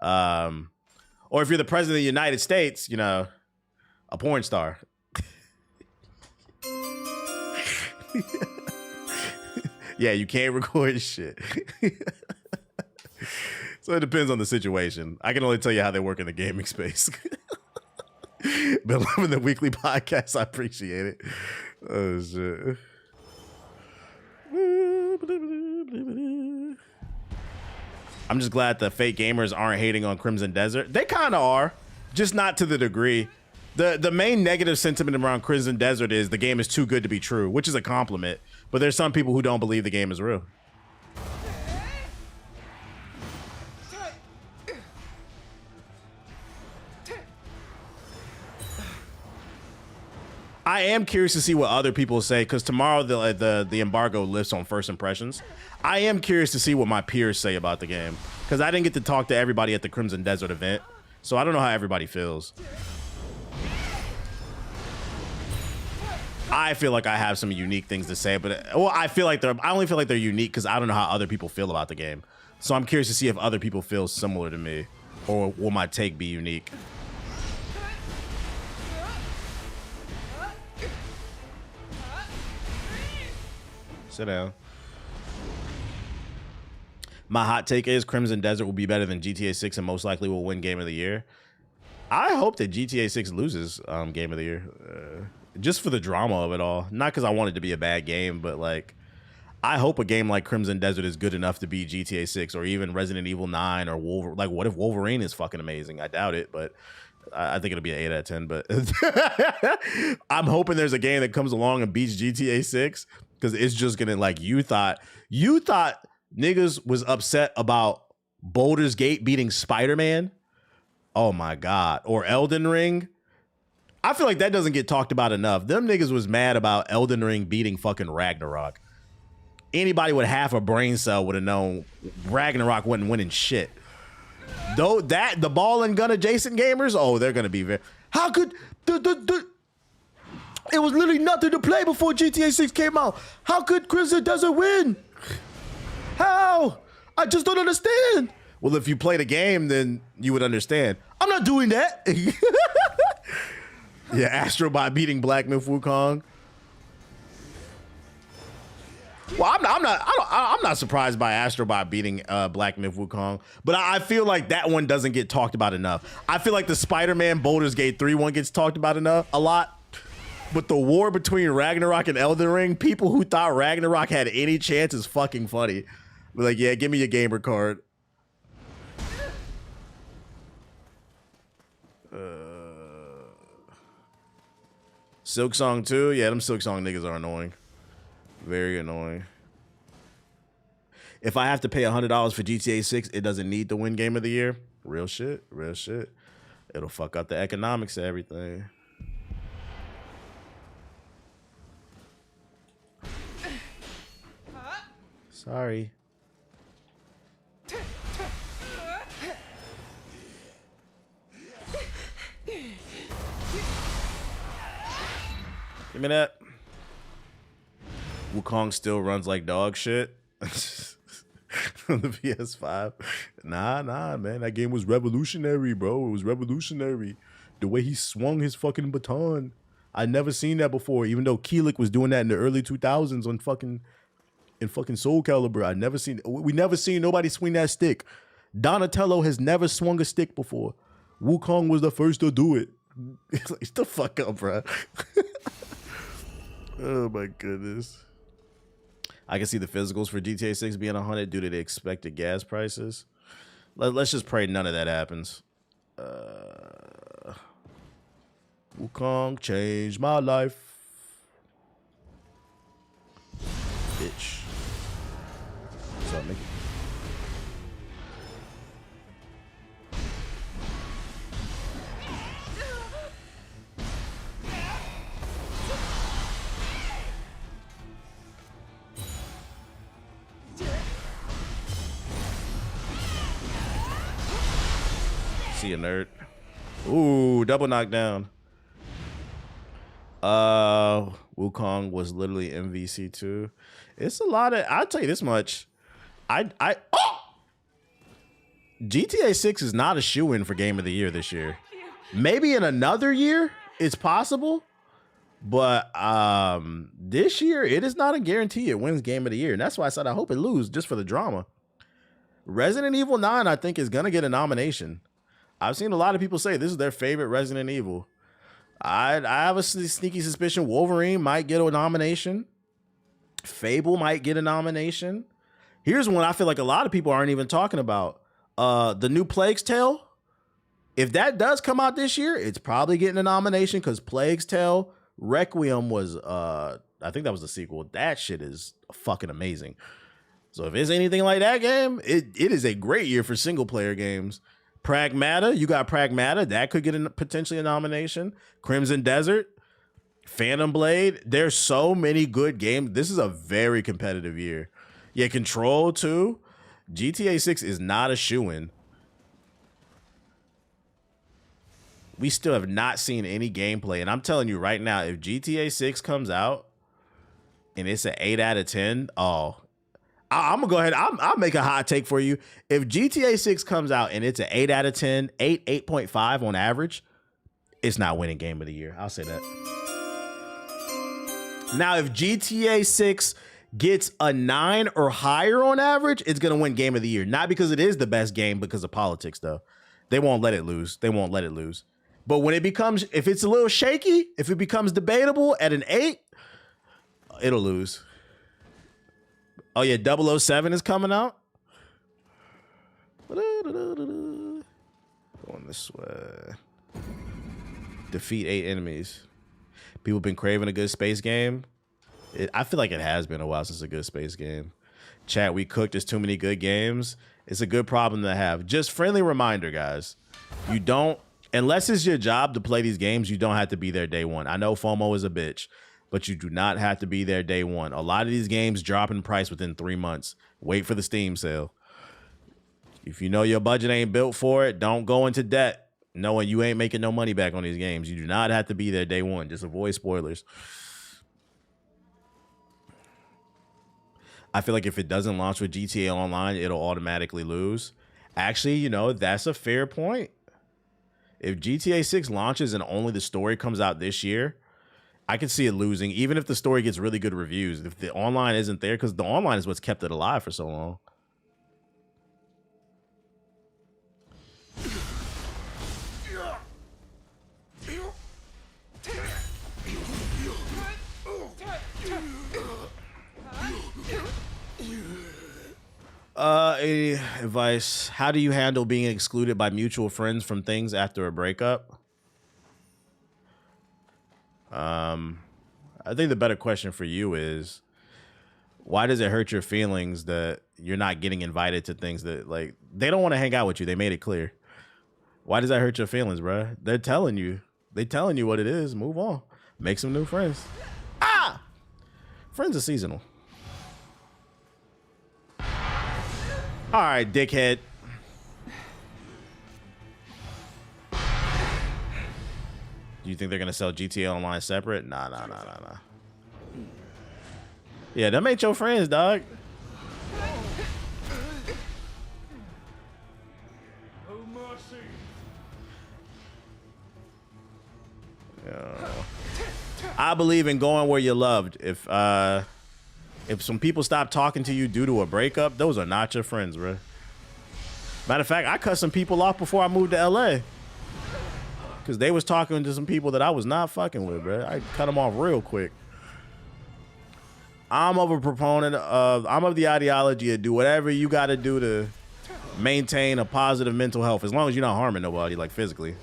[SPEAKER 1] Or if you're the president of the United States, you know, a porn star. Yeah, you can't record shit. So it depends on the situation. I can only tell you how they work in the gaming space. Been loving the weekly podcast. I appreciate it. Oh, shit. I'm just glad the fake gamers aren't hating on Crimson Desert. They kind of are, just not to the degree. The main negative sentiment around Crimson Desert is the game is too good to be true, which is a compliment. But there's some people who don't believe the game is real. I am curious to see what other people say because tomorrow the embargo lifts on first impressions. I am curious to see what my peers say about the game because I didn't get to talk to everybody at the Crimson Desert event, so I don't know how everybody feels. I feel like I have some unique things to say, but well, I only feel like they're unique because I don't know how other people feel about the game. So I'm curious to see if other people feel similar to me, or will my take be unique? Sit down. My hot take is Crimson Desert will be better than GTA 6 and most likely will win Game of the Year. I hope that GTA 6 loses Game of the Year. Just for the drama of it all. Not because I want it to be a bad game, but like, I hope a game like Crimson Desert is good enough to beat GTA 6 or even Resident Evil 9 or Wolverine. Like, what if Wolverine is fucking amazing? I doubt it, but I think it'll be an 8 out of 10. But I'm hoping there's a game that comes along and beats GTA 6 because it's just gonna, like, you thought niggas was upset about Baldur's Gate beating Spider-Man. Oh my God. Or Elden Ring. I feel like that doesn't get talked about enough. Them niggas was mad about Elden Ring beating fucking Ragnarok. Anybody with half a brain cell would have known Ragnarok wasn't winning shit. Though the ball and gun adjacent gamers, oh, they're gonna be very. How could it was literally nothing to play before GTA 6 came out. How could Crimson Desert win? How? I just don't understand. Well, if you play the game, then you would understand. I'm not doing that. Yeah, Astrobot beating Black Myth Wukong. Well, I'm not surprised by Astrobot beating Black Myth Wukong, but I feel like that one doesn't get talked about enough. I feel like the Spider-Man Baldur's Gate 3 one gets talked about a lot. But the war between Ragnarok and Elden Ring, people who thought Ragnarok had any chance is fucking funny. But like, yeah, give me your gamer card. Silk Song 2? Yeah, them Silk Song niggas are annoying. Very annoying. If I have to pay $100 for GTA 6, it doesn't need to win Game of the Year. Real shit. Real shit. It'll fuck up the economics of everything. Sorry. Give me that. Wukong still runs like dog shit. On the PS5. Nah, man. That game was revolutionary, bro. It was revolutionary. The way he swung his fucking baton. I never seen that before, even though Keelik was doing that in the early 2000s on fucking Soul Calibur. We never seen nobody swing that stick. Donatello has never swung a stick before. Wukong was the first to do it. Like, shut the fuck up, bro. Oh my goodness. I can see the physicals for GTA 6 being 100 due to the expected gas prices. Let's just pray none of that happens. Wukong changed my life. Bitch. What's up, Mickey? See a nerd. Ooh, double knockdown. Wukong was literally MVC too. It's a lot of. I'll tell you this much. GTA 6 is not a shoo-in for Game of the Year this year. Maybe in another year, it's possible. But this year, it is not a guarantee it wins Game of the Year. And that's why I said I hope it loses just for the drama. Resident Evil 9, I think, is going to get a nomination. I've seen a lot of people say this is their favorite Resident Evil. I have a sneaky suspicion Wolverine might get a nomination. Fable might get a nomination. Here's one I feel like a lot of people aren't even talking about. The new Plague's Tale. If that does come out this year, it's probably getting a nomination because Plague's Tale Requiem was, I think that was the sequel. That shit is fucking amazing. So if it's anything like that game, it is a great year for single player games. Pragmata, you got Pragmata. That could get potentially a nomination. Crimson Desert, Phantom Blade. There's so many good games. This is a very competitive year. Yeah, Control too. GTA 6 is not a shoo-in. We still have not seen any gameplay. And I'm telling you right now, if GTA 6 comes out and it's an 8 out of 10, I'm going to go ahead. I'll make a hot take for you. If GTA 6 comes out and it's an 8 out of 10, 8.5 on average, it's not winning Game of the Year. I'll say that. Now, if GTA 6 gets a 9 or higher on average, it's going to win Game of the Year. Not because it is the best game, because of politics, though. They won't let it lose. They won't let it lose. But when it becomes, if it's a little shaky, if it becomes debatable at an 8, it'll lose. Oh yeah, 007 is coming out. Going this way. Defeat 8 enemies. People been craving a good space game. I feel like it has been a while since a good space game. Chat, we cooked. There's too many good games. It's a good problem to have. Just friendly reminder, guys. You don't, unless it's your job to play these games, you don't have to be there day one. I know FOMO is a bitch, but you do not have to be there day one. A lot of these games drop in price within 3 months. Wait for the Steam sale. If you know your budget ain't built for it, don't go into debt knowing you ain't making no money back on these games. You do not have to be there day one. Just avoid spoilers. I feel like if it doesn't launch with GTA Online, it'll automatically lose. Actually, you know, that's a fair point. If GTA 6 launches and only the story comes out this year, I can see it losing, even if the story gets really good reviews. If the online isn't there, because the online is what's kept it alive for so long. Any advice? How do you handle being excluded by mutual friends from things after a breakup? I think the better question for you is, why does it hurt your feelings that you're not getting invited to things that, like, they don't want to hang out with you? They made it clear. Why does that hurt your feelings, bro? They're telling you. They're telling you what it is. Move on. Make some new friends. Ah! Friends are seasonal. All right, dickhead. Do you think they're going to sell GTA Online separate? Nah. Yeah, them ain't your friends, dog. I believe in going where you're loved. If some people stop talking to you due to a breakup, those are not your friends, bro. Matter of fact, I cut some people off before I moved to LA. Because they was talking to some people that I was not fucking with, bro. I cut them off real quick. I'm of the ideology of do whatever you got to do to maintain a positive mental health, as long as you're not harming nobody, like physically.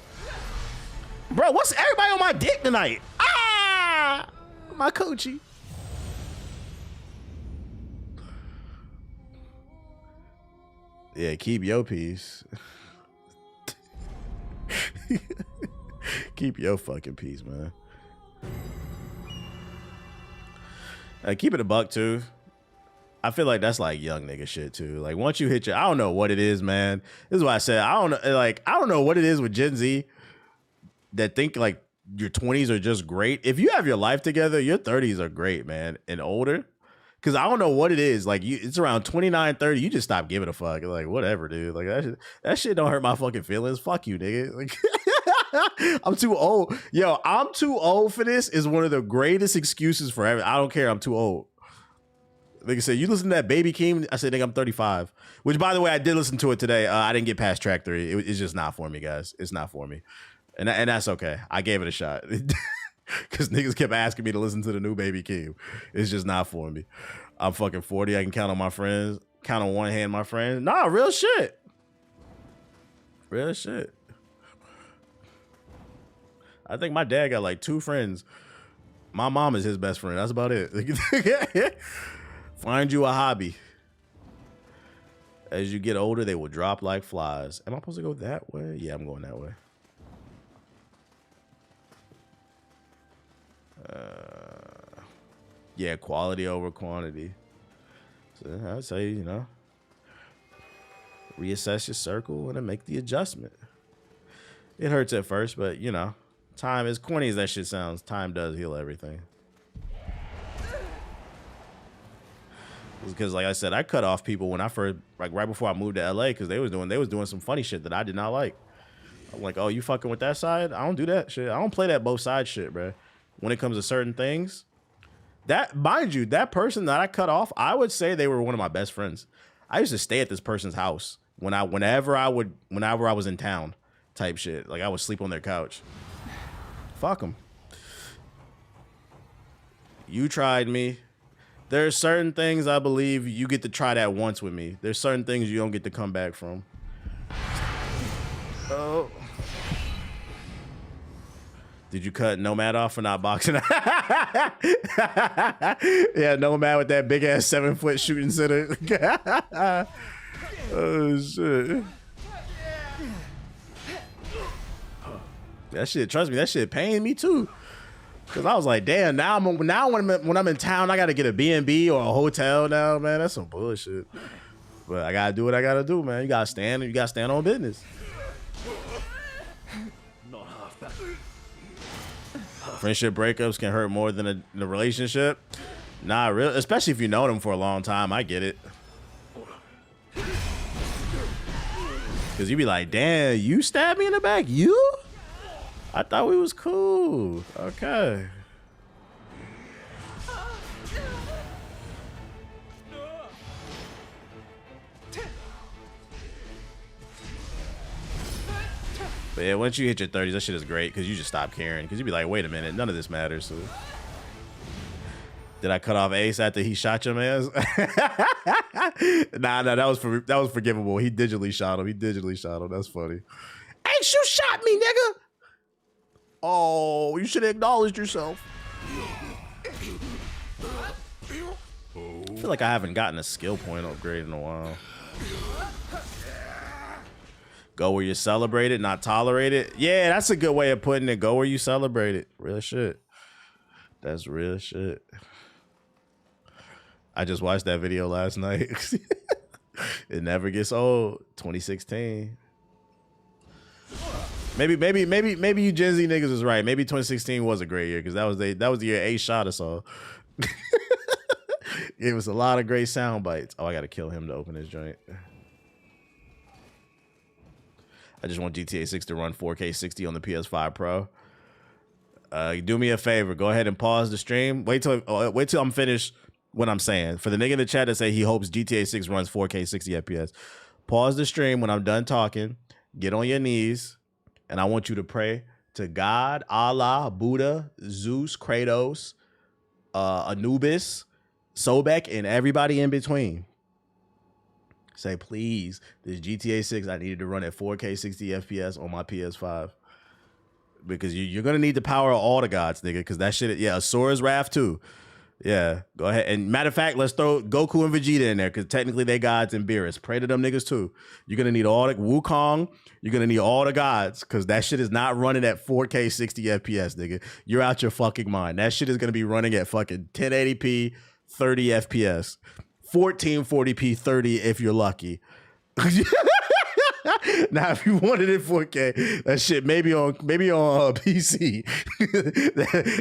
[SPEAKER 1] Bro, what's everybody on my dick tonight? Ah, my coochie. Yeah, keep your peace. Keep your fucking peace, man. Keep it a buck too. I feel like that's like young nigga shit too. Like once you hit your, I don't know what it is, man. This is why I said I don't know. Like I don't know what it is with Gen Z that think like your 20s are just great. If you have your life together, your 30s are great, man, and older. Cause I don't know what it is. Like it's around 29, 30. You just stop giving a fuck. Like whatever, dude. Like that shit don't hurt my fucking feelings. Fuck you, nigga. Like I'm too old. Yo, I'm too old for this is one of the greatest excuses for everything. I don't care. I'm too old. Like I said, you listen to that Baby Keem. I said, nigga, I'm 35. Which, by the way, I did listen to it today. I didn't get past track 3. It's just not for me, guys. It's not for me, and that's okay. I gave it a shot. Because niggas kept asking me to listen to the new Baby Keem. It's just not for me. I'm fucking 40. I can count on my friends. Count on one hand my friends. Nah, real shit. Real shit. I think my dad got like 2 friends. My mom is his best friend. That's about it. Find you a hobby. As you get older, they will drop like flies. Am I supposed to go that way? Yeah, I'm going that way. Yeah, quality over quantity. So I'd say, you know, reassess your circle and then make the adjustment. It hurts at first, but you know, time, as corny as that shit sounds, time does heal everything. Because like I said, I cut off people when I first, like right before I moved to LA, because they was doing some funny shit that I did not like. I'm like, oh, you fucking with that side? I don't do that shit. I don't play that both sides shit, bro. When it comes to certain things, that, mind you, that person that I cut off, I would say they were one of my best friends. I used to stay at this person's house whenever I was in town, type shit. Like I would sleep on their couch. Fuck them. You tried me. There's certain things I believe you get to try that once with me. There's certain things you don't get to come back from. Oh. Did you cut Nomad off for not boxing? Yeah, Nomad with that big ass 7-foot shooting center. Oh shit. That shit, trust me, that shit pained me too. Cause I was like, damn, now when I'm in town, I gotta get a B&B or a hotel now, man. That's some bullshit. But I gotta do what I gotta do, man. You gotta stand on business. Friendship breakups can hurt more than a relationship. Nah, real, especially if you know them for a long time. I get it. Cause you be like, damn, you stabbed me in the back? You? I thought we was cool. Okay. But yeah, once you hit your 30s, that shit is great because you just stop caring. Because you be like, wait a minute, none of this matters. So. Did I cut off Ace after he shot your man? Nah, that was forgivable. He digitally shot him. That's funny. Ace, you shot me, nigga. Oh, you should have acknowledged yourself. I feel like I haven't gotten a skill point upgrade in a while. Go where you celebrate it, not tolerate it. Yeah, that's a good way of putting it. Go where you celebrate it. Real shit. That's real shit. I just watched that video last night. It never gets old. 2016. Maybe you Gen Z niggas was right. Maybe 2016 was a great year because that was the year Ace shot us all. It was a lot of great sound bites. Oh, I gotta kill him to open his joint. I just want GTA 6 to run 4K 60 on the PS5 Pro. Do me a favor. Go ahead and pause the stream. Wait till I'm finished what I'm saying. For the nigga in the chat that say he hopes GTA 6 runs 4K 60 FPS. Pause the stream when I'm done talking. Get on your knees. And I want you to pray to God, Allah, Buddha, Zeus, Kratos, Anubis, Sobek and everybody in between. Say, please, this GTA 6, I needed to run at 4K 60 FPS on my PS5. Because you're going to need the power of all the gods, nigga. Because that shit, yeah, Asura's Wrath too. Yeah, go ahead. And matter of fact, let's throw Goku and Vegeta in there. Because technically they gods and Beerus. Pray to them niggas too. You're going to need all the Wukong. You're going to need all the gods. Because that shit is not running at 4K 60 FPS, nigga. You're out your fucking mind. That shit is going to be running at fucking 1080p 30 FPS. 1440p 30 if you're lucky. Now, if you wanted it 4K, that shit maybe on PC.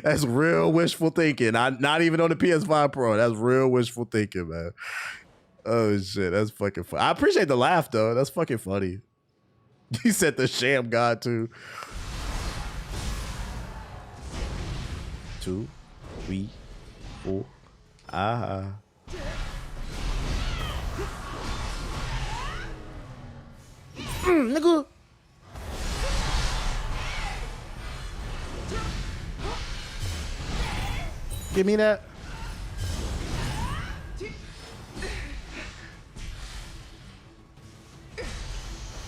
[SPEAKER 1] That's real wishful thinking. Not even on the PS5 Pro. That's real wishful thinking, man. Oh shit, that's fucking funny. I appreciate the laugh though. That's fucking funny. He said the sham god too. 2, 3, 4. Nigga. Give me that.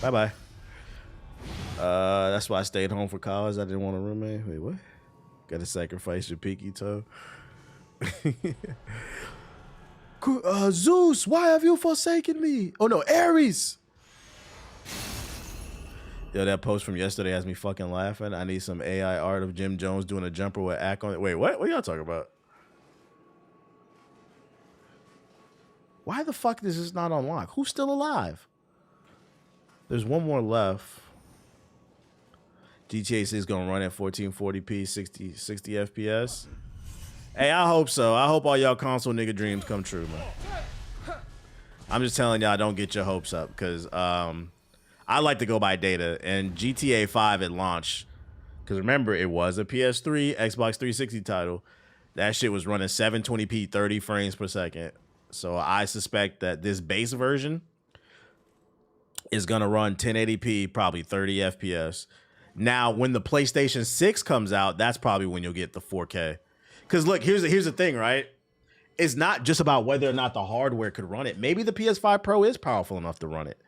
[SPEAKER 1] Bye-bye. That's why I stayed home for college. I didn't want a roommate. Wait, what? Gotta sacrifice your pinky toe. Zeus, why have you forsaken me? Oh no, Ares. Yo, that post from yesterday has me fucking laughing. I need some AI art of Jim Jones doing a jumper with Ack on it. Wait, what? What are y'all talking about? Why the fuck is this not unlocked? Who's still alive? There's one more left. GTA 6 is gonna run at 1440p, 60 FPS. Hey, I hope so. I hope all y'all console nigga dreams come true, man. I'm just telling y'all, don't get your hopes up, because I like to go by data, and GTA 5 at launch, because remember, it was a PS3, Xbox 360 title. That shit was running 720p, 30 frames per second. So I suspect that this base version is going to run 1080p, probably 30 FPS. Now, when the PlayStation 6 comes out, that's probably when you'll get the 4K. Because look, here's the thing, right? It's not just about whether or not the hardware could run it. Maybe the PS5 Pro is powerful enough to run it.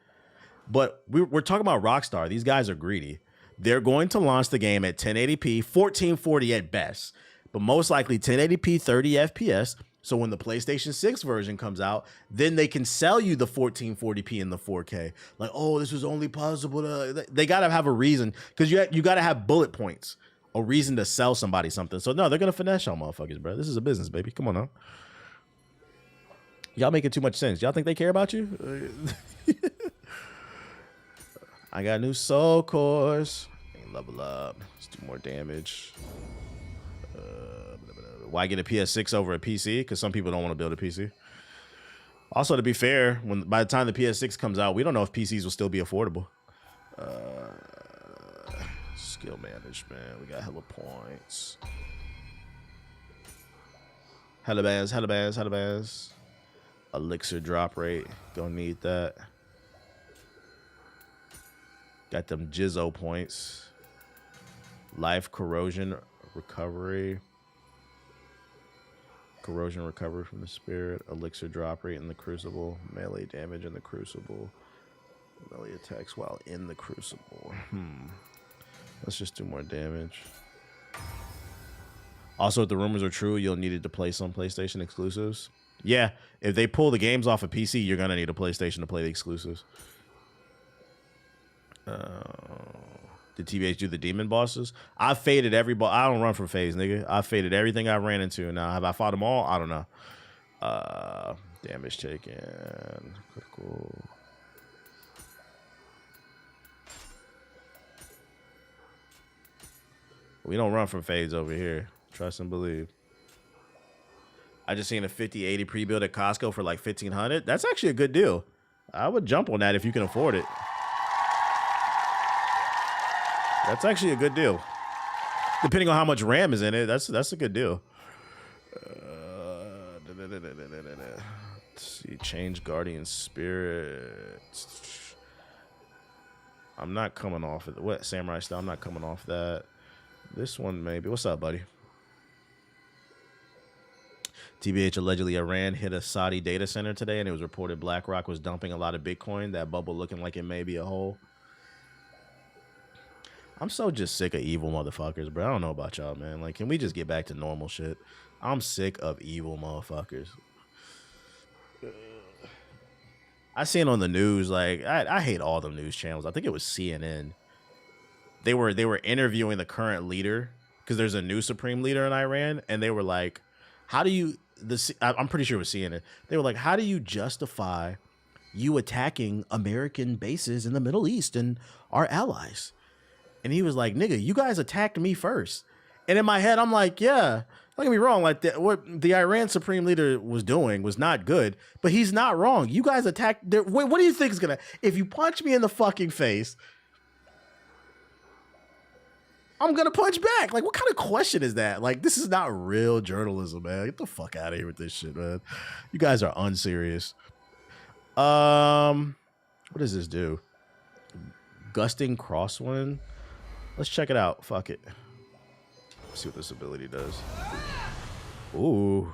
[SPEAKER 1] But we're talking about Rockstar. These guys are greedy. They're going to launch the game at 1080p, 1440 at best, but most likely 1080p, 30 FPS. So when the PlayStation 6 version comes out, then they can sell you the 1440p and the 4K. Like, oh, this was only possible to... They got to have a reason, because you got to have bullet points, a reason to sell somebody something. So no, they're going to finesse y'all motherfuckers, bro. This is a business, baby. Come on now. Y'all making too much sense. Y'all think they care about you? I got new soul cores. Level up. Let's do more damage. Why get a PS6 over a PC? Because some people don't want to build a PC. Also, to be fair, by the time the PS6 comes out, we don't know if PCs will still be affordable. Skill management. We got hella points. Hella bands. Elixir drop rate. Gonna need that. Got them Jizzo points. Life corrosion recovery. Corrosion recovery from the spirit. Elixir drop rate in the crucible. Melee damage in the crucible. Melee attacks while in the crucible. Let's just do more damage. Also, if the rumors are true, you'll need it to play some PlayStation exclusives. Yeah, if they pull the games off of PC, you're going to need a PlayStation to play the exclusives. Did TBH do the demon bosses? I faded every boss. I don't run from phase, nigga. I faded everything I ran into. Now, have I fought them all? I don't know. Damage taken. Critical. We don't run from fades over here. Trust and believe. I just seen a 5080 pre-build at Costco for like $1,500. That's actually a good deal. I would jump on that if you can afford it. That's actually a good deal. Depending on how much RAM is in it, that's a good deal. Let's see, change Guardian Spirit. I'm not coming off of what Samurai Style. I'm not coming off that. This one maybe. What's up, buddy? TBH, allegedly Iran hit a Saudi data center today, and it was reported BlackRock was dumping a lot of Bitcoin. That bubble looking like it may be a hole. I'm so just sick of evil motherfuckers, bro. I don't know about y'all, man. Like, can we just get back to normal shit? I'm sick of evil motherfuckers. I seen on the news, like, I hate all the news channels. I think it was CNN. They were interviewing the current leader because there's a new supreme leader in Iran, and they were like, how do you, I'm pretty sure it was CNN. They were like, how do you justify you attacking American bases in the Middle East and our allies? And he was like, nigga, you guys attacked me first. And in my head, I'm like, yeah, don't get me wrong. Like, what the Iran supreme leader was doing was not good, but he's not wrong. You guys attacked. What do you think is going to, if you punch me in the fucking face, I'm going to punch back. Like, what kind of question is that? Like, this is not real journalism, man. Get the fuck out of here with this shit, man. You guys are unserious. What does this do? Gusting crosswind. Let's check it out. Fuck it. Let's see what this ability does. Ooh.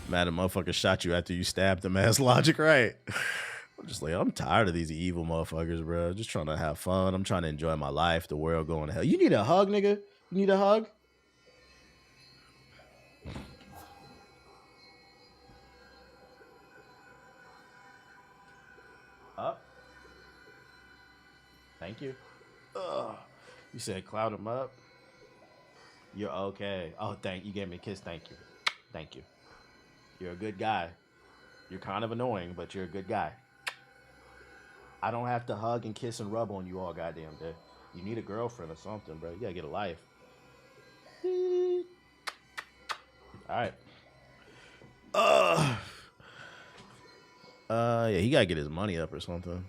[SPEAKER 1] Mad a motherfucker shot you after you stabbed him. Ass logic, right? I'm just like, I'm tired of these evil motherfuckers, bro. Just trying to have fun. I'm trying to enjoy my life. The world going to hell. You need a hug, nigga? You need a hug? Up. Thank you. Ugh. You said cloud him up. You're okay. Oh, you gave me a kiss. Thank you. Thank you. You're a good guy. You're kind of annoying, but you're a good guy. I don't have to hug and kiss and rub on you all goddamn day. You need a girlfriend or something, bro. You gotta get a life. All right. Yeah, he gotta get his money up or something.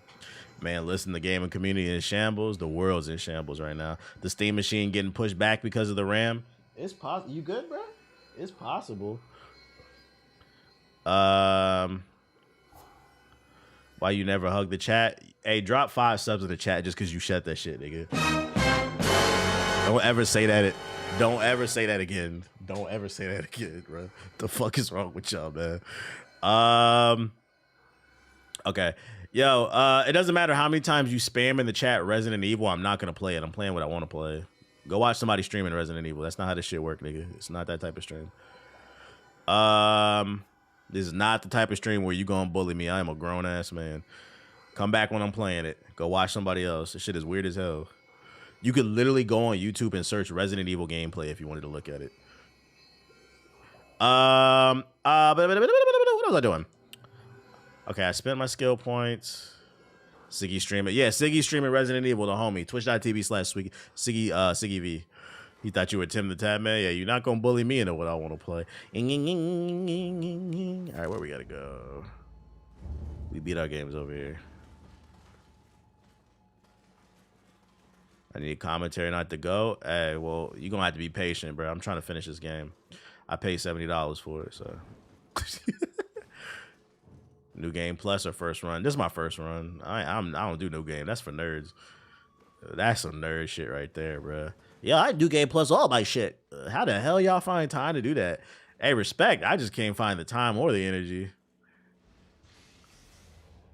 [SPEAKER 1] Man, listen, the gaming community in shambles. The world's in shambles right now. The Steam machine getting pushed back because of the RAM. It's possible. You good, bro? It's possible. Why you never hug the chat? Hey, drop 5 subs in the chat just because you shut that shit, nigga. Don't ever say that. Don't ever say that again. Don't ever say that again, bro. The fuck is wrong with y'all, man? Okay. Yo, it doesn't matter how many times you spam in the chat Resident Evil, I'm not going to play it. I'm playing what I want to play. Go watch somebody streaming Resident Evil. That's not how this shit work, nigga. It's not that type of stream. This is not the type of stream where you going to bully me. I am a grown-ass man. Come back when I'm playing it. Go watch somebody else. This shit is weird as hell. You could literally go on YouTube and search Resident Evil gameplay if you wanted to look at it. What was I doing? Okay, I spent my skill points. Siggy streaming. Yeah, Siggy streaming Resident Evil, the homie. Twitch.tv/Siggy V. He thought you were Tim the Tab Man. Yeah, you're not going to bully me into what I want to play. All right, where we got to go? We beat our games over here. I need commentary not to go. Hey, well, you're going to have to be patient, bro. I'm trying to finish this game. I paid $70 for it, so. New game plus or first run? This is my first run. I don't do new game. That's for nerds. That's some nerd shit right there, bro. Yeah, I do game plus all my shit. How the hell y'all find time to do that? Hey, respect. I just can't find the time or the energy.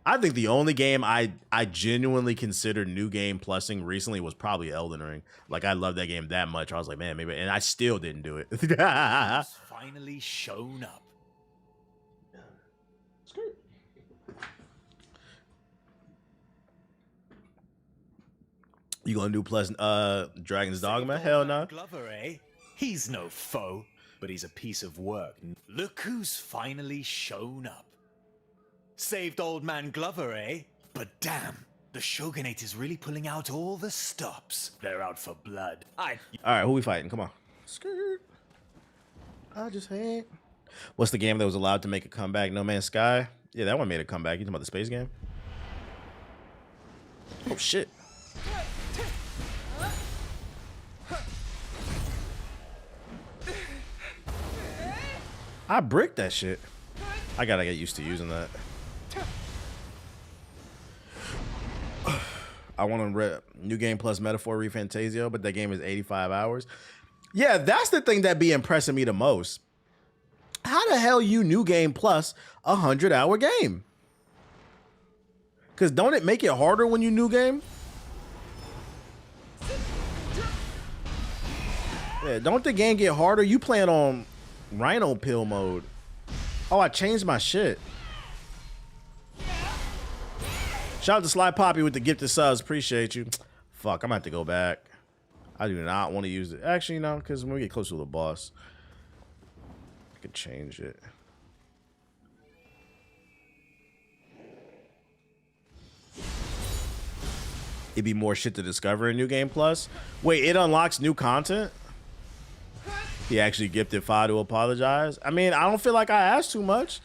[SPEAKER 1] I think the only game I genuinely considered new game plusing recently was probably Elden Ring. Like, I love that game that much. I was like, man, maybe, and I still didn't do it.
[SPEAKER 18] It's finally shown up.
[SPEAKER 1] You gonna do plus Dragon's Dogma? Hell no.
[SPEAKER 18] Glover, eh? He's no foe, but he's a piece of work. Look who's finally shown up. Saved old man Glover, eh? But damn, the Shogunate is really pulling out all the stops. They're out for blood.
[SPEAKER 1] All right, who we fighting? Come on. Skirt. I just hate. What's the game that was allowed to make a comeback? No Man's Sky? Yeah, that one made a comeback. You talking about the space game? Oh, shit. I bricked that shit. I gotta get used to using that. I want to new game plus Metaphor ReFantasio, but that game is 85 hours. Yeah, that's the thing that be impressing me the most. How the hell you New Game Plus 100-hour game? Because don't it make it harder when you New Game? Yeah, don't the game get harder? You playing on Rhino Pill mode. Oh, I changed my shit. Shout out to Sly Poppy with the gifted subs. Appreciate you. Fuck, I'm gonna have to go back. I do not want to use it. Actually, no, because when we get closer to the boss, I could change it. It'd be more shit to discover in New Game Plus. Wait, it unlocks new content? He actually gifted 5 to apologize. I mean, I don't feel like I asked too much.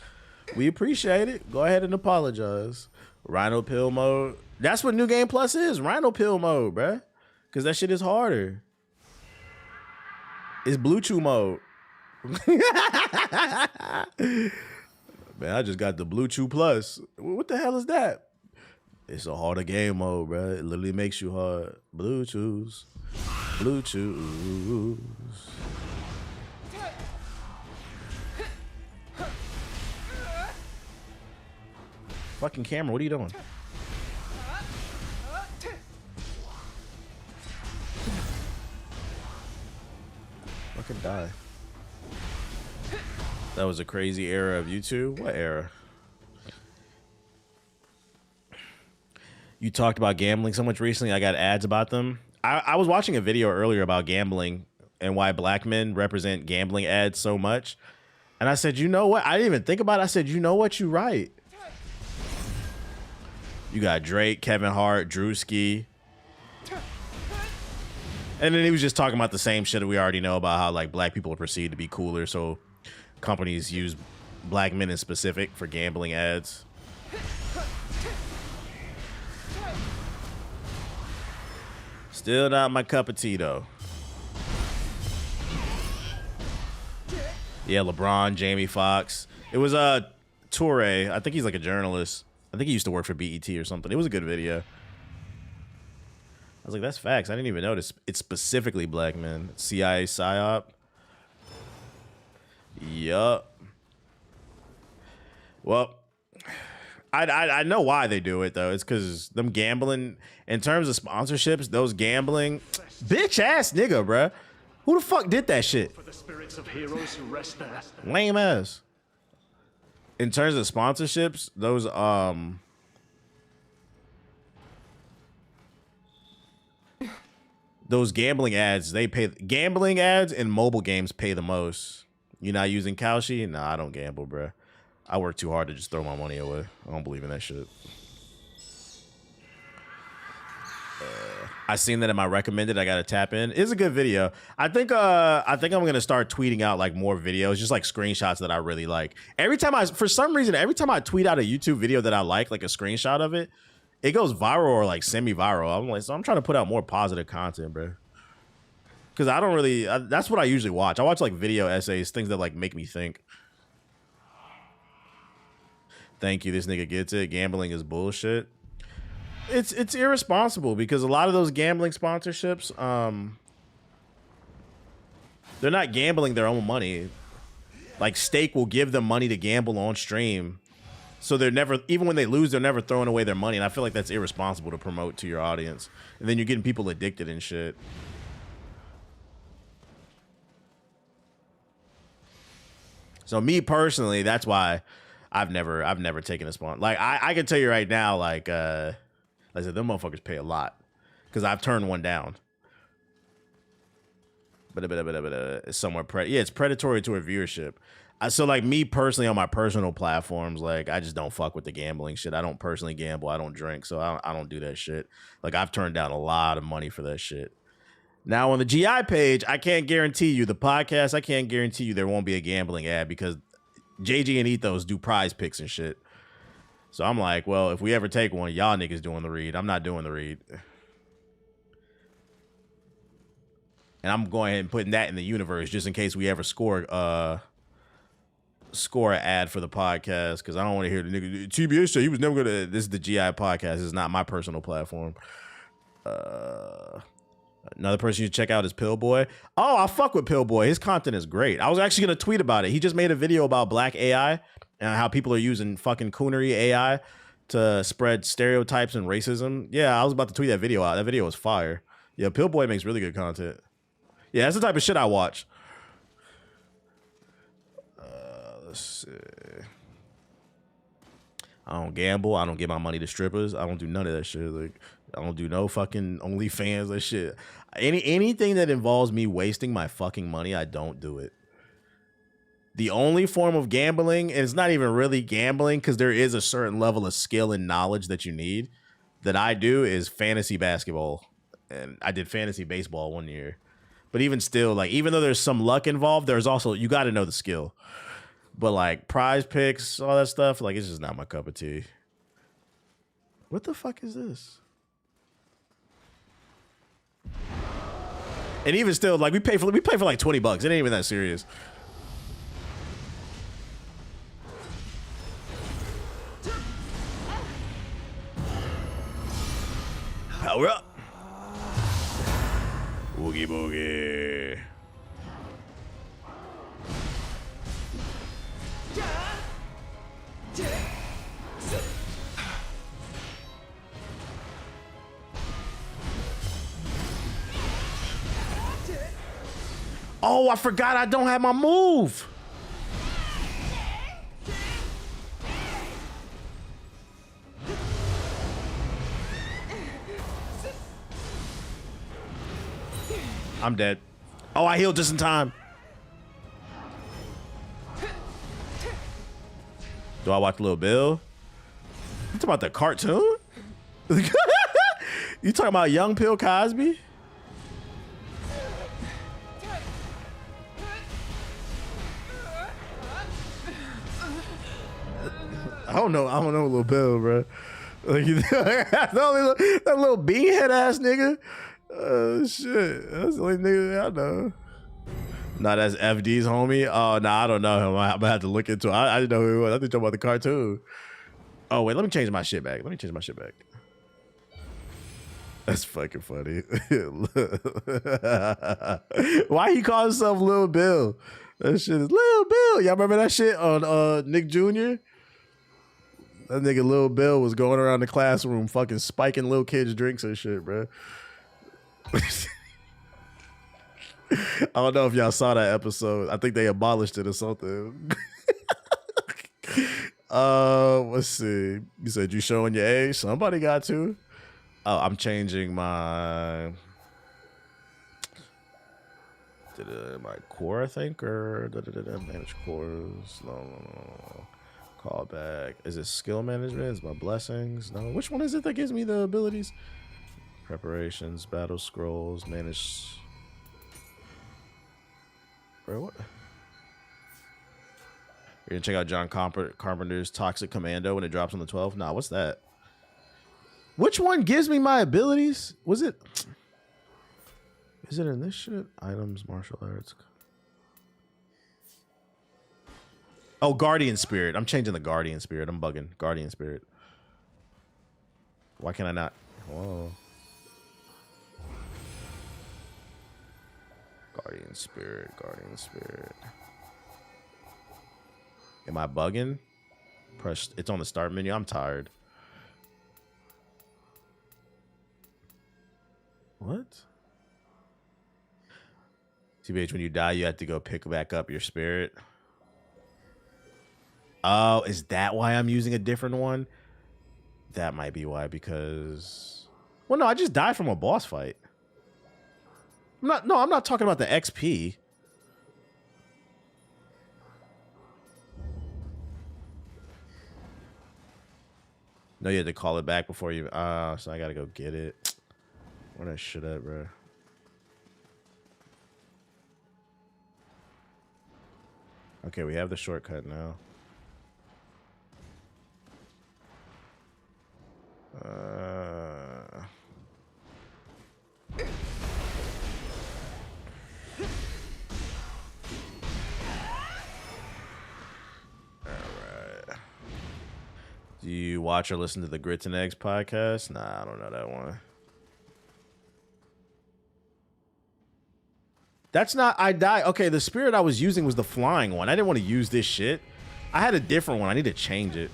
[SPEAKER 1] We appreciate it. Go ahead and apologize. Rhino Pill mode. That's what New Game Plus is. Rhino Pill mode, bruh. Because that shit is harder. It's Blue Chew mode. Man, I just got the Blue Chew Plus. What the hell is that? It's a harder game mode, bro. It literally makes you hard. Blue Chews. Blue Chews. Fucking camera, what are you doing? Fucking die. That was a crazy era of YouTube. What era? You talked about gambling so much recently. I got ads about them. I was watching a video earlier about gambling and why black men represent gambling ads so much. And I said, you know what? I didn't even think about it. I said, you know what? You're right. You got Drake, Kevin Hart, Drewski. And then he was just talking about the same shit that we already know about how like black people are perceived to be cooler. So companies use black men in specific for gambling ads. Still not my cup of tea though. Yeah, LeBron, Jamie Foxx. It was Toure. I think he's like a journalist. I think he used to work for BET or something. It was a good video. I was like, that's facts. I didn't even notice. It's specifically black men. CIA PSYOP. Yup. Well, I know why they do it, though. It's because them gambling, in terms of sponsorships, those gambling, bitch ass nigga, bruh. Who the fuck did that shit?
[SPEAKER 3] For the spirits of heroes who rest there.
[SPEAKER 1] Lame ass. In terms of sponsorships, those gambling ads, they pay. Gambling ads and mobile games pay the most. You're not using Kalshi? Nah, I don't gamble, bruh. I work too hard to just throw my money away. I don't believe in that shit. I seen that in my recommended. I gotta tap in. It's a good video. I think I'm gonna start tweeting out like more videos, just like screenshots that I really like. For some reason, every time I tweet out a YouTube video that I like a screenshot of it, it goes viral or like semi-viral. I'm trying to put out more positive content, bro. Because I don't really. That's what I usually watch. I watch like video essays, things that like make me think. Thank you. This nigga gets it. Gambling is bullshit. It's irresponsible because a lot of those gambling sponsorships, they're not gambling their own money. Like Stake will give them money to gamble on stream. So they're never, even when they lose, they're never throwing away their money. And I feel like that's irresponsible to promote to your audience. And then you're getting people addicted and shit. So me personally, that's why I've never taken a sponsor. Like I can tell you right now, like I said, them motherfuckers pay a lot because I've turned one down. But it's somewhat it's predatory to our viewership. So like me personally on my personal platforms, like I just don't fuck with the gambling shit. I don't personally gamble. I don't drink, so I don't do that shit. Like I've turned down a lot of money for that shit. Now on the GI page, I can't guarantee you the podcast. I can't guarantee you there won't be a gambling ad because JG and Ethos do prize picks and shit. So I'm like, well, if we ever take one, y'all niggas doing the read. I'm not doing the read. And I'm going ahead and putting that in the universe just in case we ever score an ad for the podcast because I don't want to hear the nigga. TBS said he was never going to. This is the GI podcast. It's not my personal platform. Another person you check out is Pillboy. Oh, I fuck with Pillboy. His content is great. I was actually gonna tweet about it. He just made a video about black AI and how people are using fucking coonery AI to spread stereotypes and racism. Yeah, I was about to tweet that video out. That video was fire. Yeah, Pillboy makes really good content. Yeah, that's the type of shit I watch. Let's see. I don't gamble. I don't give my money to strippers. I don't do none of that shit. Like, I don't do no fucking OnlyFans or shit. Anything that involves me wasting my fucking money, I don't do it. The only form of gambling, and it's not even really gambling because there is a certain level of skill and knowledge that you need, that I do is fantasy basketball. And I did fantasy baseball 1 year. But even still, like, even though there's some luck involved, there's also, you got to know the skill. But like prize picks, all that stuff, like it's just not my cup of tea. What the fuck is this? And even still, like we pay for like $20. It ain't even that serious. Power up. Boogie boogie. Oh, I forgot I don't have my move. I'm dead. Oh, I healed just in time. Do I watch Lil Bill? You talking about the cartoon? You talking about young Bill Cosby? I don't know Lil Bill, bro. Like, that little beanhead ass nigga. Shit, that's the only nigga I know. Nah, that's FD's homie. Oh, nah, I don't know him. I'm gonna have to look into it. I didn't know who he was. I think you're talking about the cartoon. Oh, wait, let me change my shit back. That's fucking funny. Why he call himself Lil Bill? That shit is Lil Bill. Y'all remember that shit on Nick Jr.? That nigga Lil Bill was going around the classroom fucking spiking little kids' drinks and shit, bro. I don't know if y'all saw that episode. I think they abolished it or something. Let's see. You said you showing your age? Somebody got to. Oh, I'm changing my core, I think, or manage cores. No. Callback. Is it skill management? Is my blessings? No. Which one is it that gives me the abilities? Preparations, battle scrolls, manage. Bro, what? You're gonna check out John Carpenter's Toxic Commando when it drops on the 12th? Nah, what's that? Which one gives me my abilities? Was it? Is it in this shit? Items, martial arts. Oh, Guardian Spirit. I'm changing the Guardian Spirit. I'm bugging. Guardian Spirit. Why can I not? Whoa. Guardian Spirit. Am I bugging? Press. It's on the start menu. I'm tired. What? TBH, when you die, you have to go pick back up your spirit. Oh, is that why I'm using a different one? That might be why, because... Well, no, I just died from a boss fight. I'm not talking about the XP. No, you had to call it back before you... so I gotta go get it. Where that shit at, bro? Okay, we have the shortcut now. Alright. Do you watch or listen to the Grits and Eggs podcast? Nah, I don't know that one. That's not I die. Okay, the spirit I was using was the flying one. I didn't want to use this shit. I had a different one. I need to change it.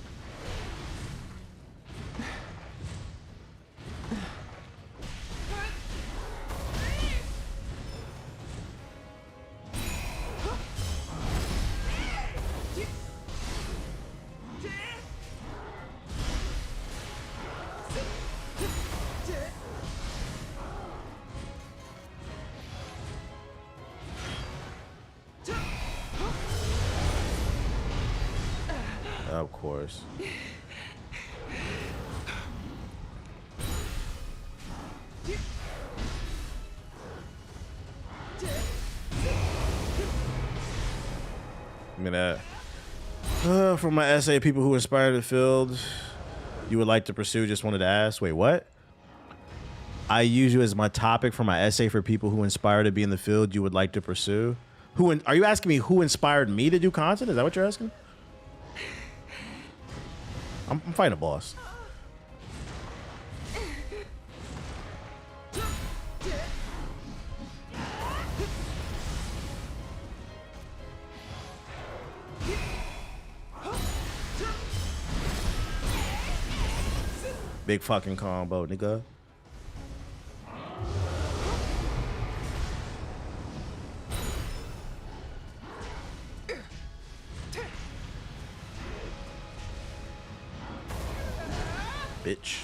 [SPEAKER 1] Of course. I mean, from my essay, people who inspired the field you would like to pursue, just wanted to ask. Wait, what? I use you as my topic for my essay for people who inspire to be in the field you would like to pursue. Are you asking me who inspired me to do content? Is that what you're asking? I'm fighting a boss. Big fucking combo, nigga. Bitch.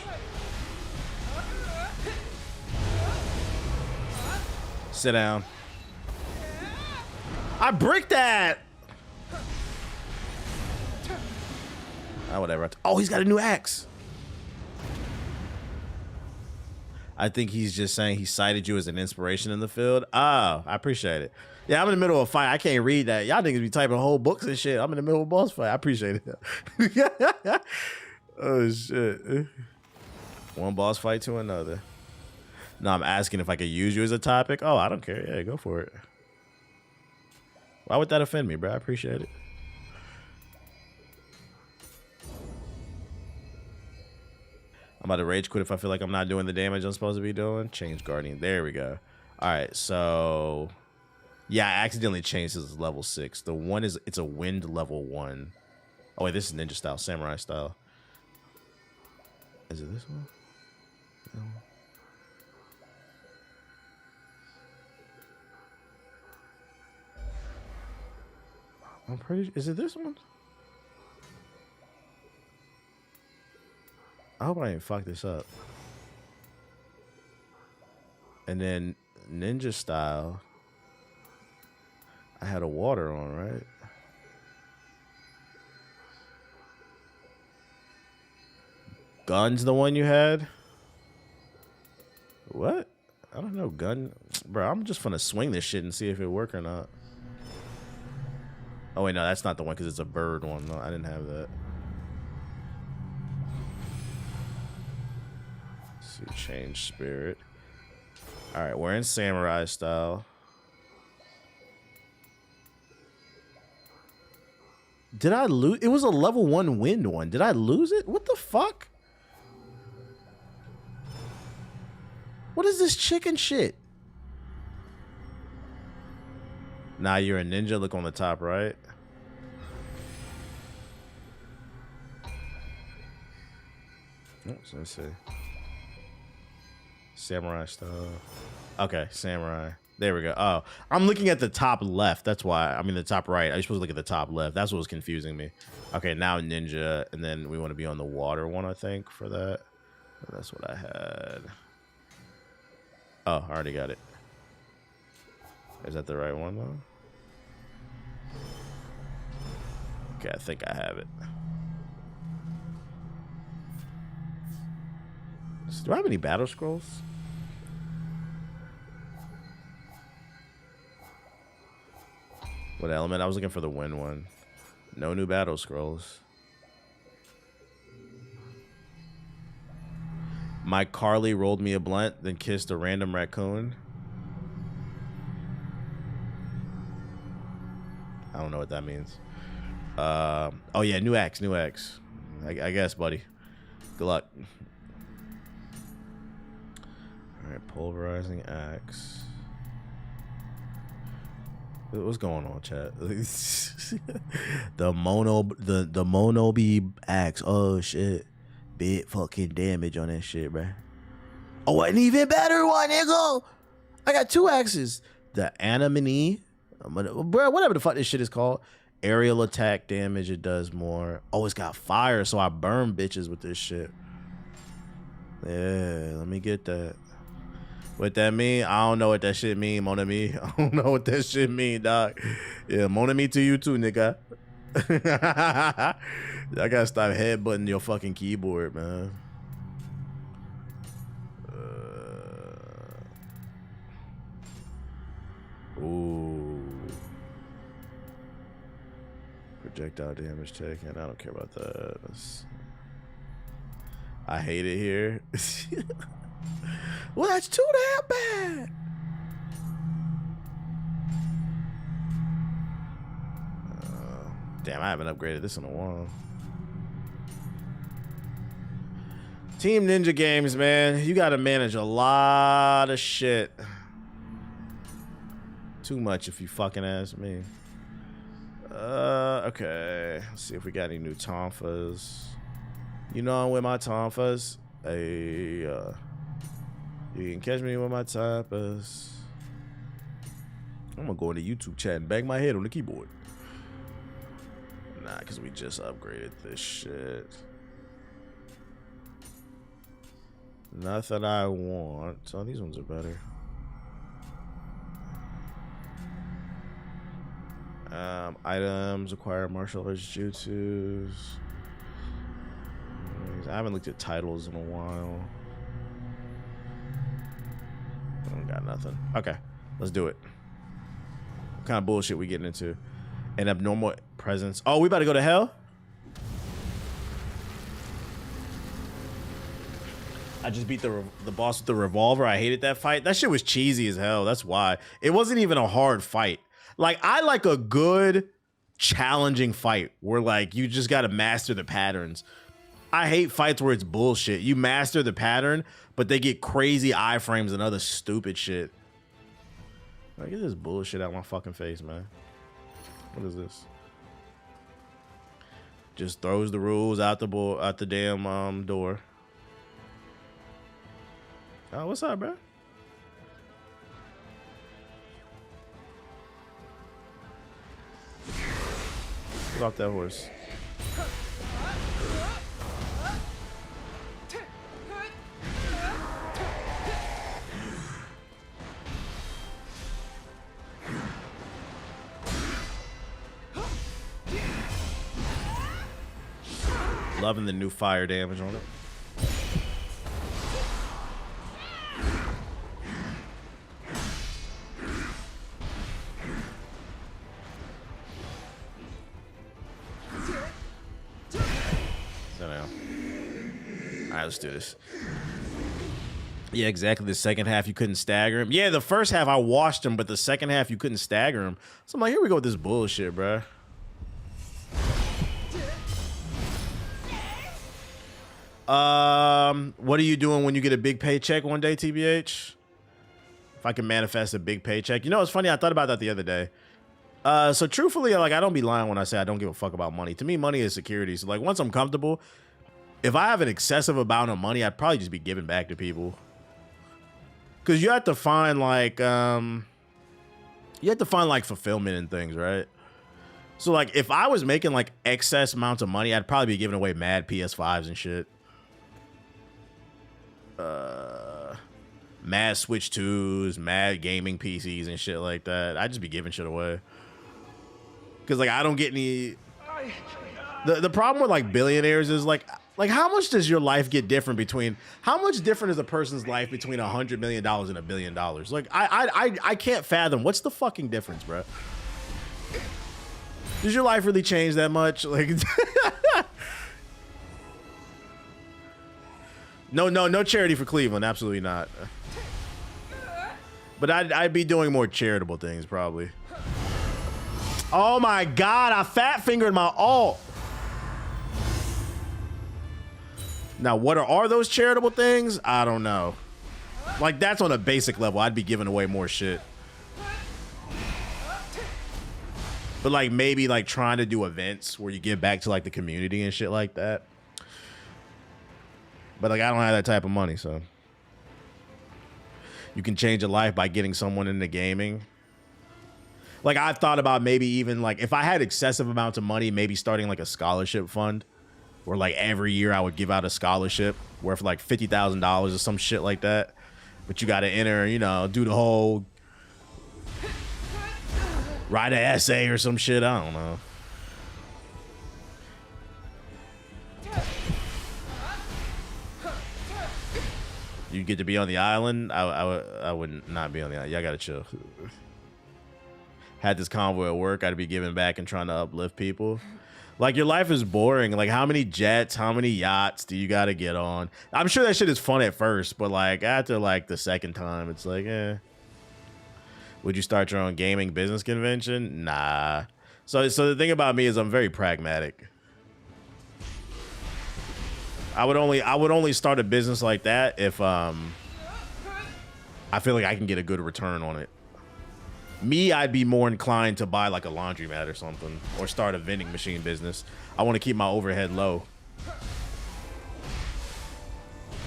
[SPEAKER 1] Sit down. I bricked that. Whatever. Oh, he's got a new axe. I think he's just saying he cited you as an inspiration in the field. Oh, I appreciate it. Yeah, I'm in the middle of a fight. I can't read that. Y'all niggas be typing whole books and shit. I'm in the middle of a boss fight. I appreciate it. Oh, shit. One boss fight to another. No, I'm asking if I could use you as a topic. Oh, I don't care. Yeah, go for it. Why would that offend me, bro? I appreciate it. I'm about to rage quit if I feel like I'm not doing the damage I'm supposed to be doing. Change Guardian. There we go. All right, so... yeah, I accidentally changed this level 6. The one is... it's a wind level 1. Oh, wait, this is ninja style. Samurai style. Is it this one? No. I'm pretty... is it this one? I hope I didn't fuck this up. And then ninja style, I had a water on, right? Gun's the one you had? What? I don't know, gun. Bro, I'm just gonna swing this shit and see if it work or not. Oh wait, no, that's not the one because it's a bird one. No, I didn't have that. So change spirit. All right, we're in samurai style. Did I lose? It was a level 1 wind one. Did I lose it? What the fuck? What is this chicken shit? Nah, you're a ninja. Look on the top right. Oops, let's see. Samurai style. Okay, samurai. There we go. Oh, I'm looking at the top left. That's why. I mean, the top right. I was supposed to look at the top left. That's what was confusing me. Okay, now ninja. And then we want to be on the water one, I think, for that. That's what I had. Oh, I already got it. Is that the right one, though? Okay, I think I have it. Do I have any battle scrolls? What element? I was looking for the wind one. No new battle scrolls. My Carly rolled me a blunt, then kissed a random raccoon. I don't know what that means. Oh yeah, new axe, new axe. I guess, buddy. Good luck. All right, pulverizing axe. What's going on, chat? the mono be axe. Oh shit, big fucking damage on that shit, bro. Oh, an even better one, nigga. I got 2 axes. The Anemone, bro, whatever the fuck this shit is called. Aerial attack damage, it does more. Oh, it's got fire, so I burn bitches with this shit. Yeah, let me get that. What that mean? I don't know what that shit mean, mon ami. I don't know what that shit mean, dog. Yeah, mon ami to you too, nigga. I gotta stop headbutting your fucking keyboard, man. Ooh. Projectile damage taken. I don't care about that. I hate it here. Well, that's too damn bad. Damn, I haven't upgraded this in a while. Team Ninja games, man. You gotta manage a lot of shit. Too much if you fucking ask me. Okay. Let's see if we got any new tonfas. You know I'm with my tonfas. Hey, you can catch me with my tonfas. I'm gonna go into YouTube chat and bang my head on the keyboard. Nah, because we just upgraded this shit. Nothing I want. Oh, these ones are better. Items, acquire martial arts jutsus. I haven't looked at titles in a while. I don't got nothing. Okay, let's do it. What kind of bullshit we getting into? An abnormal presence. Oh, we about to go to hell? I just beat the boss with the revolver. I hated that fight. That shit was cheesy as hell. That's why. It wasn't even a hard fight. Like, I like a good, challenging fight where, like, you just got to master the patterns. I hate fights where it's bullshit. You master the pattern, but they get crazy iframes and other stupid shit. Like, get this bullshit out of my fucking face, man. What is this? Just throws the rules out the damn door. Oh, what's up, bro? Get off that horse. Loving the new fire damage on it. Alright, let's do this. Yeah, exactly. The second half, you couldn't stagger him. Yeah, the first half, I washed him, but the second half, you couldn't stagger him. So I'm like, here we go with this bullshit, bruh. What are you doing when you get a big paycheck one day, TBH? If I can manifest a big paycheck. You know, it's funny. I thought about that the other day. So truthfully, like, I don't be lying when I say I don't give a fuck about money. To me, money is security. So, like, once I'm comfortable, if I have an excessive amount of money, I'd probably just be giving back to people. Because you have to find, like, fulfillment in things, right? So, like, if I was making, like, excess amounts of money, I'd probably be giving away mad PS5s and shit. Mad Switch 2s, mad gaming PCs and shit like that. I'd just be giving shit away. Because, like, I don't get any... The problem with, like, billionaires is, like, how much does your life get different between... How much different is a person's life between $100 million and $1 billion? Like, I can't fathom. What's the fucking difference, bro? Does your life really change that much? Like... No charity for Cleveland. Absolutely not. But I'd be doing more charitable things, probably. Oh my God, I fat fingered my ult. Now, what are those charitable things? I don't know. Like, that's on a basic level. I'd be giving away more shit. But like maybe like trying to do events where you give back to like the community and shit like that. But like I don't have that type of money, so you can change a life by getting someone into gaming. Like I thought about maybe even like if I had excessive amounts of money, maybe starting like a scholarship fund where like every year I would give out a scholarship worth like $50,000 or some shit like that. But you got to enter, you know, do the whole write an essay or some shit. I don't know. You get to be on the island. I would not be on the island. Y'all gotta chill. Had this convoy at work. I'd be giving back and trying to uplift people. Like your life is boring. Like how many jets, how many yachts do you gotta get on? I'm sure that shit is fun at first, but like after like the second time, it's like, eh. Would you start your own gaming business convention? Nah. So the thing about me is I'm very pragmatic. I would only start a business like that if I feel like I can get a good return on it. Me, I'd be more inclined to buy like a laundromat or something, or start a vending machine business. I want to keep my overhead low.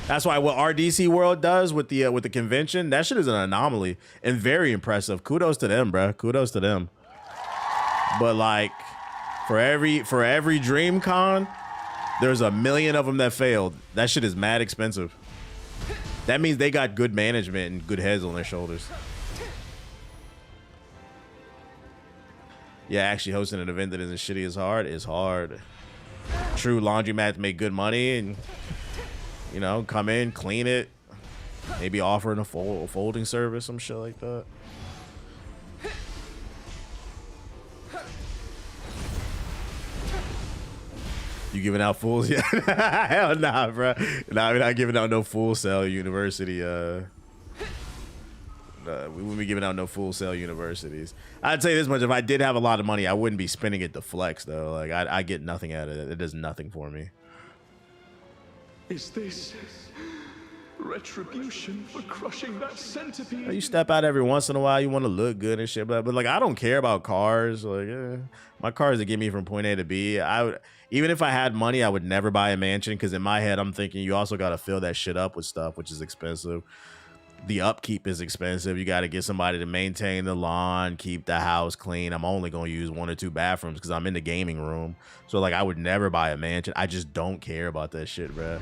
[SPEAKER 1] That's why what RDC World does with the convention, that shit is an anomaly and very impressive. Kudos to them, bro. Kudos to them. But like for every DreamCon, there's a million of them that failed. That shit is mad expensive. That means they got good management and good heads on their shoulders. Yeah, actually hosting an event that isn't shitty is hard. True, laundromats make good money and, you know, come in, clean it, maybe offering a folding service, some shit like that. You giving out fools yet? Hell nah, bro. Nah, we're not giving out no Full Sail University. We wouldn't be giving out no Full Sail universities. I'd say this much: if I did have a lot of money, I wouldn't be spending it to flex, though. Like I get nothing out of it. It does nothing for me.
[SPEAKER 3] Is this retribution for crushing that centipede?
[SPEAKER 1] You step out every once in a while. You want to look good and shit, but like I don't care about cars. Like my cars that get me from point A to B. Even if I had money, I would never buy a mansion because in my head I'm thinking you also got to fill that shit up with stuff, which is expensive. The upkeep is expensive. You got to get somebody to maintain the lawn, keep the house clean. I'm only going to use 1 or 2 bathrooms because I'm in the gaming room. So like I would never buy a mansion. I just don't care about that shit, bro.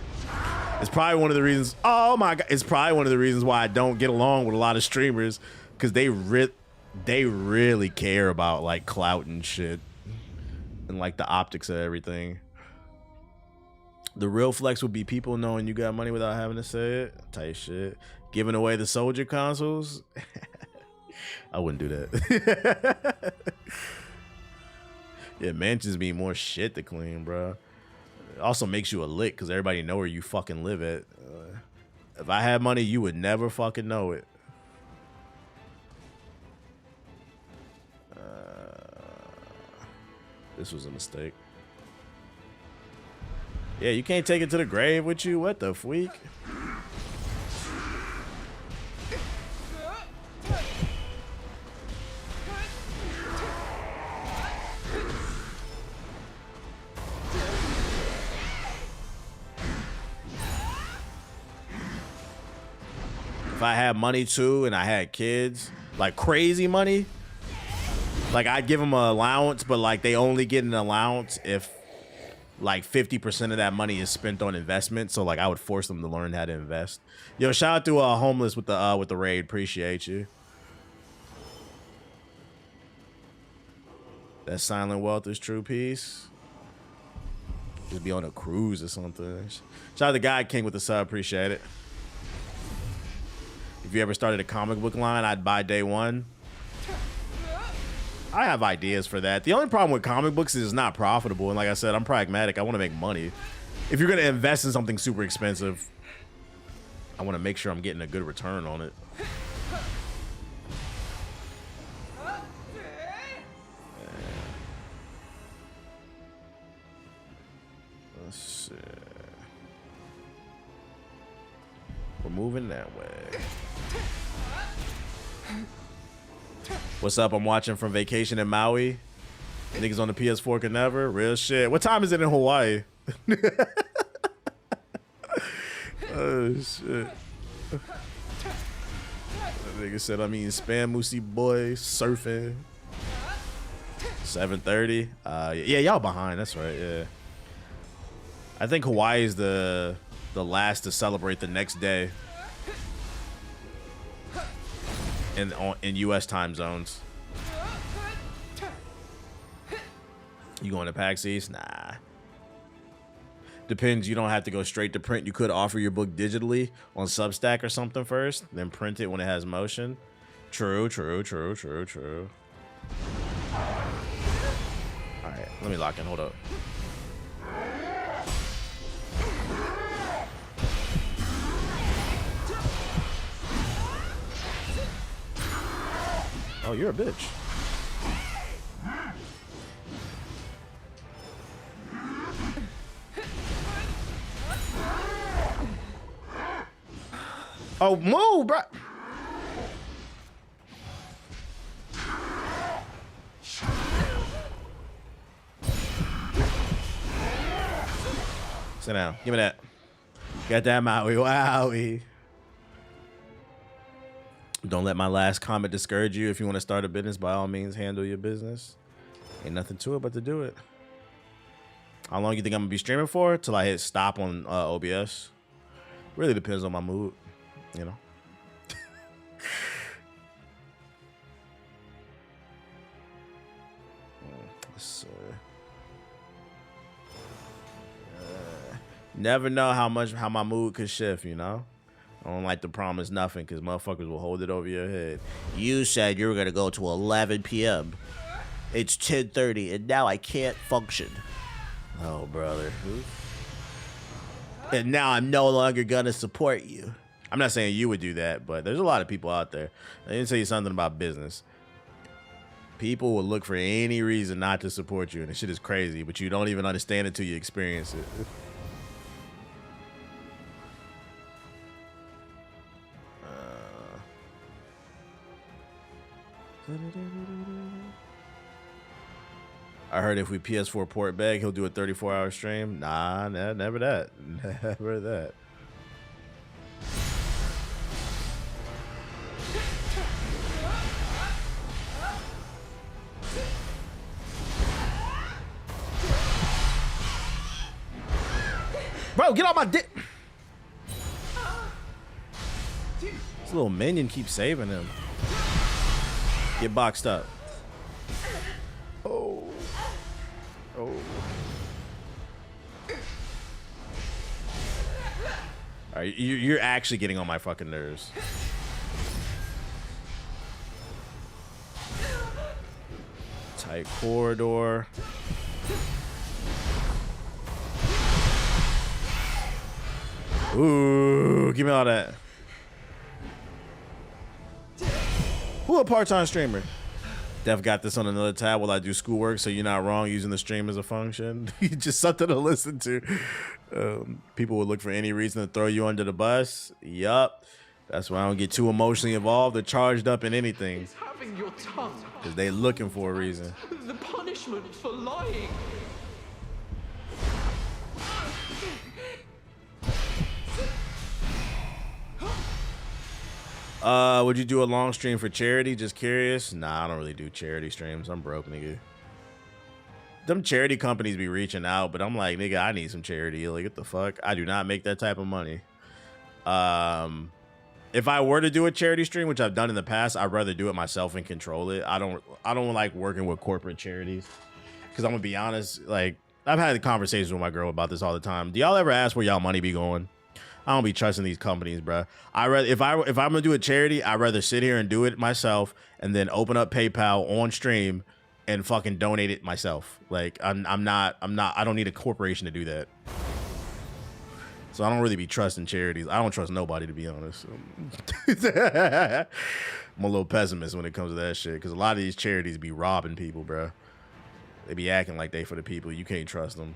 [SPEAKER 1] It's probably one of the reasons. Oh my God. It's probably one of the reasons why I don't get along with a lot of streamers because they really care about like clout and shit and like the optics of everything. The real flex would be people knowing you got money without having to say it. Type shit. Giving away the soldier consoles. I wouldn't do that. Yeah, mansions be more shit to clean, bro. It also makes you a lick because everybody know where you fucking live at. If I had money, you would never fucking know it. This was a mistake. Yeah, you can't take it to the grave with you. What the freak? If I had money too and I had kids, like crazy money, like I'd give them an allowance, but like they only get an allowance if like 50% of that money is spent on investment. So like I would force them to learn how to invest. Yo, shout out to Homeless with the raid. Appreciate you. That silent wealth is true peace. Just be on a cruise or something. Shout out to God King with the sub. Appreciate it. If you ever started a comic book line, I'd buy day one. I have ideas for that. The only problem with comic books is it's not profitable. And like I said, I'm pragmatic. I want to make money. If you're going to invest in something super expensive, I want to make sure I'm getting a good return on it. Let's see. We're moving that way. What's up? I'm watching from vacation in Maui. Niggas on the PS4 can never. Real shit. What time is it in Hawaii? Oh shit. That nigga said I'm eating spam moosey boy surfing. 7:30. Yeah, y'all behind. That's right. Yeah. I think Hawaii is the last to celebrate the next day in U.S. time zones. You going to PAX East? Nah. Depends. You don't have to go straight to print. You could offer your book digitally on Substack or something first, then print it when it has motion. True. All right, let me lock in. Hold up. Oh, you're a bitch. Oh, move, bro. Sit down. Give me that. Got that Maui. Wowie. Don't let my last comment discourage you. If you want to start a business, by all means, handle your business. Ain't nothing to it but to do it. How long you think I'm going to be streaming for? Till I hit stop on OBS. Really depends on my mood, you know. Let's never know how my mood could shift, you know. I don't like to promise nothing because motherfuckers will hold it over your head. You said you were gonna go to 11 p.m. It's 10:30 and now I can't function. Oh, brother. And now I'm no longer gonna support you. I'm not saying you would do that, but there's a lot of people out there. I didn't tell you something about business. People will look for any reason not to support you, and the shit is crazy, but you don't even understand it until you experience it. I heard if we PS4 port back, he'll do a 34-hour stream. Nah, never that. Never that. Bro, get off my dick. This little minion keeps saving him. Get boxed up. Oh. Oh. All right, you're actually getting on my fucking nerves. Tight corridor. Ooh, give me all that. Who a part-time streamer? Dev got this on another tab while I do schoolwork, so you're not wrong using the stream as a function. Just something to listen to. People would look for any reason to throw you under the bus. Yup. That's why I don't get too emotionally involved or charged up in anything.
[SPEAKER 3] Having your tongue.
[SPEAKER 1] Because they looking for a reason.
[SPEAKER 3] The punishment for lying.
[SPEAKER 1] Would you do a long stream for charity? Just curious. Nah, I don't really do charity streams. I'm broke, nigga. Them charity companies be reaching out, but I'm like, nigga, I need some charity. Like, what the fuck? I do not make that type of money. If I were to do a charity stream, which I've done in the past, I'd rather do it myself and control it. I don't like working with corporate charities. Because I'm gonna be honest, like, I've had conversations with my girl about this all the time. Do y'all ever ask where y'all money be going? I don't be trusting these companies, bro. I rather if I'm gonna do a charity, I'd rather sit here and do it myself and then open up PayPal on stream and fucking donate it myself. Like I don't need a corporation to do that. So I don't really be trusting charities. I don't trust nobody, to be honest. I'm a little pessimist when it comes to that shit because a lot of these charities be robbing people, bro. They be acting like they for the people. You can't trust them.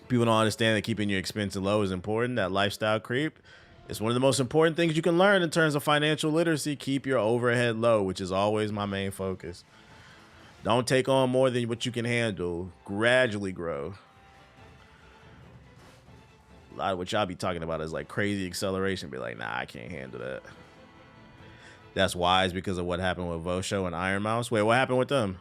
[SPEAKER 1] People don't understand that keeping your expenses low is important. That lifestyle creep. It's one of the most important things you can learn in terms of financial literacy. Keep your overhead low, which is always my main focus. Don't take on more than what you can handle. Gradually grow. A lot of what y'all be talking about is like crazy acceleration. Be like, nah, I can't handle that. That's wise because of what happened with Vosho and Iron Mouse. Wait, what happened with them?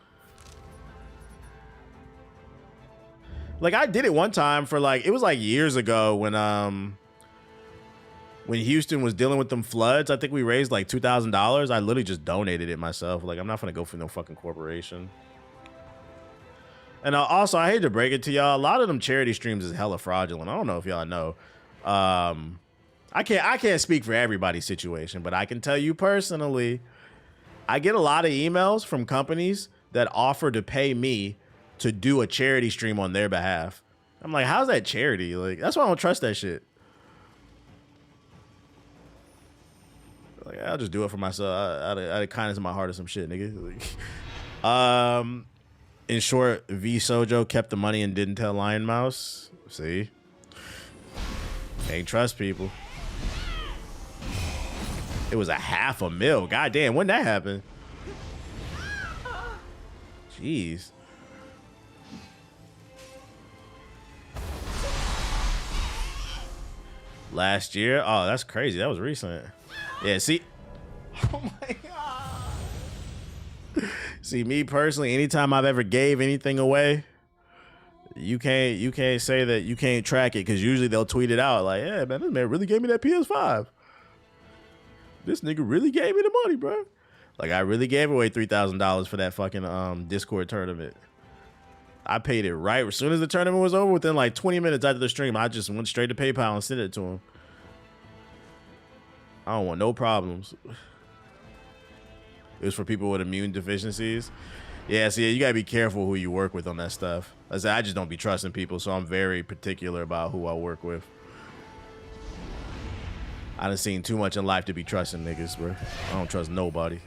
[SPEAKER 1] Like, I did it one time for like, it was like years ago when Houston was dealing with them floods. I think we raised like $2,000. I literally just donated it myself. Like, I'm not gonna go for no fucking corporation. And also, I hate to break it to y'all, a lot of them charity streams is hella fraudulent. I don't know if y'all know. I can't speak for everybody's situation, but I can tell you personally, I get a lot of emails from companies that offer to pay me to do a charity stream on their behalf. I'm like, how's that charity? Like, that's why I don't trust that shit. Like, I'll just do it for myself. Out of kindness in my heart or some shit, nigga. Like, in short, V Sojo kept the money and didn't tell Lion Mouse. See? Can't trust people. It was a $500,000. God damn, when that happened? Jeez. Last year? Oh, that's crazy. That was recent. Yeah, see? Oh my God. See, me personally, anytime I've ever gave anything away, you can't say that you can't track it, because usually they'll tweet it out like, yeah, man, this man really gave me that PS5. This nigga really gave me the money, bro. Like, I really gave away $3,000 for that fucking Discord tournament. I paid it right as soon as the tournament was over. Within like 20 minutes after the stream, I just went straight to PayPal and sent it to him. I don't want no problems. It was for people with immune deficiencies. Yeah, see, you gotta be careful who you work with on that stuff. I said, I just don't be trusting people, so I'm very particular about who I work with. I done seen too much in life to be trusting niggas, bro. I don't trust nobody.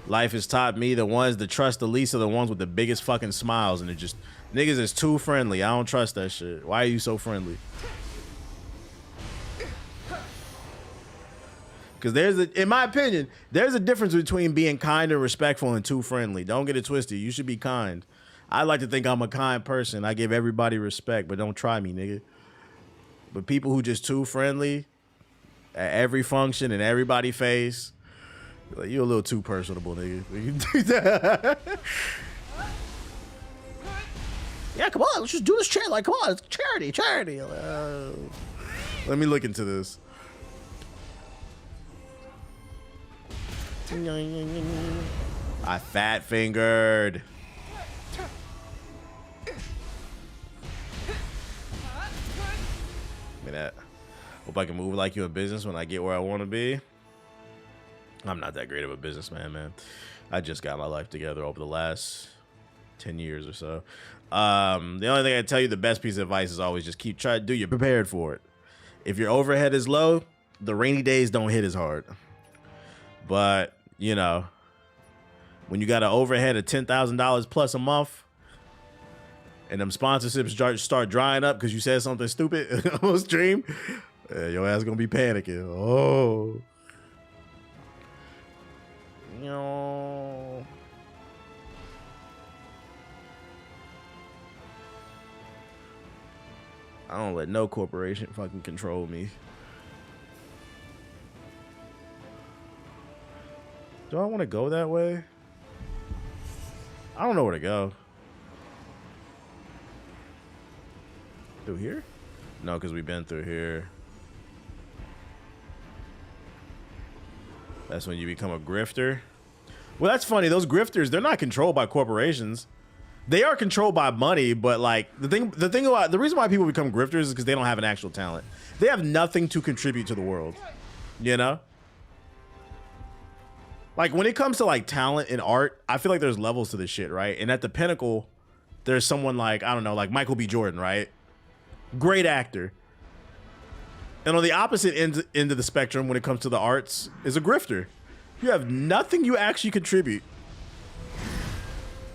[SPEAKER 1] Life has taught me the ones that trust the least are the ones with the biggest fucking smiles, and it just, niggas is too friendly. I don't trust that shit. Why are you so friendly? Because in my opinion, there's a difference between being kind and respectful and too friendly. Don't get it twisted. You should be kind. I like to think I'm a kind person. I give everybody respect, but don't try me, nigga. But people who just too friendly at every function and everybody face, like, you're a little too personable, nigga. Yeah, come on, let's just do this charity. Like, come on, it's charity. Let me look into this. I fat fingered. Give me that. Hope I can move like you in business when I get where I want to be. I'm not that great of a businessman, man. I just got my life together over the last 10 years or so. The only thing I tell you, the best piece of advice is always just try to do. You're prepared for it. If your overhead is low, the rainy days don't hit as hard. But, you know, when you got an overhead of $10,000 plus a month, and them sponsorships start drying up because you said something stupid on stream, your ass gonna be panicking. Oh. No. I don't let no corporation fucking control me. Do I want to go that way? I don't know where to go. Through here? No, because we've been through here. That's when you become a grifter. Well, that's funny. Those grifters, they're not controlled by corporations. They are controlled by money, but like the reason why people become grifters is because they don't have an actual talent. They have nothing to contribute to the world. You know? Like, when it comes to like talent and art, I feel like there's levels to this shit, right? And at the pinnacle, there's someone like, I don't know, like Michael B. Jordan, right? Great actor. And on the opposite end of the spectrum, when it comes to the arts, is a grifter. You have nothing you actually contribute.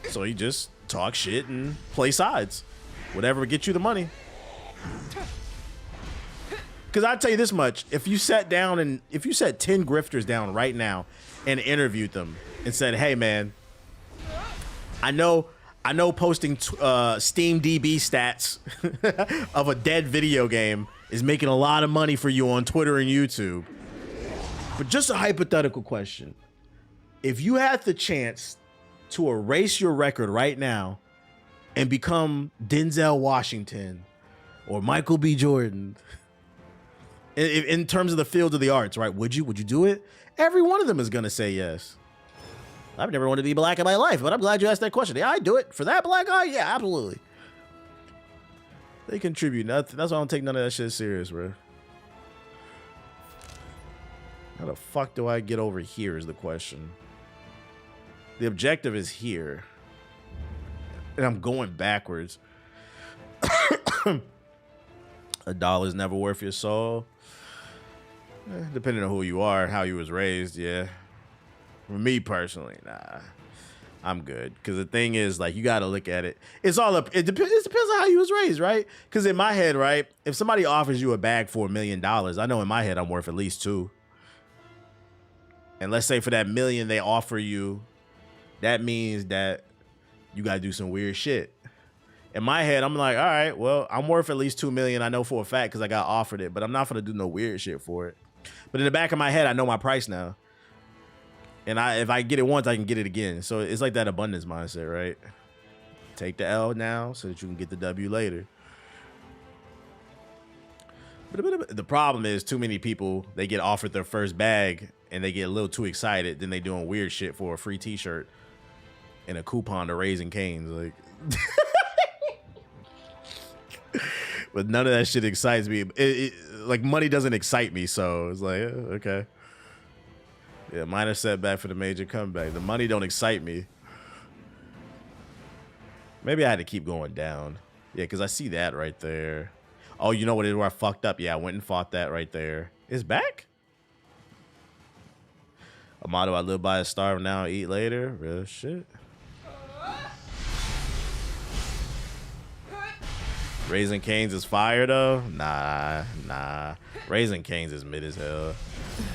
[SPEAKER 1] So you just talk shit and play sides. Whatever gets you the money. Because I'll tell you this much: if you sat 10 grifters down right now and interviewed them and said, "Hey, man, I know posting Steam DB stats of a dead video game is making a lot of money for you on Twitter and YouTube, but just a hypothetical question: if you had the chance to erase your record right now and become Denzel Washington or Michael B. Jordan." In terms of the field of the arts, right? Would you do it? Every one of them is gonna say yes. I've never wanted to be black in my life, but I'm glad you asked that question. Yeah, I'd do it. For that black guy, yeah, absolutely. They contribute nothing. That's why I don't take none of that shit serious, bro. How the fuck do I get over here is the question. The objective is here. And I'm going backwards. $1 is never worth your soul. Depending on who you are, how you was raised, yeah. For me personally, nah, I'm good. Because the thing is, like, you got to look at it. It's all up. It depends on how you was raised, right? Because in my head, right, if somebody offers you a bag for $1 million, I know in my head I'm worth at least 2. And let's say for that $1 million they offer you, that means that you got to do some weird shit. In my head, I'm like, all right, well, I'm worth at least $2 million. I know for a fact because I got offered it, but I'm not going to do no weird shit for it. But in the back of my head, I know my price now. And if I get it once, I can get it again. So it's like that abundance mindset, right? Take the L now so that you can get the W later. But the problem is too many people, they get offered their first bag and they get a little too excited. Then they doing weird shit for a free t-shirt and a coupon to Raising Cane's. Like, but none of that shit excites me. Like, money doesn't excite me, so it's like, okay. Yeah, minor setback for the major comeback. The money don't excite me. Maybe I had to keep going down. Yeah, because I see that right there. Oh, you know what it is where I fucked up? Yeah, I went and fought that right there. It's back? A motto I live by is starve now, eat later. Real shit. Raising Cane's is fire though? Nah. Raising Cane's is mid as hell.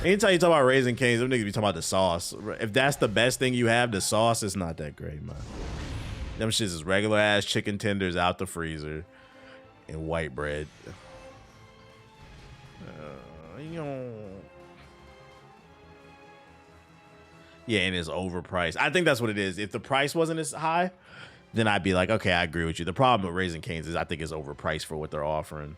[SPEAKER 1] Anytime you talk about Raising Cane's, them niggas be talking about the sauce. If that's the best thing you have, the sauce is not that great, man. Them shits is regular ass chicken tenders out the freezer and white bread. Yeah, and it's overpriced. I think that's what it is. If the price wasn't as high, then I'd be like, okay, I agree with you. The problem with Raising Cane's is I think it's overpriced for what they're offering.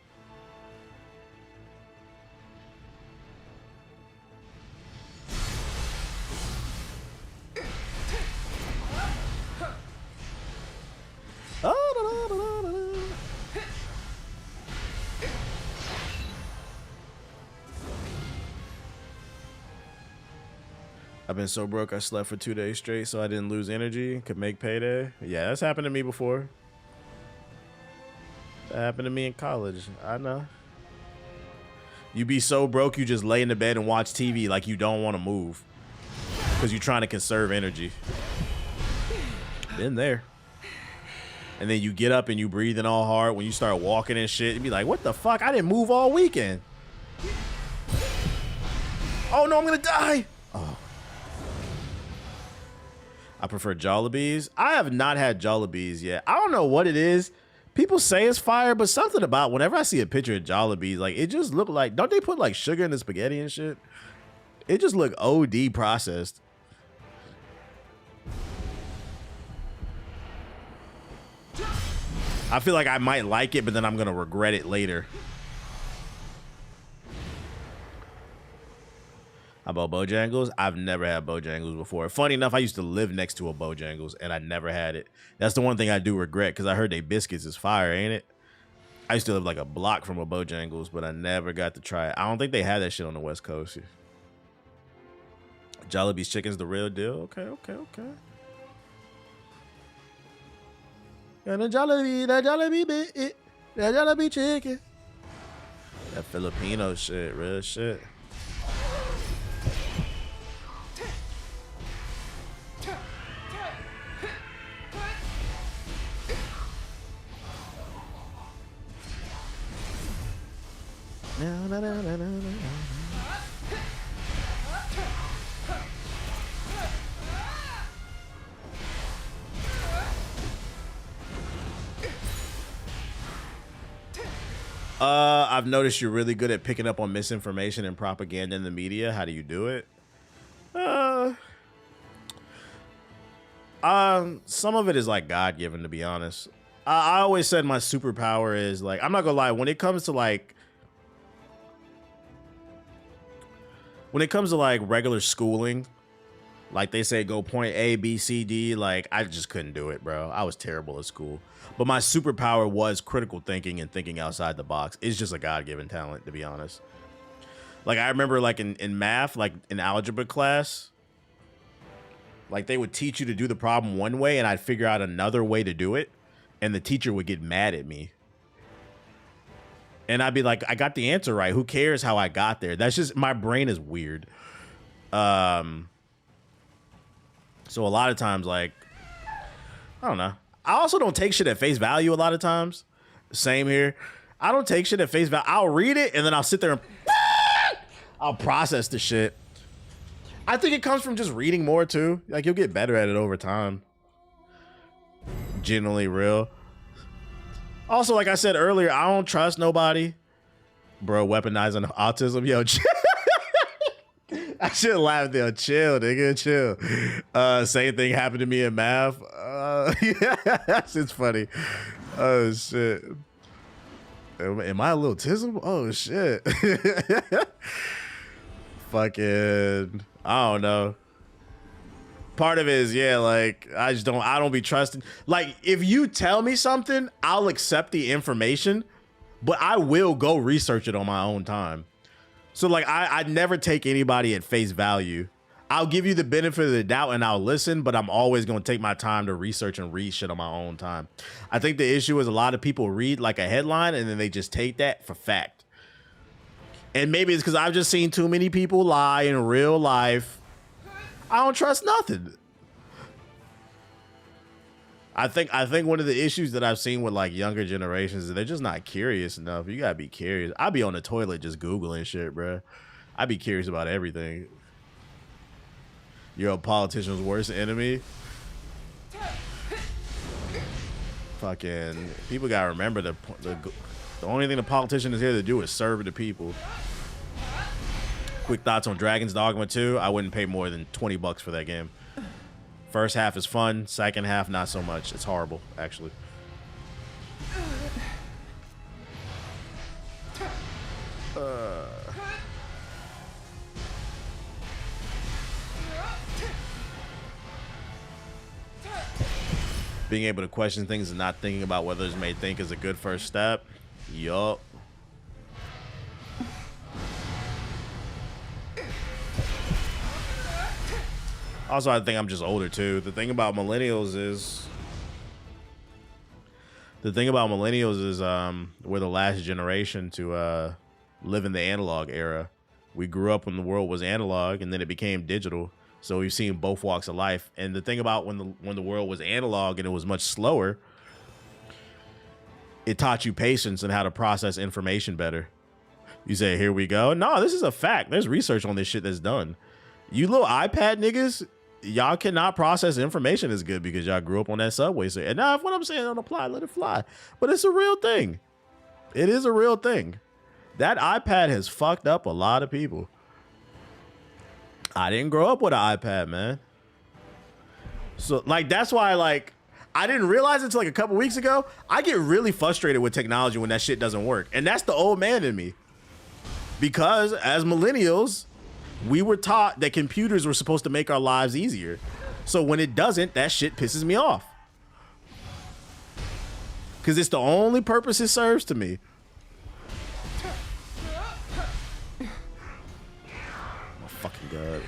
[SPEAKER 1] I've been so broke I slept for 2 days straight so I didn't lose energy, could make payday. Yeah, that's happened to me before. That happened to me in college. I know. You be so broke you just lay in the bed and watch TV like you don't want to move because you're trying to conserve energy. Been there. And then you get up and you breathing all hard when you start walking and shit. You be like, what the fuck? I didn't move all weekend. Oh no, I'm gonna die. Oh. I prefer Jollibees. I have not had Jollibees yet. I don't know what it is. People say it's fire, but something about whenever I see a picture of Jollibees, like it just look like, don't they put like sugar in the spaghetti and shit? It just look OD processed. I feel like I might like it, but then I'm gonna regret it later. How about Bojangles? I've never had Bojangles before. Funny enough, I used to live next to a Bojangles and I never had it. That's the one thing I do regret because I heard they biscuits is fire, ain't it? I used to live like a block from a Bojangles, but I never got to try it. I don't think they had that shit on the West Coast. Jollibee's chicken's the real deal. Okay. And the Jollibee chicken. That Filipino shit, real shit. I've noticed you're really good at picking up on misinformation and propaganda in the media. How do you do it? Some of it is like God-given, to be honest. I always said my superpower is like, I'm not gonna lie, when it comes to like regular schooling, like they say go point A, B, C, D, like I just couldn't do it, bro. I was terrible at school. But my superpower was critical thinking and thinking outside the box. It's just a God-given talent, to be honest. Like I remember like in math, like in algebra class, like they would teach you to do the problem one way and I'd figure out another way to do it. And the teacher would get mad at me. And I'd be like, I got the answer right. Who cares how I got there? That's just, my brain is weird. So a lot of times, like, I don't know. I also don't take shit at face value a lot of times. Same here. I don't take shit at face value. I'll read it and then I'll sit there and I'll process the shit. I think it comes from just reading more too. Like you'll get better at it over time. Genuinely real. Also, like I said earlier, I don't trust nobody. Bro, weaponizing autism. Yo, I should laugh there. Chill, nigga, chill. Same thing happened to me in math. Yeah, that shit's funny. Oh, shit. Am I a little tism? Oh, shit. Fucking, I don't know. Part of it is, yeah, like, I don't be trusting. Like, if you tell me something, I'll accept the information, but I will go research it on my own time. So, like, I never take anybody at face value. I'll give you the benefit of the doubt and I'll listen, but I'm always going to take my time to research and read shit on my own time. I think the issue is a lot of people read, like, a headline and then they just take that for fact. And maybe it's because I've just seen too many people lie in real life. I don't trust nothing. I think one of the issues that I've seen with like younger generations is they're just not curious enough. You gotta be curious. I be on the toilet just Googling shit, bro. I be curious about everything. You're a politician's worst enemy. Fucking people gotta remember the only thing the politician is here to do is serve the people. Quick thoughts on Dragon's Dogma 2. I wouldn't pay more than 20 bucks for that game. First half is fun. Second half, not so much. It's horrible, actually. Being able to question things and not thinking about what others may think is a good first step. Yup. Also, I think I'm just older too. The thing about millennials is we're the last generation to live in the analog era. We grew up when the world was analog and then it became digital. So we've seen both walks of life. And the thing about when the world was analog and it was much slower, it taught you patience and how to process information better. You say, here we go. No, this is a fact. There's research on this shit that's done. You little iPad niggas, y'all cannot process information as good because y'all grew up on that subway. So, and now if what I'm saying don't apply, let it fly. But it's a real thing. It is a real thing. That iPad has fucked up a lot of people. I didn't grow up with an iPad, man. So, like, that's why, like, I didn't realize it until, like, a couple weeks ago. I get really frustrated with technology when that shit doesn't work. And that's the old man in me. Because, as millennials, we were taught that computers were supposed to make our lives easier. So when it doesn't, that shit pisses me off. Because it's the only purpose it serves to me. Oh, fucking God.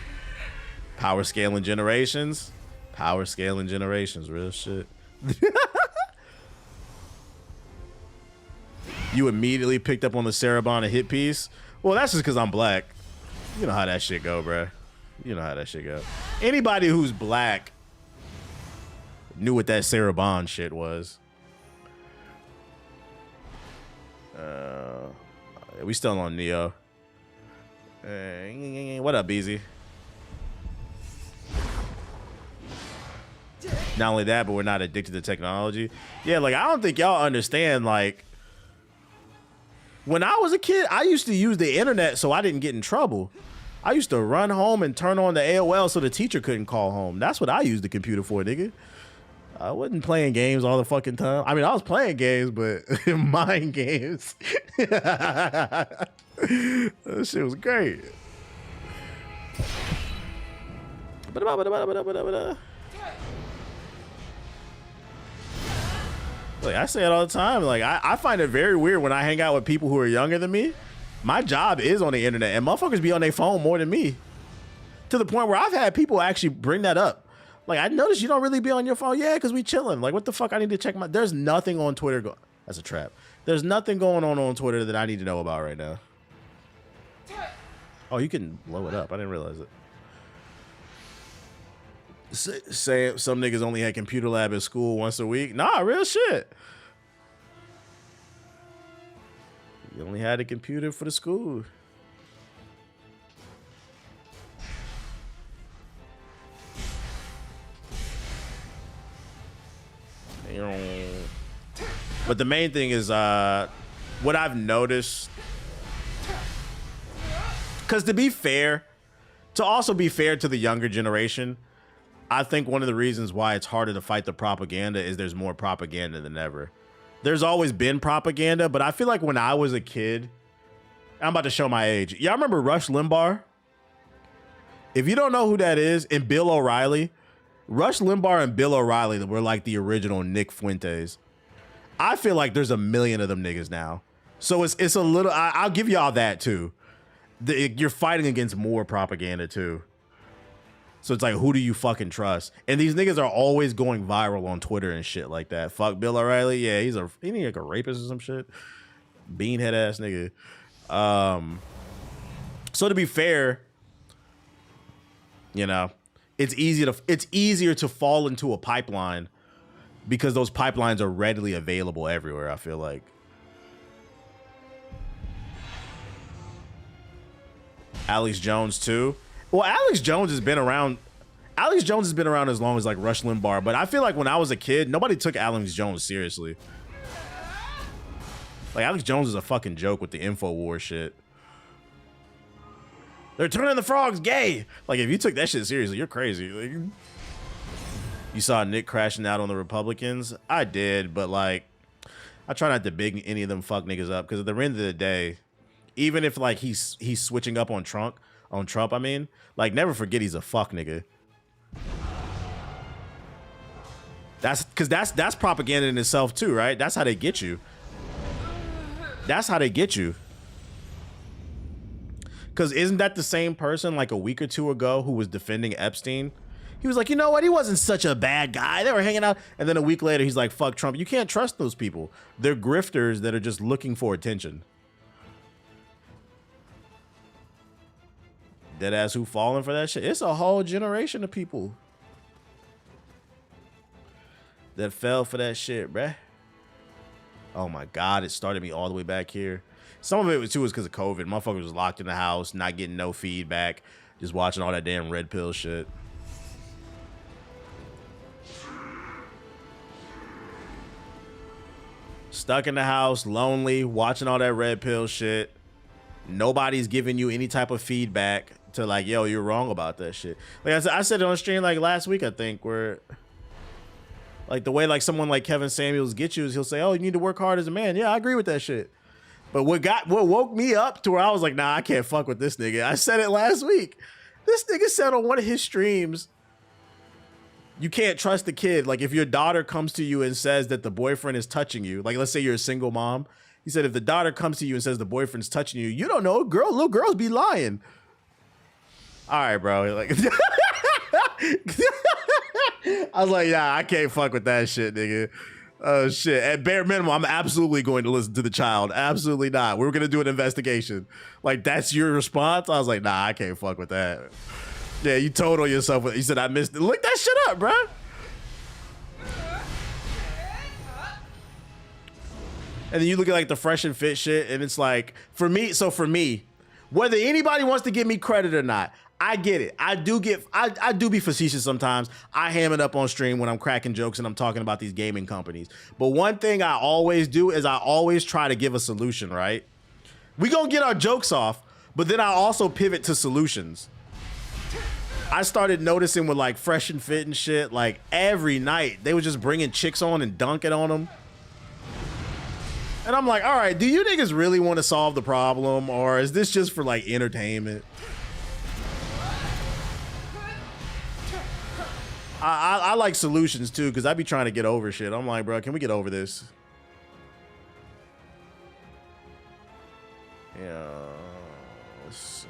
[SPEAKER 1] Power scaling generations. Power scaling generations. Real shit. You immediately picked up on the Sarabon hit piece. Well, that's just because I'm black. You know how that shit go, bruh. You know how that shit go. Anybody who's black knew what that Sarah Bond shit was. We still on Nioh. What up, Beezy? Not only that, but we're not addicted to technology. Yeah, like, I don't think y'all understand, like, when I was a kid, I used to use the internet so I didn't get in trouble. I used to run home and turn on the AOL so the teacher couldn't call home. That's what I used the computer for, nigga. I wasn't playing games all the fucking time. I mean, I was playing games, but mind games. That shit was great. Like, I say it all the time. Like, I find it very weird when I hang out with people who are younger than me. My job is on the internet, and motherfuckers be on their phone more than me. To the point where I've had people actually bring that up. Like, I noticed you don't really be on your phone. Yeah, because we chilling. Like, what the fuck? I need to check my... There's nothing on Twitter. That's a trap. There's nothing going on Twitter that I need to know about right now. Oh, you can blow it up. I didn't realize it. Say some niggas only had computer lab at school once a week. Nah, real shit. You only had a computer for the school. But the main thing is what I've noticed, because to also be fair to the younger generation, I think one of the reasons why it's harder to fight the propaganda is there's more propaganda than ever. There's always been propaganda, but I feel like when I was a kid, I'm about to show my age. Y'all remember Rush Limbaugh? If you don't know who that is, and Bill O'Reilly, Rush Limbaugh and Bill O'Reilly were like the original Nick Fuentes. I feel like there's a million of them niggas now. So it's a little, I'll give y'all that too. You're fighting against more propaganda too. So it's like, who do you fucking trust? And these niggas are always going viral on Twitter and shit like that. Fuck Bill O'Reilly. Yeah, he's like a rapist or some shit. Beanhead ass nigga. So to be fair, you know, it's easier to fall into a pipeline because those pipelines are readily available everywhere, I feel like. Alex Jones too. Well, Alex Jones has been around as long as like Rush Limbaugh, but I feel like when I was a kid, nobody took Alex Jones seriously. Like, Alex Jones is a fucking joke with the InfoWars shit. They're turning the frogs gay. Like, if you took that shit seriously, you're crazy. Like, you saw Nick crashing out on the Republicans? I did, but like, I try not to big any of them fuck niggas up, because at the end of the day, even if like he's switching up on Trump, I mean, like, never forget he's a fuck nigga. That's propaganda in itself too, right? That's how they get you. That's how they get you. Because isn't that the same person like a week or two ago who was defending Epstein? He was like, you know what? He wasn't such a bad guy. They were hanging out. And then a week later, he's like, fuck Trump. You can't trust those people. They're grifters that are just looking for attention. Deadass who falling for that shit. It's a whole generation of people that fell for that shit, bruh. Oh my God, it started me all the way back here. Some of it was because of COVID. Motherfuckers was locked in the house, not getting no feedback, just watching all that damn red pill shit. Stuck in the house, lonely, watching all that red pill shit. Nobody's giving you any type of feedback to like, yo, you're wrong about that shit. Like I said it on stream like last week, I think, where like the way like someone like Kevin Samuels gets you is he'll say, oh, you need to work hard as a man. Yeah, I agree with that shit. But what woke me up to where I was like, nah, I can't fuck with this nigga. I said it last week. This nigga said on one of his streams, you can't trust the kid. Like, if your daughter comes to you and says that the boyfriend is touching you, like, let's say you're a single mom. He said, if the daughter comes to you and says the boyfriend's touching you, you don't know. Little girls be lying. All right, bro. Like, I was like, yeah, I can't fuck with that shit, nigga. Oh, shit. At bare minimum, I'm absolutely going to listen to the child. Absolutely not. We're going to do an investigation. Like, that's your response? I was like, nah, I can't fuck with that. Yeah, you told on yourself. You said, I missed it. Look that shit up, bro. And then you look at like the fresh and fit shit, and it's like, for me, whether anybody wants to give me credit or not, I get it. I do be facetious sometimes. I ham it up on stream when I'm cracking jokes and I'm talking about these gaming companies. But one thing I always do is I always try to give a solution, right? We gonna get our jokes off, but then I also pivot to solutions. I started noticing with like fresh and fit and shit, like every night they were just bringing chicks on and dunking on them. And I'm like, all right, do you niggas really want to solve the problem, or is this just for like entertainment? I like solutions too, because I be trying to get over shit. I'm like, bro, can we get over this? Yeah. Let's see.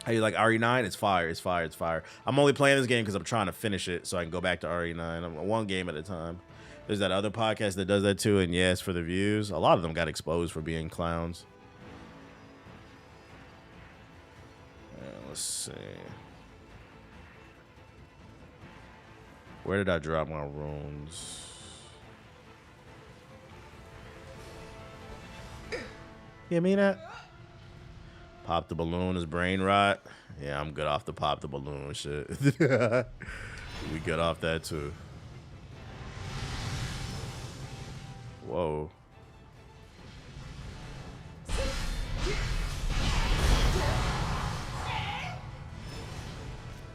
[SPEAKER 1] How you like RE9? It's fire. It's fire. It's fire. I'm only playing this game because I'm trying to finish it so I can go back to RE9. I'm one game at a time. There's that other podcast that does that too, and yes, for the views. A lot of them got exposed for being clowns. Let's see. Where did I drop my runes? You mean that? Pop the balloon is brain rot. Yeah, I'm good off the pop the balloon shit. We good off that too. Whoa.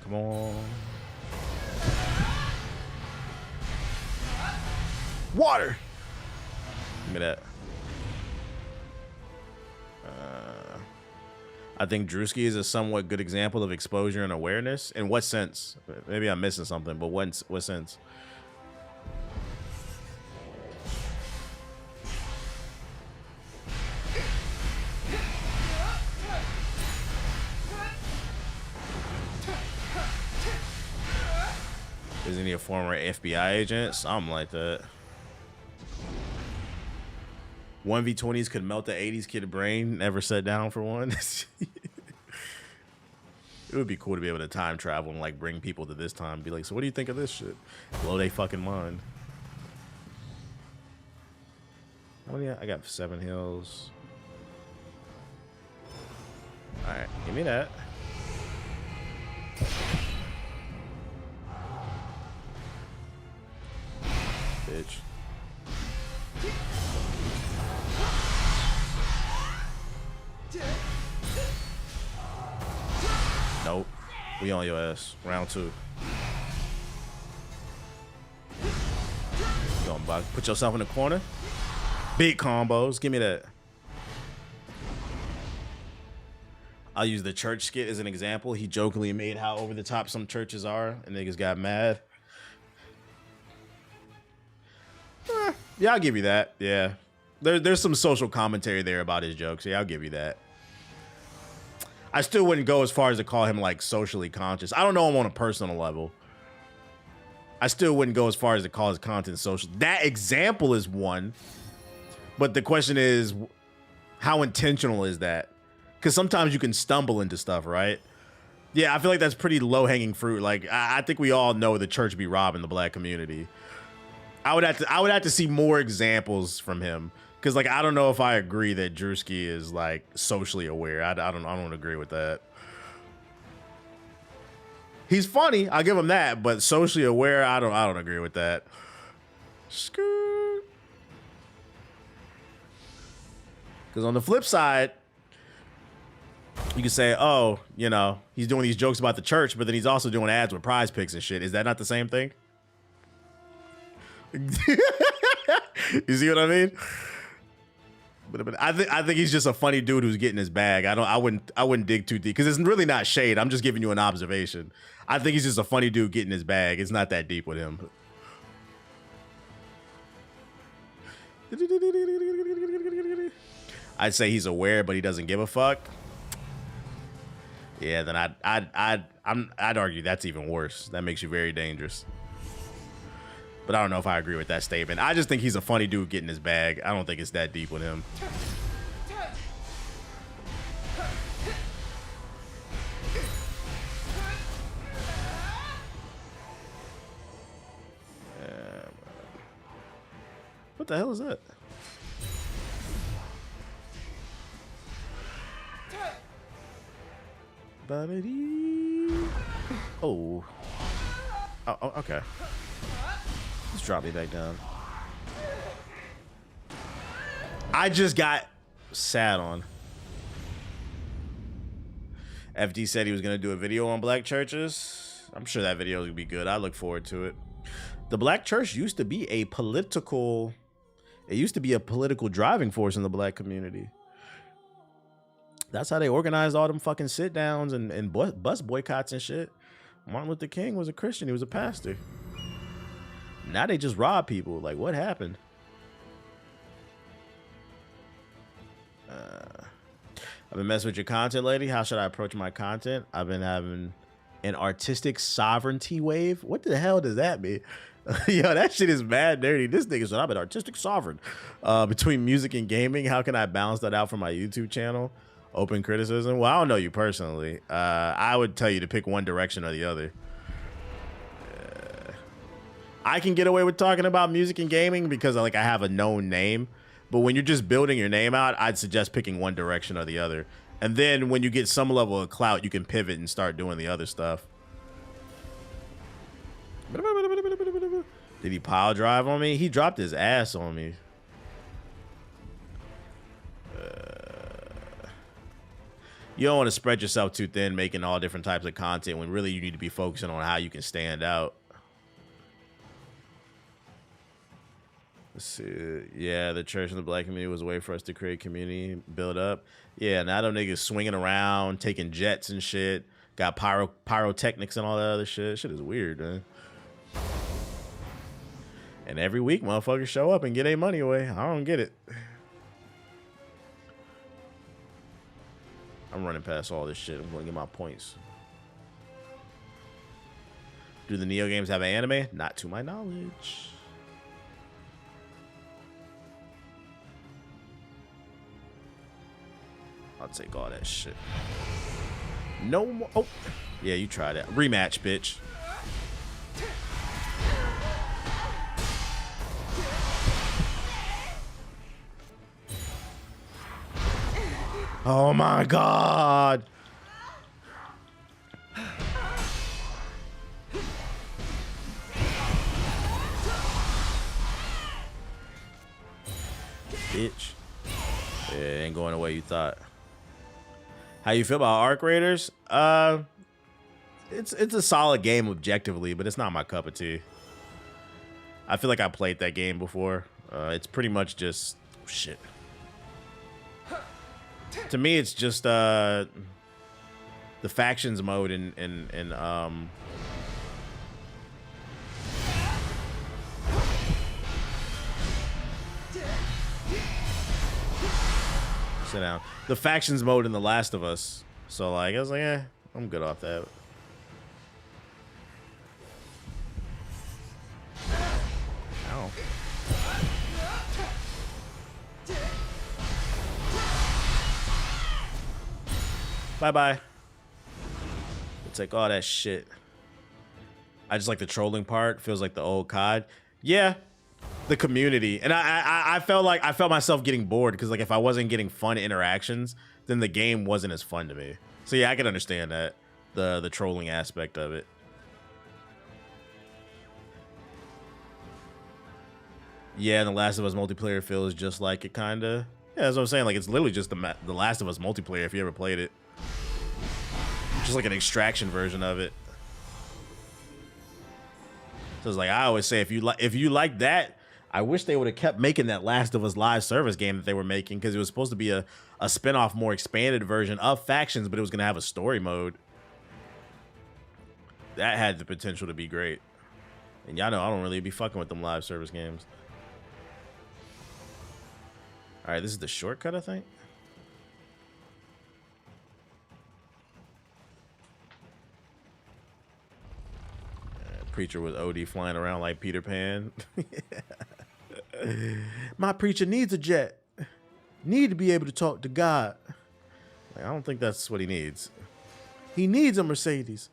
[SPEAKER 1] Come on. Water. Give me that. I think Drewski is a somewhat good example of exposure and awareness. In what sense? Maybe I'm missing something, but what sense? Isn't he a former FBI agent? Something like that. 1v20s could melt the 80s kid brain. Never sat down for one. It would be cool to be able to time travel and like bring people to this time. Be like, so what do you think of this shit? Blow they fucking mind. Oh yeah, I got 7 heals. All right, give me that. Bitch. Nope. We on your ass. Round 2. Going put yourself in the corner. Big combos. Give me that. I'll use the church skit as an example. He jokingly made how over the top some churches are, and niggas got mad. Yeah, I'll give you that. Yeah. There's some social commentary there about his jokes. Yeah, I'll give you that. I still wouldn't go as far as to call him like socially conscious. I don't know him on a personal level. I still wouldn't go as far as to call his content social. That example is one. But the question is, how intentional is that? Because sometimes you can stumble into stuff, right? Yeah, I feel like that's pretty low-hanging fruit. Like, I think we all know the church be robbing the black community. I would have to see more examples from him. Because, like, I don't know if I agree that Drewski is, like, socially aware. I don't agree with that. He's funny. I'll give him that. But socially aware, I don't agree with that. Skirt. Because on the flip side, you can say, oh, you know, he's doing these jokes about the church, but then he's also doing ads with prize picks and shit. Is that not the same thing? You see what I mean? But I think he's just a funny dude who's getting his bag. I wouldn't dig too deep because it's really not shade. I'm just giving you an observation. I think he's just a funny dude getting his bag. It's not that deep with him. I'd say he's aware, but he doesn't give a fuck. Yeah, then I'd argue that's even worse. That makes you very dangerous. But I don't know if I agree with that statement. I just think he's a funny dude getting his bag. I don't think it's that deep with him. What the hell is that? Oh. Oh, okay. Let's drop me back down. I just got sat on. FD said he was going to do a video on black churches. I'm sure that video is going to be good. I look forward to it. The black church used to be a political... It used to be a political driving force in the black community. That's how they organized all them fucking sit downs and bus boycotts and shit. Martin Luther King was a Christian. He was a pastor. Now they just rob people. Like, what happened? I've been messing with your content, lady. How should I approach my content? I've been having an artistic sovereignty wave. What the hell does that mean? Yo, that shit is mad dirty. This nigga said I'm an artistic sovereign. Between music and gaming, how can I balance that out for my YouTube channel? Open criticism. Well, I don't know you personally. I would tell you to pick one direction or the other. I can get away with talking about music and gaming because like I have a known name. But when you're just building your name out, I'd suggest picking one direction or the other. And then when you get some level of clout, you can pivot and start doing the other stuff. Did he pile drive on me? He dropped his ass on me. You don't want to spread yourself too thin making all different types of content when really you need to be focusing on how you can stand out. Let's see. Yeah, the church and the black community was a way for us to create community, build up. Yeah, now them niggas swinging around, taking jets and shit. Got pyrotechnics and all that other shit. Shit is weird, man. And every week, motherfuckers show up and get their money away. I don't get it. I'm running past all this shit. I'm going to get my points. Do the Nioh games have an anime? Not to my knowledge. I'll take all that shit. No more. Oh, yeah, you tried it. Rematch, bitch. Oh my God. Bitch. Yeah, it ain't going the way you thought. How you feel about Arc Raiders? It's a solid game objectively, but it's not my cup of tea. I feel like I played that game before. It's pretty much just shit. To me, it's just the factions mode in sit down. The factions mode in The Last of Us. So like I was like, eh, I'm good off that. Ow. Bye-bye. It's like all that shit. I just like the trolling part. Feels like the old COD. Yeah. The community. And I felt myself getting bored because like if I wasn't getting fun interactions, then the game wasn't as fun to me. So yeah, I can understand that. The trolling aspect of it. Yeah, and The Last of Us multiplayer feels just like it kinda. Yeah, that's what I'm saying. Like it's literally just the Last of Us multiplayer if you ever played it. Just like an extraction version of it. So it's like I always say, if you like that, I wish they would have kept making that Last of Us live service game that they were making because it was supposed to be a spin-off, more expanded version of Factions, but it was gonna have a story mode. That had the potential to be great. And y'all know I don't really be fucking with them live service games. All right, this is the shortcut, I think. Preacher with OD flying around like Peter Pan. My preacher needs a jet. Need to be able to talk to God. Like, I don't think that's what he needs. He needs a Mercedes.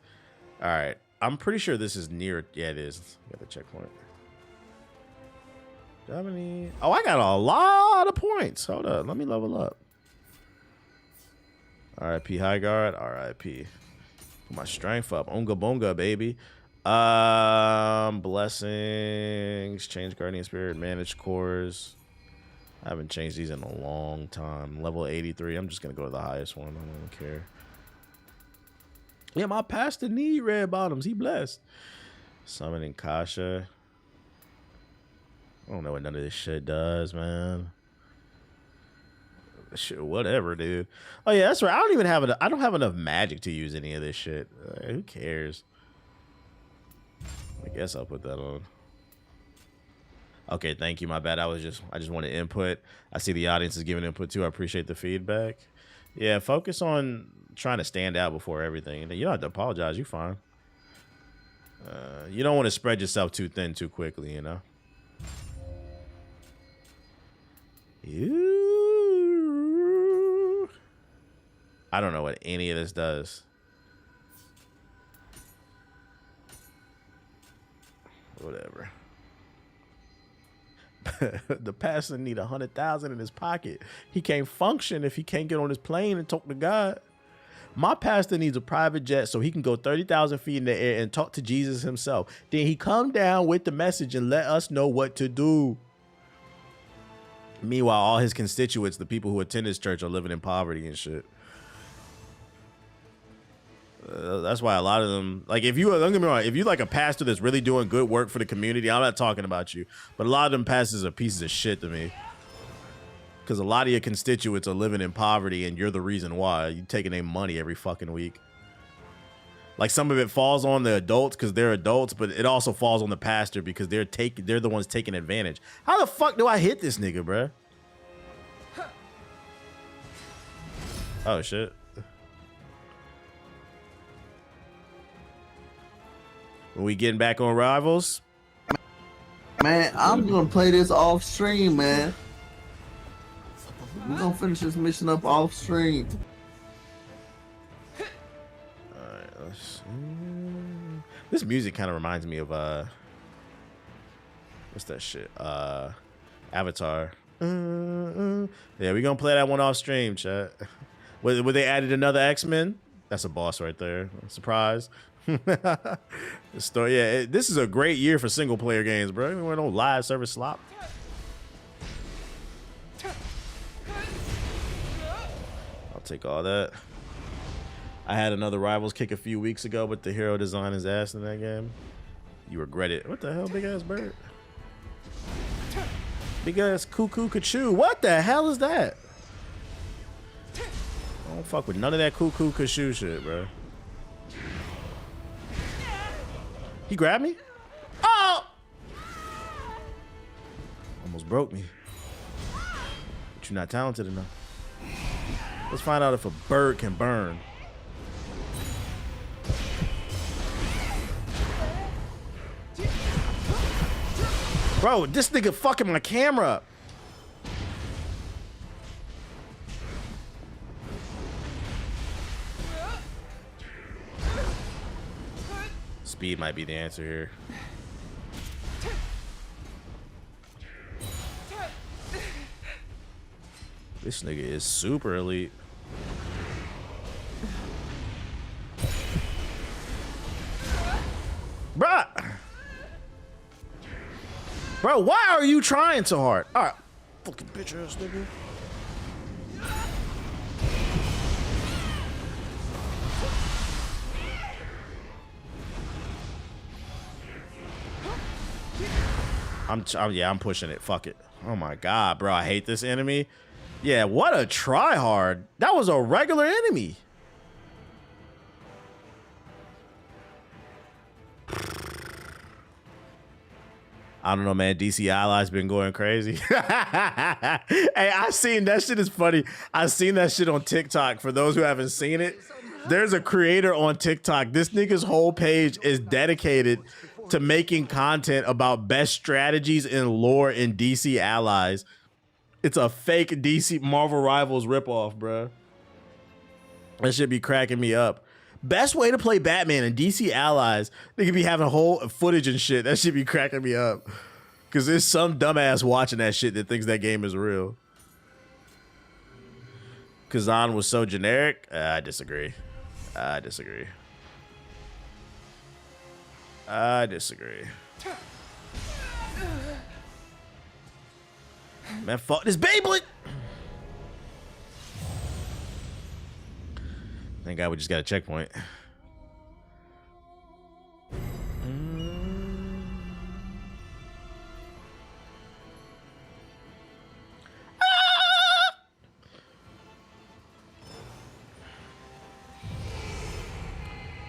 [SPEAKER 1] All right, I'm pretty sure this is near. Yeah, it is. Got the checkpoint. 70. Oh, I got a lot of points. Hold up. Let me level up. R.I.P. Highguard. R.I.P. Put my strength up. Unga bunga, baby. Blessings. Change Guardian Spirit. Manage cores. I haven't changed these in a long time. Level 83. I'm just going to go to the highest one. I don't care. Yeah, my pastor need red bottoms. He blessed. Summoning Kasha. I don't know what none of this shit does, man. Shit, whatever, dude. Oh yeah, that's right. I don't have enough magic to use any of this shit. Who cares? I guess I'll put that on. Okay, thank you. My bad. I just wanted input. I see the audience is giving input too. I appreciate the feedback. Yeah, focus on trying to stand out before everything. You don't have to apologize. You're fine. You don't want to spread yourself too thin too quickly, you know. I don't know what any of this does. Whatever. The pastor need 100,000 in his pocket. He can't function if he can't get on his plane and talk to God. My pastor needs a private jet so he can go 30,000 feet in the air and talk to Jesus himself. Then he come down with the message and let us know what to do. Meanwhile, all his constituents, the people who attend his church, are living in poverty and shit. That's why a lot of them, like, if you, don't get me wrong, if you like a pastor that's really doing good work for the community, I'm not talking about you, but a lot of them pastors are pieces of shit to me. Because a lot of your constituents are living in poverty and you're the reason why. You're taking their money every fucking week. Like, some of it falls on the adults because they're adults, but it also falls on the pastor because they're the ones taking advantage. How the fuck do I hit this nigga, bruh? Oh, shit. When we getting back on Rivals?
[SPEAKER 19] Man, I'm gonna play this off stream, man. We're gonna finish this mission up off stream.
[SPEAKER 1] Alright, let's see. This music kind of reminds me of what's that shit? Avatar. Yeah, we gonna play that one off stream, chat. Would they added another X-Men? That's a boss right there. Surprise. The story, yeah, this is a great year for single player games, bro. We want no live service slop. I'll take all that. I had another Rivals kick a few weeks ago, but the hero design is ass in that game. You regret it. What the hell, big ass bird? Big ass cuckoo kachoo. What the hell is that? I don't fuck with none of that cuckoo kachoo shit, bro. He grabbed me? Oh! Almost broke me. But you're not talented enough. Let's find out if a bird can burn. Bro, this nigga fucking my camera up. Speed might be the answer here. This nigga is super elite. Bruh! Bro, why are you trying so hard? All right. Fucking bitch ass nigga. I'm pushing it. Fuck it. Oh my god, bro. I hate this enemy. Yeah, what a tryhard. That was a regular enemy. I don't know, man. DC Allies been going crazy. Hey, I seen that shit is funny. I seen that shit on TikTok. For those who haven't seen it, there's a creator on TikTok. This nigga's whole page is dedicated to making content about best strategies and lore in DC Allies. It's a fake DC Marvel Rivals ripoff, bro. That should be cracking me up. Best way to play Batman in DC Allies. They could be having whole footage and shit. That should be cracking me up. Because there's some dumbass watching that shit that thinks that game is real. Kazan was so generic. I disagree. I disagree. I disagree. Man, fuck this Beyblade! Thank God we just got a checkpoint.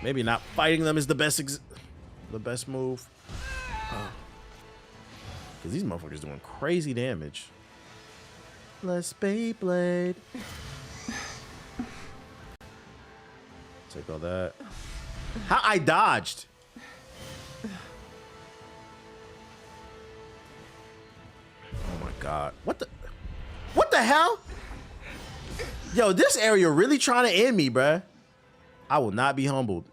[SPEAKER 1] Maybe not fighting them is the best move. Because these motherfuckers doing crazy damage. Let's Beyblade. Take all that. How I dodged. Oh my god. What the hell? Yo, this area really trying to end me, bruh. I will not be humbled.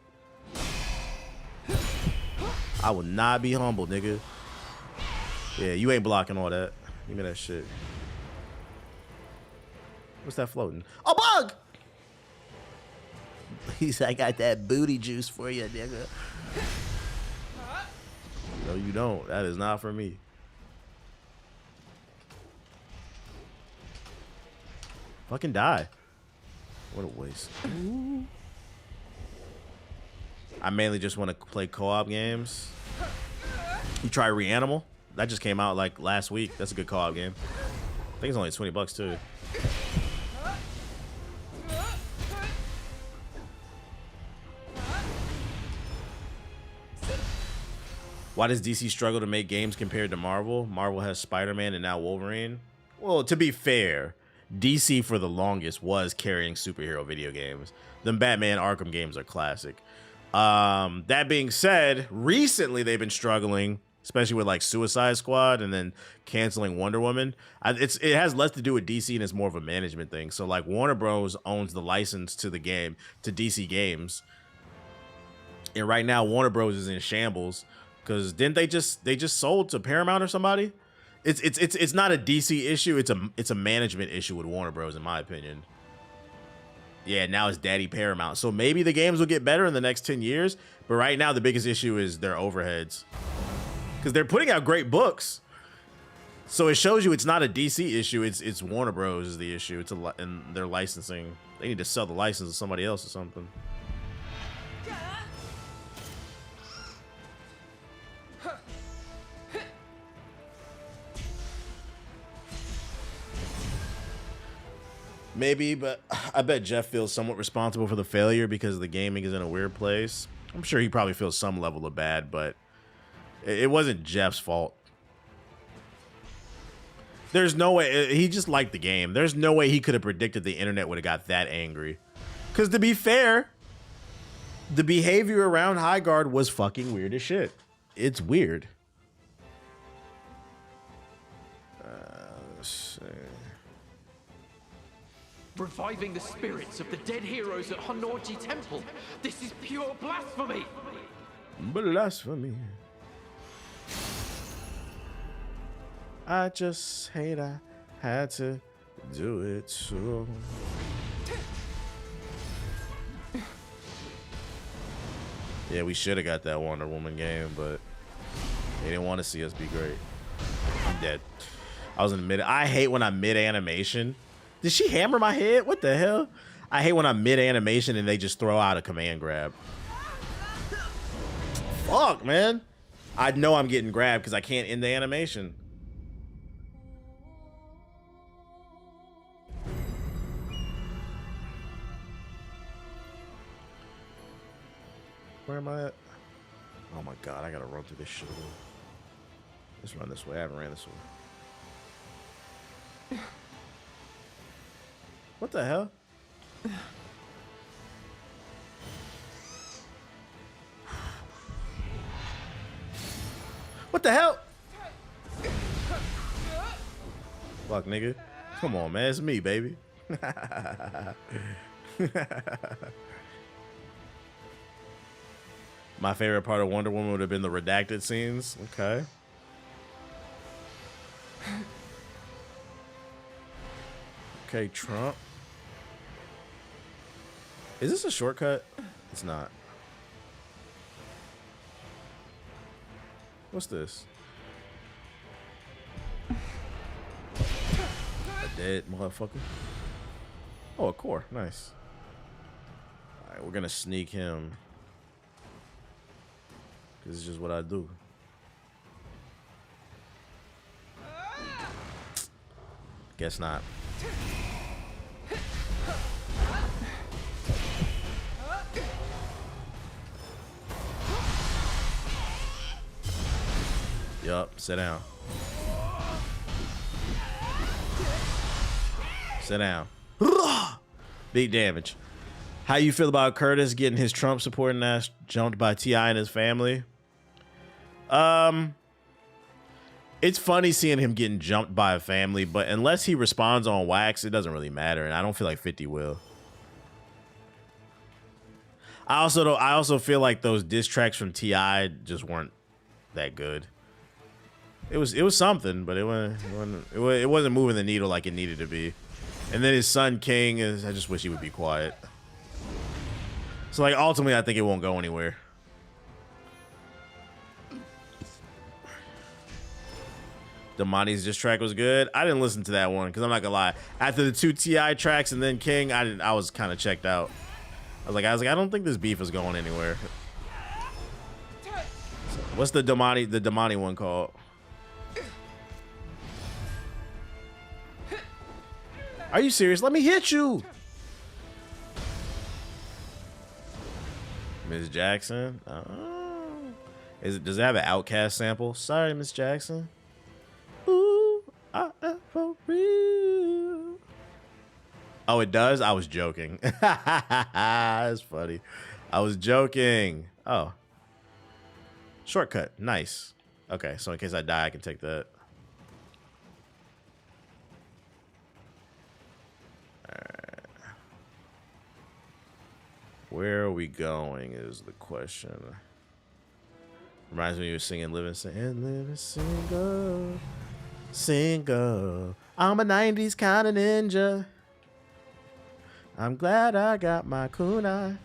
[SPEAKER 1] I will not be humbled, nigga. Yeah, you ain't blocking all that. Give me that shit. What's that floating? A bug! He's I got that booty juice for you, nigga. No, you don't. That is not for me. Fucking die. What a waste. I mainly just want to play co-op games. You try Reanimal? That just came out like last week. That's a good co-op game. I think it's only $20 too. Why does DC struggle to make games compared to Marvel? Marvel has Spider-Man and now Wolverine. Well, to be fair, DC for the longest was carrying superhero video games. The Batman Arkham games are classic. That being said, recently they've been struggling, especially with like Suicide Squad and then canceling Wonder Woman. It has less to do with DC and it's more of a management thing. So like Warner Bros owns the license to the game, to DC games. And right now Warner Bros is in shambles because didn't they just sold to Paramount or somebody? It's not a DC issue, it's a management issue with Warner Bros in my opinion. Yeah, now it's Daddy Paramount. So maybe the games will get better in the next 10 years. But right now, the biggest issue is their overheads. Because they're putting out great books. So it shows you it's not a DC issue. It's Warner Bros. Is the issue. And their licensing. They need to sell the license to somebody else or something. Maybe, but I bet Jeff feels somewhat responsible for the failure because the gaming is in a weird place. I'm sure he probably feels some level of bad, but it wasn't Jeff's fault. There's no way, he just liked the game. There's no way he could have predicted the internet would have got that angry. Because to be fair, the behavior around Highguard was fucking weird as shit. It's weird. Let's see.
[SPEAKER 3] Reviving the spirits of the dead heroes at Honorji Temple. This is pure blasphemy.
[SPEAKER 1] Blasphemy. I just hate I had to do it so. Yeah, we should have got that Wonder Woman game, but they didn't want to see us be great. I'm dead. I was in the mid. I hate when I'm mid animation. Did she hammer my head? What the hell? I hate when I'm mid animation and they just throw out a command grab. Fuck, man. I know I'm getting grabbed because I can't end the animation. Where am I at? Oh my god, I gotta run through this shit. Let's run this way. I haven't ran this way. What the hell? What the hell? Fuck, nigga. Come on, man. It's me, baby. My favorite part of Wonder Woman would have been the redacted scenes. Okay. Okay, Trump. Is this a shortcut? It's not. What's this? A dead motherfucker. Oh, a core. Nice. All right, we're gonna sneak him. Cause it's just what I do. Guess not. Yup, sit down. Sit down. Big damage. How you feel about Curtis getting his Trump supporting ass jumped by T.I. and his family? It's funny seeing him getting jumped by a family, but unless he responds on wax, it doesn't really matter, and I don't feel like 50 will. I also feel like those diss tracks from T.I. just weren't that good. It was something, but it wasn't moving the needle like it needed to be. And then his son King is, I just wish he would be quiet. So like ultimately I think it won't go anywhere. Damani's diss track was good. I didn't listen to that one because I'm not gonna lie. After the 2 T.I. tracks and then King, I was kind of checked out. I was like, I don't think this beef is going anywhere. What's the Damani one called? Are you serious? Let me hit you. Miss Jackson. Does it have an Outcast sample? Sorry, Miss Jackson. Ooh, I am for real. Oh, it does? I was joking. That's funny. I was joking. Oh. Shortcut. Nice. Okay, so in case I die, I can take that. Alright. Where are we going is the question. Reminds me of singing Living Single. Single. I'm a 90s kind of ninja. I'm glad I got my kunai.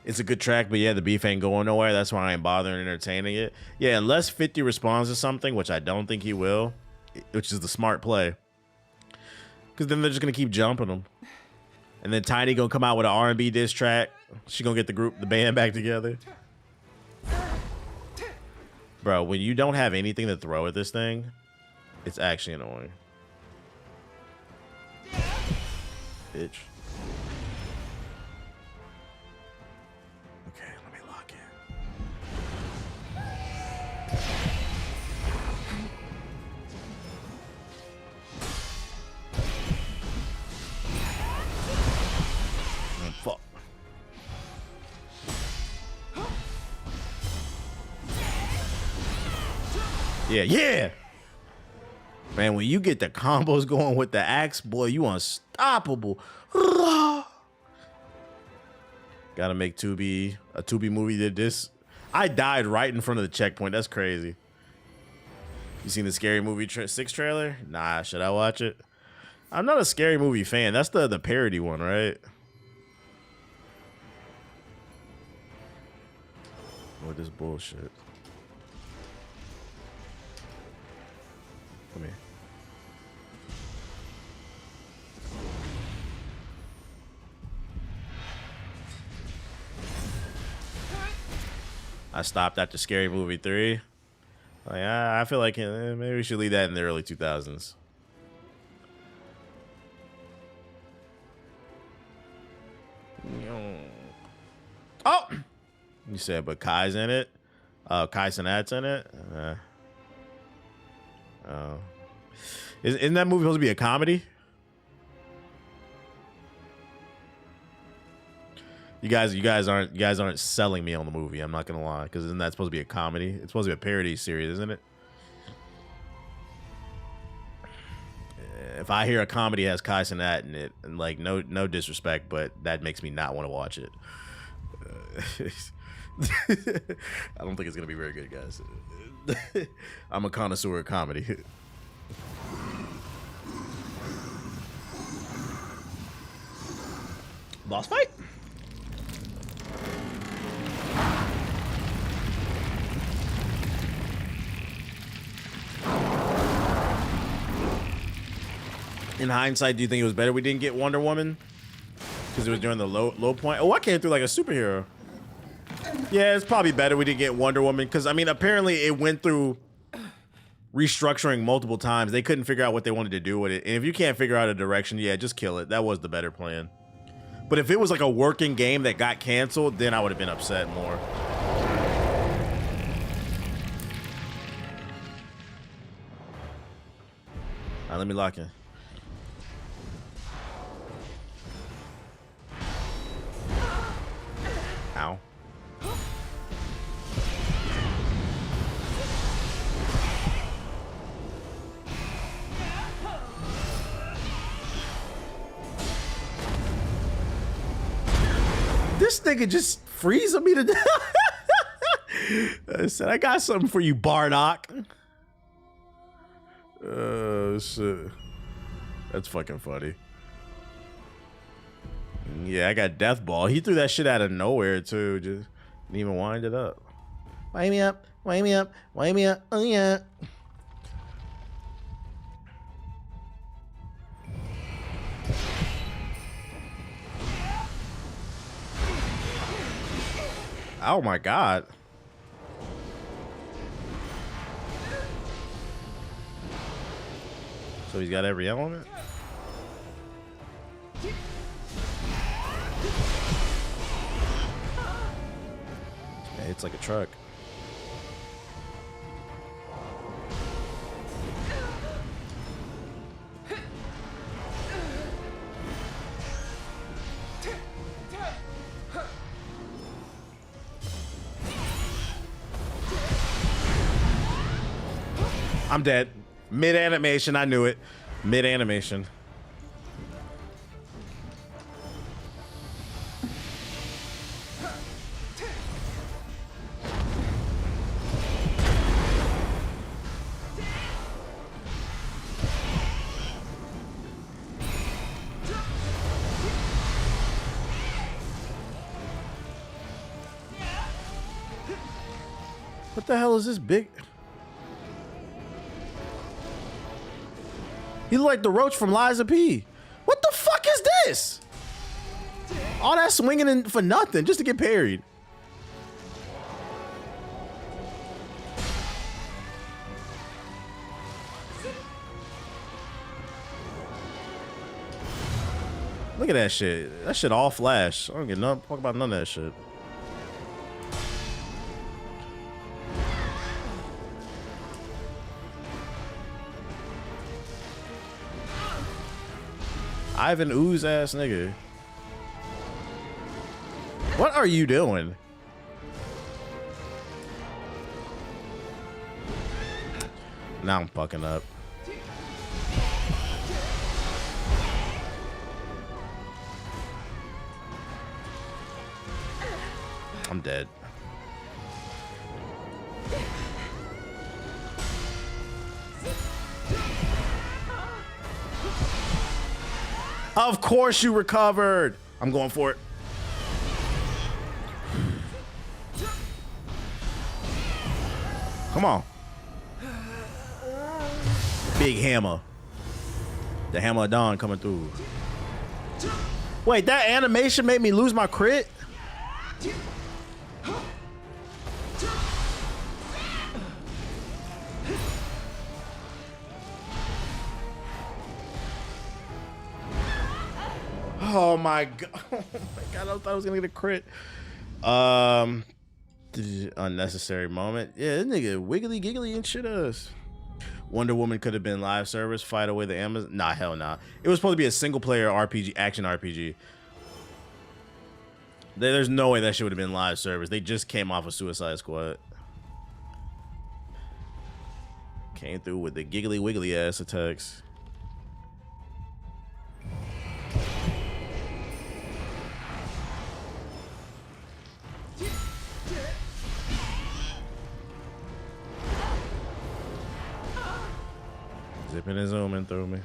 [SPEAKER 1] It's a good track, but yeah, the beef ain't going nowhere. That's why I ain't bothering entertaining it. Yeah, unless 50 responds to something, which I don't think he will, which is the smart play. Because then they're just going to keep jumping them. And then Tiny going to come out with an R&B diss track. She going to get the band back together. Bro, when you don't have anything to throw at this thing, it's actually annoying. Bitch. Okay, let me lock in. Oh, fuck. Yeah. Man, when you get the combos going with the axe, boy, you unstoppable. Gotta make a 2B movie did this. I died right in front of the checkpoint. That's crazy. You seen the Scary Movie 6 trailer? Nah, should I watch it? I'm not a Scary Movie fan. That's the parody one, right? What this bullshit? Come here. I stopped after Scary Movie 3. Like, I feel like maybe we should leave that in the early 2000s. Oh! You said, but Kai's in it? Kai Cenat's in it? Oh. Isn't that movie supposed to be a comedy? You guys aren't selling me on the movie. I'm not gonna lie, because isn't that supposed to be a comedy? It's supposed to be a parody series, isn't it? If I hear a comedy has Kai Cenat in it, and like no disrespect, but that makes me not want to watch it. I don't think it's gonna be very good, guys. I'm a connoisseur of comedy. Boss fight? In hindsight, do you think it was better we didn't get Wonder Woman? Because it was during the low point? Oh, I came through like a superhero. Yeah, it's probably better we didn't get Wonder Woman. Because, I mean, apparently it went through restructuring multiple times. They couldn't figure out what they wanted to do with it. And if you can't figure out a direction, yeah, just kill it. That was the better plan. But if it was like a working game that got canceled, then I would have been upset more. All right, let me lock in. Ow. This nigga just freezing me to death. I said, I got something for you, Bardock. Oh, shit. That's fucking funny. Yeah, I got Death Ball. He threw that shit out of nowhere, too. Just didn't even wind it up. Wind me up. Wind me up. Wind me up. Oh, yeah. Oh, my God. So he's got every element? It's like a truck. I'm dead. Mid-animation, I knew it. Mid-animation. What the hell is this big? He look like the roach from Liza P. What the fuck is this? All that swinging in for nothing, just to get parried. Look at that shit. That shit all flash. I don't get nothing talk about none of that shit. Ivan Ooze ass nigga. What are you doing? Now I'm fucking up. I'm dead. Of course you recovered. I'm going for it. Come on. Big hammer. The hammer of dawn coming through. Wait, that animation made me lose my crit? Oh my god. Oh my god, I thought I was gonna get a crit. Unnecessary moment. Yeah, this nigga wiggly giggly and shit us. Wonder Woman could have been live service, fight away the Amazon. Nah, hell nah. It was supposed to be a single player RPG, action RPG. There's no way that shit would have been live service. They just came off of Suicide Squad. Came through with the giggly wiggly ass attacks. Zipping and zooming through me.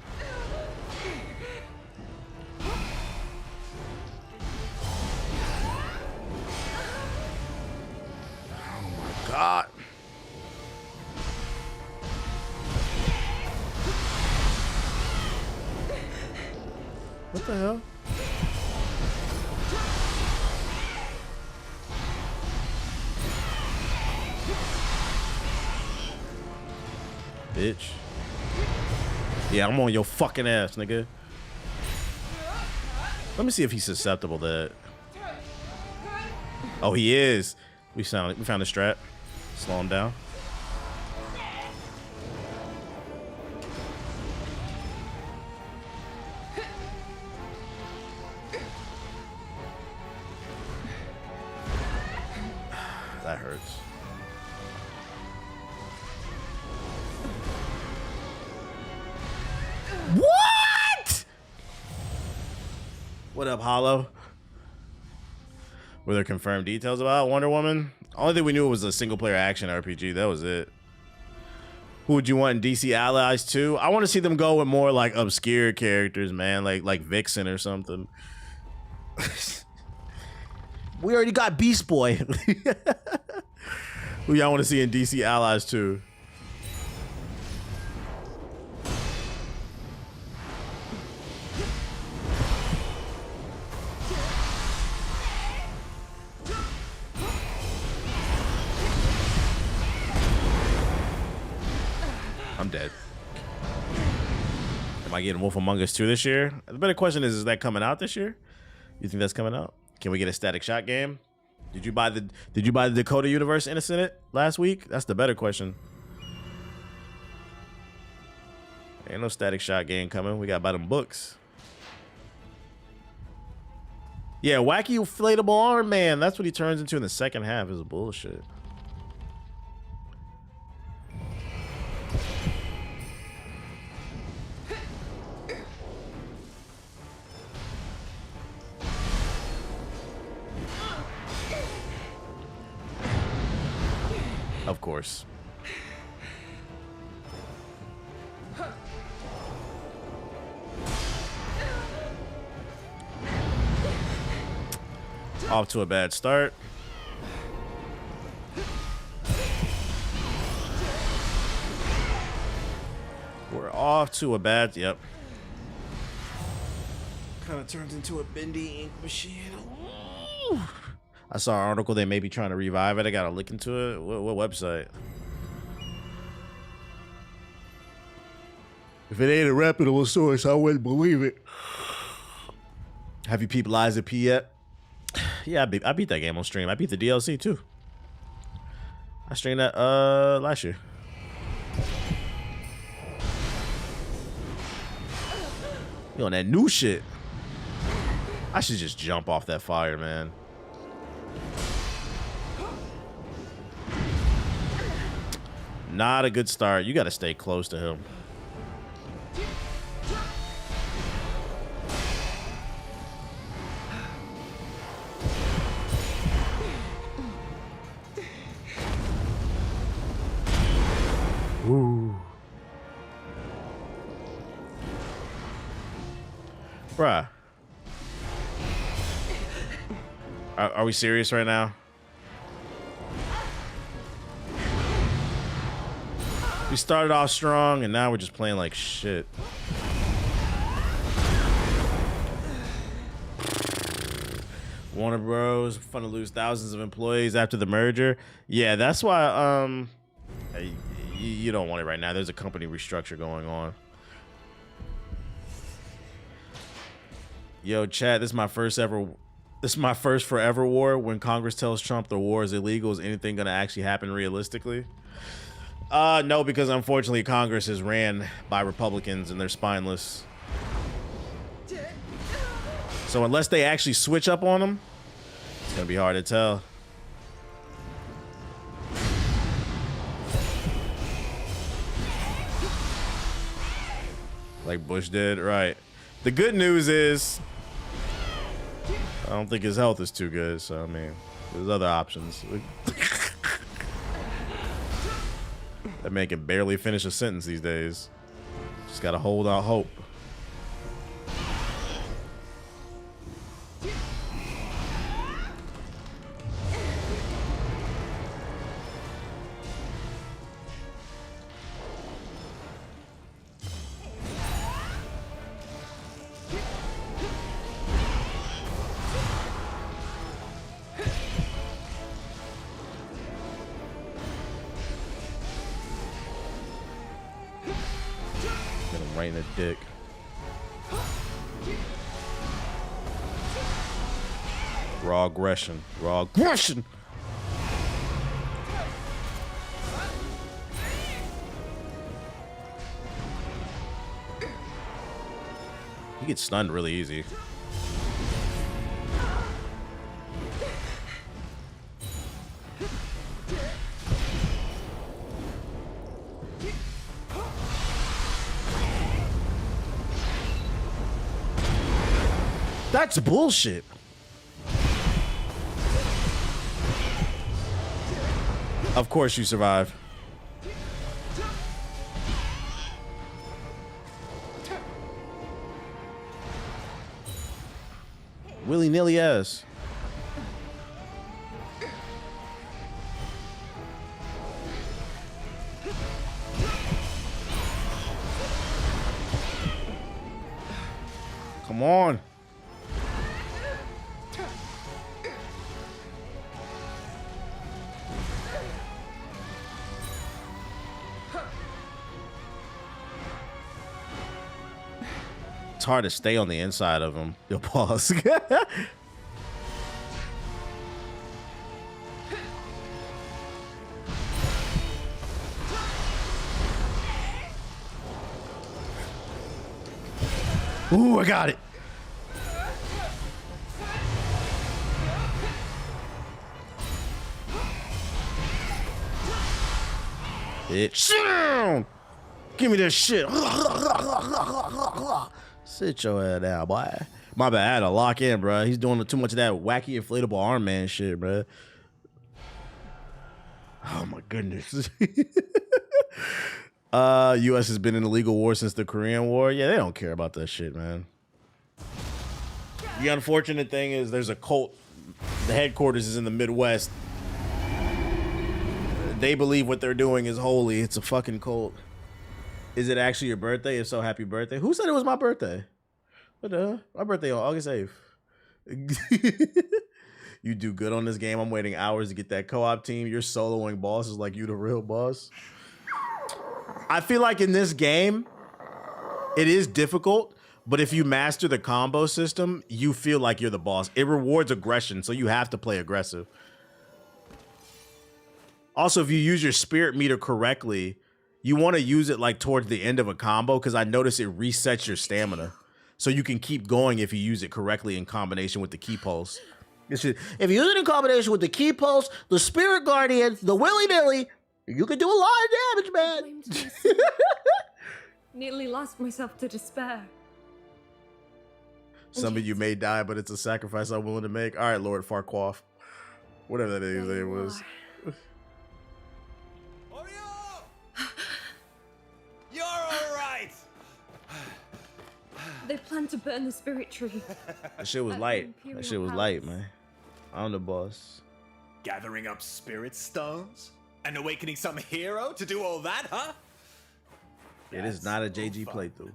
[SPEAKER 1] Oh my God. What the hell? Bitch. Yeah, I'm on your fucking ass, nigga. Let me see if he's susceptible to that. Oh, he is. We found a strap. Slow him down. That hurts. What? What up, Hollow? Were there confirmed details about Wonder Woman? Only thing we knew was a single-player action RPG. That was it. Who would you want in DC Allies 2? I want to see them go with more like obscure characters, man, like Vixen or something. We already got Beast Boy. Who y'all want to see in DC Allies 2? I'm dead. Am I getting Wolf Among Us 2 this year? The better question is that coming out this year? You think that's coming out? Can we get a Static Shock game? Did you buy the Dakota Universe Innocent last week? That's the better question. Ain't no Static Shock game coming. We got to buy them books. Yeah, Wacky Inflatable Arm Man. That's what he turns into in the second half. Is bullshit. Of course. Off to a bad start. We're off to a bad, yep. Kind of turns into a bendy ink machine. Ooh. I saw an article they may be trying to revive it. I gotta look into it. What website? If it ain't a reputable source, I wouldn't believe it. Have you peeped Liza P yet? Yeah, I beat that game on stream. I beat the DLC too. I streamed that last year. You on that new shit? I should just jump off that fire, man. Not a good start. You got to stay close to him. Ooh. Bruh. Are we serious right now? We started off strong, and now we're just playing like shit. Warner Bros. Fun to lose thousands of employees after the merger. Yeah, that's why you don't want it right now. There's a company restructure going on. Yo, chat, this is my first forever war. When Congress tells Trump the war is illegal, is anything gonna actually happen realistically? No, because unfortunately Congress is ran by Republicans and they're spineless. So unless they actually switch up on them, it's gonna be hard to tell. Like Bush did, right. The good news is, I don't think his health is too good, so I mean, there's other options. That man can barely finish a sentence these days. Just gotta hold out hope. Right in the dick. Raw aggression. Raw aggression. He gets stunned really easy. That's bullshit. Of course you survive. Willy-nilly ass. Come on. It's hard to stay on the inside of him. Yo, pause. Ooh, I got it. Bitch. Sit down. Give me this shit. Sit your head down, boy. My bad. I had to lock in, bro. He's doing too much of that wacky inflatable arm man shit, bro. Oh my goodness. U.S. has been in illegal war since the Korean War. Yeah, they don't care about that shit, man. The unfortunate thing is there's a cult. The headquarters is in the Midwest. They believe what they're doing is holy. It's a fucking cult. Is it actually your birthday? If so, happy birthday. Who said it was my birthday? What the hell? My birthday on August 8th. You do good on this game. I'm waiting hours to get that co-op team. You're soloing bosses like you the real boss. I feel like in this game, it is difficult, but if you master the combo system, you feel like you're the boss. It rewards aggression, so you have to play aggressive. Also, if you use your spirit meter correctly, you want to use it like towards the end of a combo because I notice it resets your stamina. So you can keep going if you use it correctly in combination with the key pulse. If you use it in combination with the key pulse, the spirit guardian, the willy-nilly, you can do a lot of damage, man.
[SPEAKER 15] Nearly lost myself to despair.
[SPEAKER 1] Some of you may die, but it's a sacrifice I'm willing to make. All right, Lord Farquaad. Whatever that his name was.
[SPEAKER 18] You're all right.
[SPEAKER 15] They plan to burn the spirit tree.
[SPEAKER 1] That shit was light. That shit was light, man. I'm the boss.
[SPEAKER 18] Gathering up spirit stones and awakening some hero to do all that, huh?
[SPEAKER 1] It is not a JG playthrough.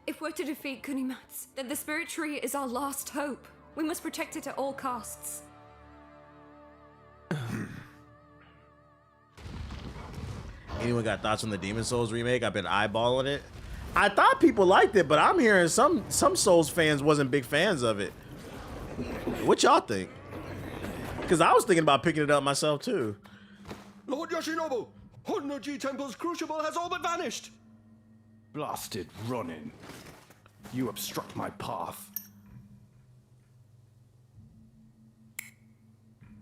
[SPEAKER 15] If we're to defeat Kunimatsu, then the spirit tree is our last hope. We must protect it at all costs.
[SPEAKER 1] Anyone got thoughts on the Demon Souls remake? I've been eyeballing it. I thought people liked it, but I'm hearing some Souls fans wasn't big fans of it. What y'all think? Because I was thinking about picking it up myself too.
[SPEAKER 20] Lord Yoshinobu, Honnoji Temple's crucible has all but vanished.
[SPEAKER 11] Blasted Ronin. You obstruct my path.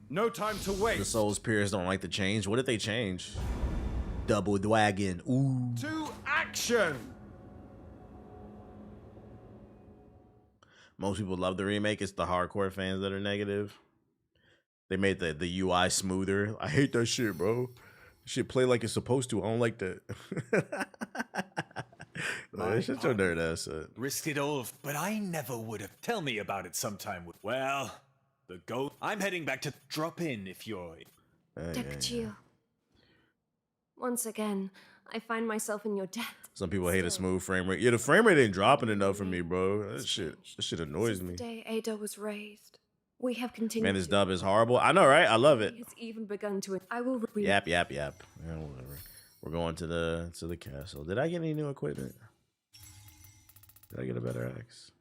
[SPEAKER 11] No time to wait.
[SPEAKER 1] The Souls peers don't like the change. What did they change? Double Dragon. Ooh.
[SPEAKER 11] To action.
[SPEAKER 1] Most people love the remake. It's the hardcore fans that are negative. They made the UI smoother. I hate that shit, bro. Shit play like it's supposed to. I don't like that. Man, shut your nerd ass up.
[SPEAKER 18] Risked it all, but I never would have. Tell me about it sometime. Well, the goat. I'm heading back to drop in if you're.
[SPEAKER 15] Deku, once again, I find myself in your debt.
[SPEAKER 1] Some people hate a smooth frame rate. Yeah, the frame rate ain't dropping enough for me, bro. That shit annoys me.
[SPEAKER 15] The day Ada was raised, we have continued.
[SPEAKER 1] Man, this dub is horrible. I know, right? I love it.
[SPEAKER 15] It's even begun to. I will.
[SPEAKER 1] Yap. Yeah, whatever. We're going to the castle. Did I get any new equipment? Did I get a better axe?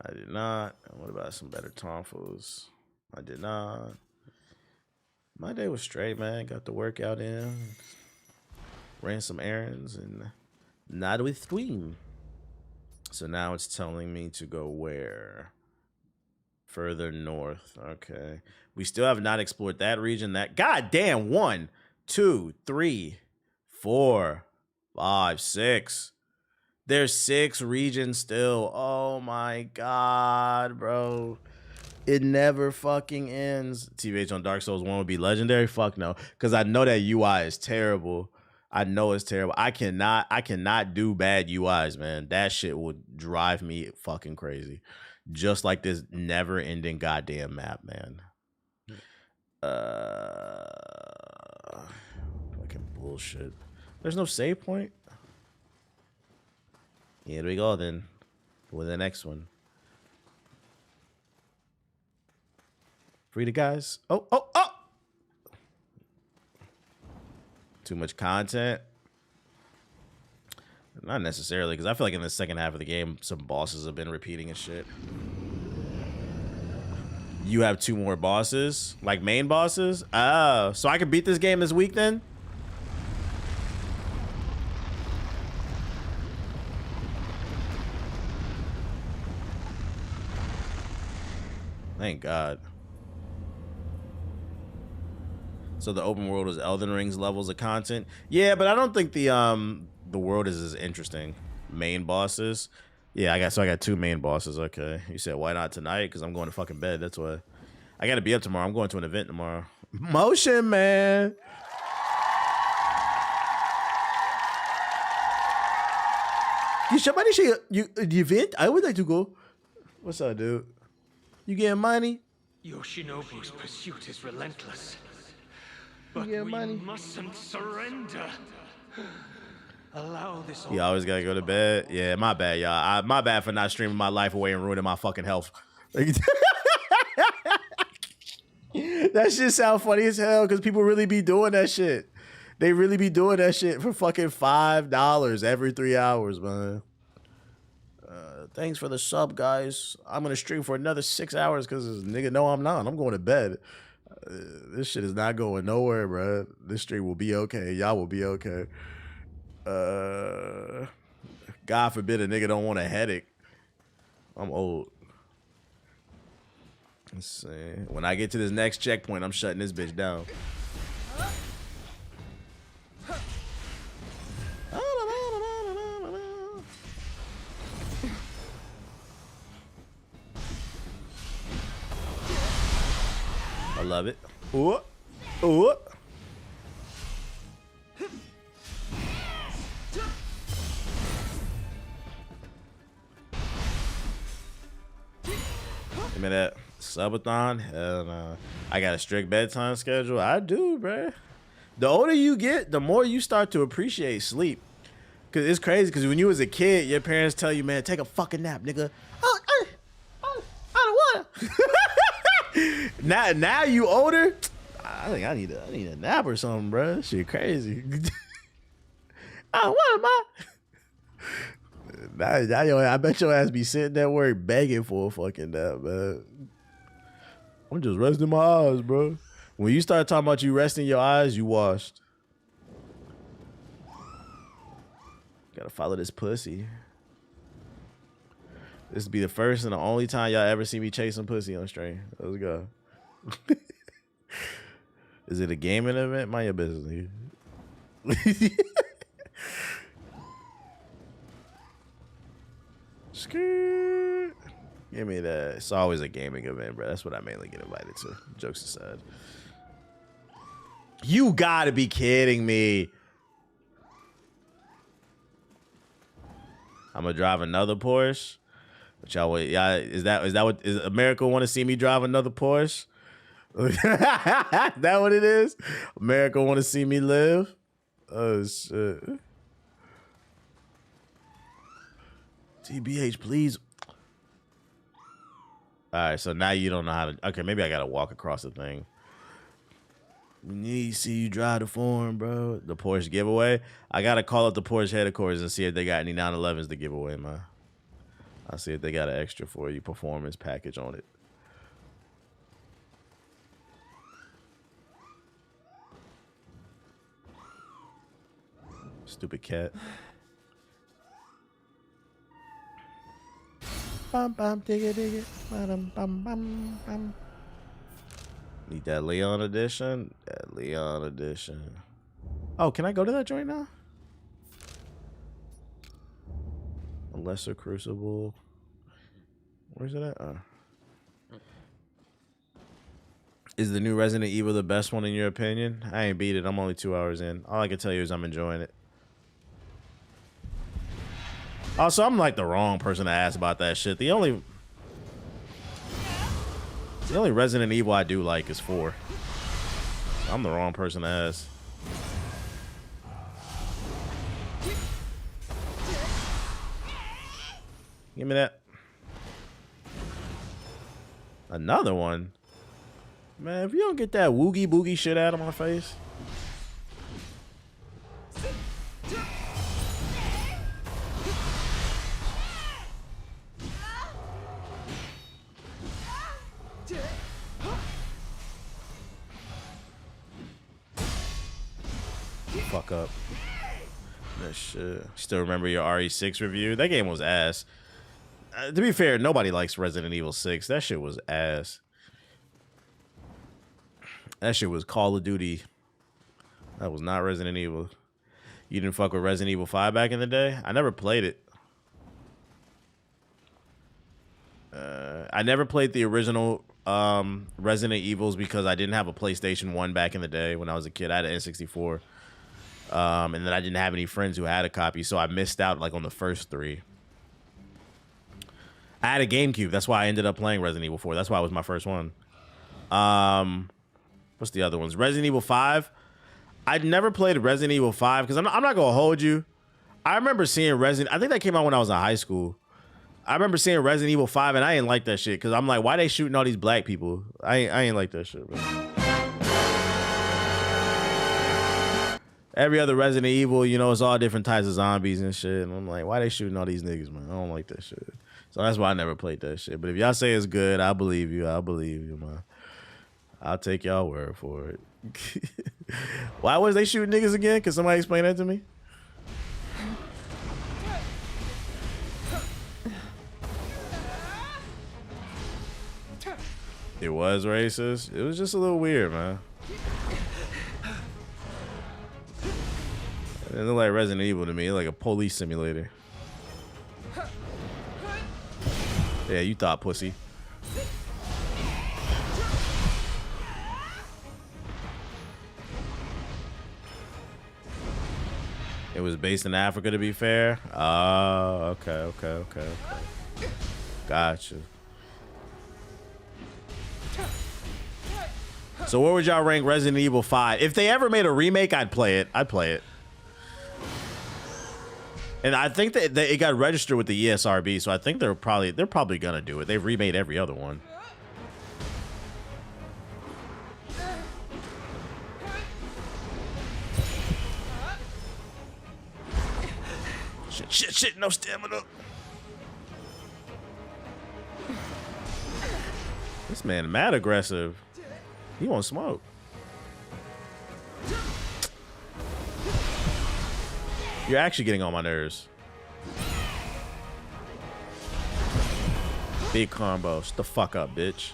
[SPEAKER 1] I did not. What about some better tonfos? I did not. My day was straight, man. Got the workout in. Ran some errands and not with Tween. So now it's telling me to go where? Further north. Okay. We still have not explored that region. That goddamn 1, 2, 3, 4, 5, 6. There's 6 regions still. Oh my god, bro. It never fucking ends. TBH on Dark Souls 1 would be legendary? Fuck no. Because I know that UI is terrible. I know it's terrible. I cannot do bad UIs, man. That shit would drive me fucking crazy. Just like this never-ending goddamn map, man. Fucking bullshit. There's no save point? Here we go then. With the next one. Free the guys. Oh! Too much content? Not necessarily, because I feel like in the second half of the game, some bosses have been repeating and shit. You have 2 more bosses? Like main bosses? Oh, so I can beat this game this week then? Thank God. So the open world is Elden Ring's levels of content. Yeah, but I don't think the world is as interesting. Main bosses. Yeah, I got 2 main bosses. Okay. You said why not tonight? Because I'm going to fucking bed. That's why. I gotta be up tomorrow. I'm going to an event tomorrow. Motion, man. You the event? I would like to go. What's up, dude? You getting money?
[SPEAKER 3] Yoshinobu's pursuit is relentless. But
[SPEAKER 1] You get
[SPEAKER 3] we
[SPEAKER 1] money?
[SPEAKER 3] mustn't surrender. Allow this.
[SPEAKER 1] You always gotta go to bed. Yeah, my bad, y'all. My bad for not streaming my life away and ruining my fucking health. That shit sound funny as hell because people really be doing that shit. They really be doing that shit for fucking $5 every 3 hours, man. Thanks for the sub, guys. I'm gonna stream for another 6 hours because nigga, no, I'm not. I'm going to bed. This shit is not going nowhere, bro. This stream will be okay. Y'all will be okay. God forbid a nigga don't want a headache. I'm old. Let's see. When I get to this next checkpoint, I'm shutting this bitch down. I love it. Ooh. Ooh. Give me that subathon. Hell no. I got a strict bedtime schedule. I do, bruh. The older you get, the more you start to appreciate sleep. Cause it's crazy. Cause when you was a kid, your parents tell you, man, take a fucking nap, nigga. I don't wanna. Now you older. I think I need a nap or something, bro. Shit crazy. I don't want I bet your ass be sitting at work begging for a fucking nap, man. I'm just resting my eyes, bro. When you start talking about you resting your eyes, you washed. Gotta follow this pussy. This will be the first and the only time y'all ever see me chasing pussy on stream. Let's go. Is it a gaming event? Mind your business. Skirt. Give me that. It's always a gaming event, bro. That's what I mainly get invited to. Jokes aside. You gotta be kidding me. I'm gonna drive another Porsche. But y'all, is that what is America want to see me drive another Porsche? That what it is? America want to see me live? Oh shit. TBH, please. All right, so now you don't know how to. Okay, maybe I gotta walk across the thing. We need to see you drive the form, bro. The Porsche giveaway. I gotta call up the Porsche headquarters and see if they got any 911s to give away, man. I'll see if they got an extra for you performance package on it. Stupid cat. Bum bum digga digga. Bum bum bum bum. Need that Leon edition. That Leon edition. Oh, can I go to that joint now? A lesser crucible. Where's it at? Is the new Resident Evil the best one in your opinion? I ain't beat it. I'm only 2 hours in. All I can tell you is I'm enjoying it. Also, I'm like the wrong person to ask about that shit. The only Resident Evil I do like is 4. I'm the wrong person to ask. Give me that. Another one? Man, if you don't get that woogie boogie shit out of my face. Fuck up. That shit. Still remember your RE6 review? That game was ass. To be fair, nobody likes Resident Evil 6. That shit was ass. That shit was Call of Duty. That was not Resident Evil. You didn't fuck with Resident Evil 5 back in the day? I never played it. I never played the original Resident Evils because I didn't have a PlayStation 1 back in the day when I was a kid. I had an N64. And then I didn't have any friends who had a copy, so I missed out like on the first 3. I had a GameCube. That's why I ended up playing Resident Evil 4. That's why it was my first one. What's the other ones? Resident Evil 5. I'd never played Resident Evil 5 because I'm not going to hold you. I remember seeing Resident... I think that came out when I was in high school. I remember seeing Resident Evil 5 and I didn't like that shit because I'm like, why they shooting all these black people? I ain't like that shit, bro. Every other Resident Evil, you know, it's all different types of zombies and shit. And I'm like, why they shooting all these niggas, man? I don't like that shit. So that's why I never played that shit. But if y'all say it's good, I believe you. I believe you, man. I'll take y'all word for it. Why was they shooting niggas again? Can somebody explain that to me? It was racist. It was just a little weird, man. It looked like Resident Evil to me, like a police simulator. Yeah, you thought, pussy. It was based in Africa, to be fair. Oh, okay. Gotcha. So where would y'all rank Resident Evil 5? If they ever made a remake, I'd play it. And I think that it got registered with the ESRB, so I think they're probably gonna do it. They've remade every other one. Shit, no stamina. This man mad aggressive. He won't smoke. You're actually getting on my nerves. Big combo. Shut the fuck up, bitch.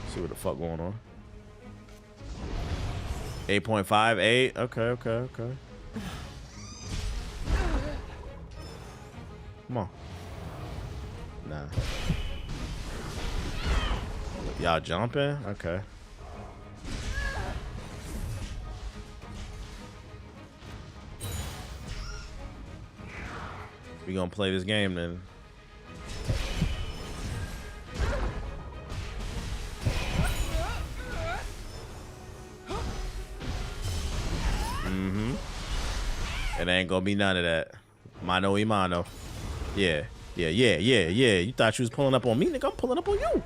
[SPEAKER 1] See what the fuck going on. 8.58. Okay. Come on. Nah. Y'all jumping? Okay. We gonna play this game then. It ain't gonna be none of that. Mano y mano. Yeah. You thought you was pulling up on me, nigga. I'm pulling up on you.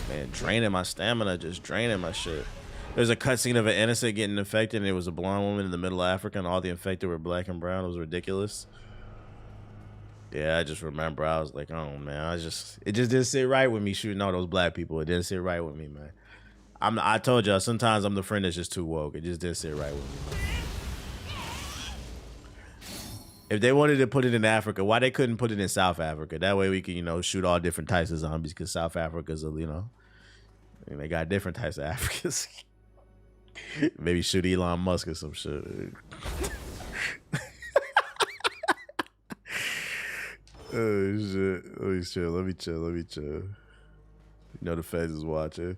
[SPEAKER 1] Man, draining my stamina, just draining my shit. There's a cutscene of an innocent getting infected, and it was a blonde woman in the middle of Africa, and all the infected were black and brown. It was ridiculous. Yeah, I just remember I was like, oh man, it just didn't sit right with me shooting all those black people. It didn't sit right with me, man. I told y'all sometimes I'm the friend that's just too woke. It just didn't sit right with me. If they wanted to put it in Africa, why they couldn't put it in South Africa? That way we can, you know, shoot all different types of zombies, because South Africa's, you know, they got different types of Africans. Maybe shoot Elon Musk or some shit. Oh shit. Let me chill. You know the feds is watching.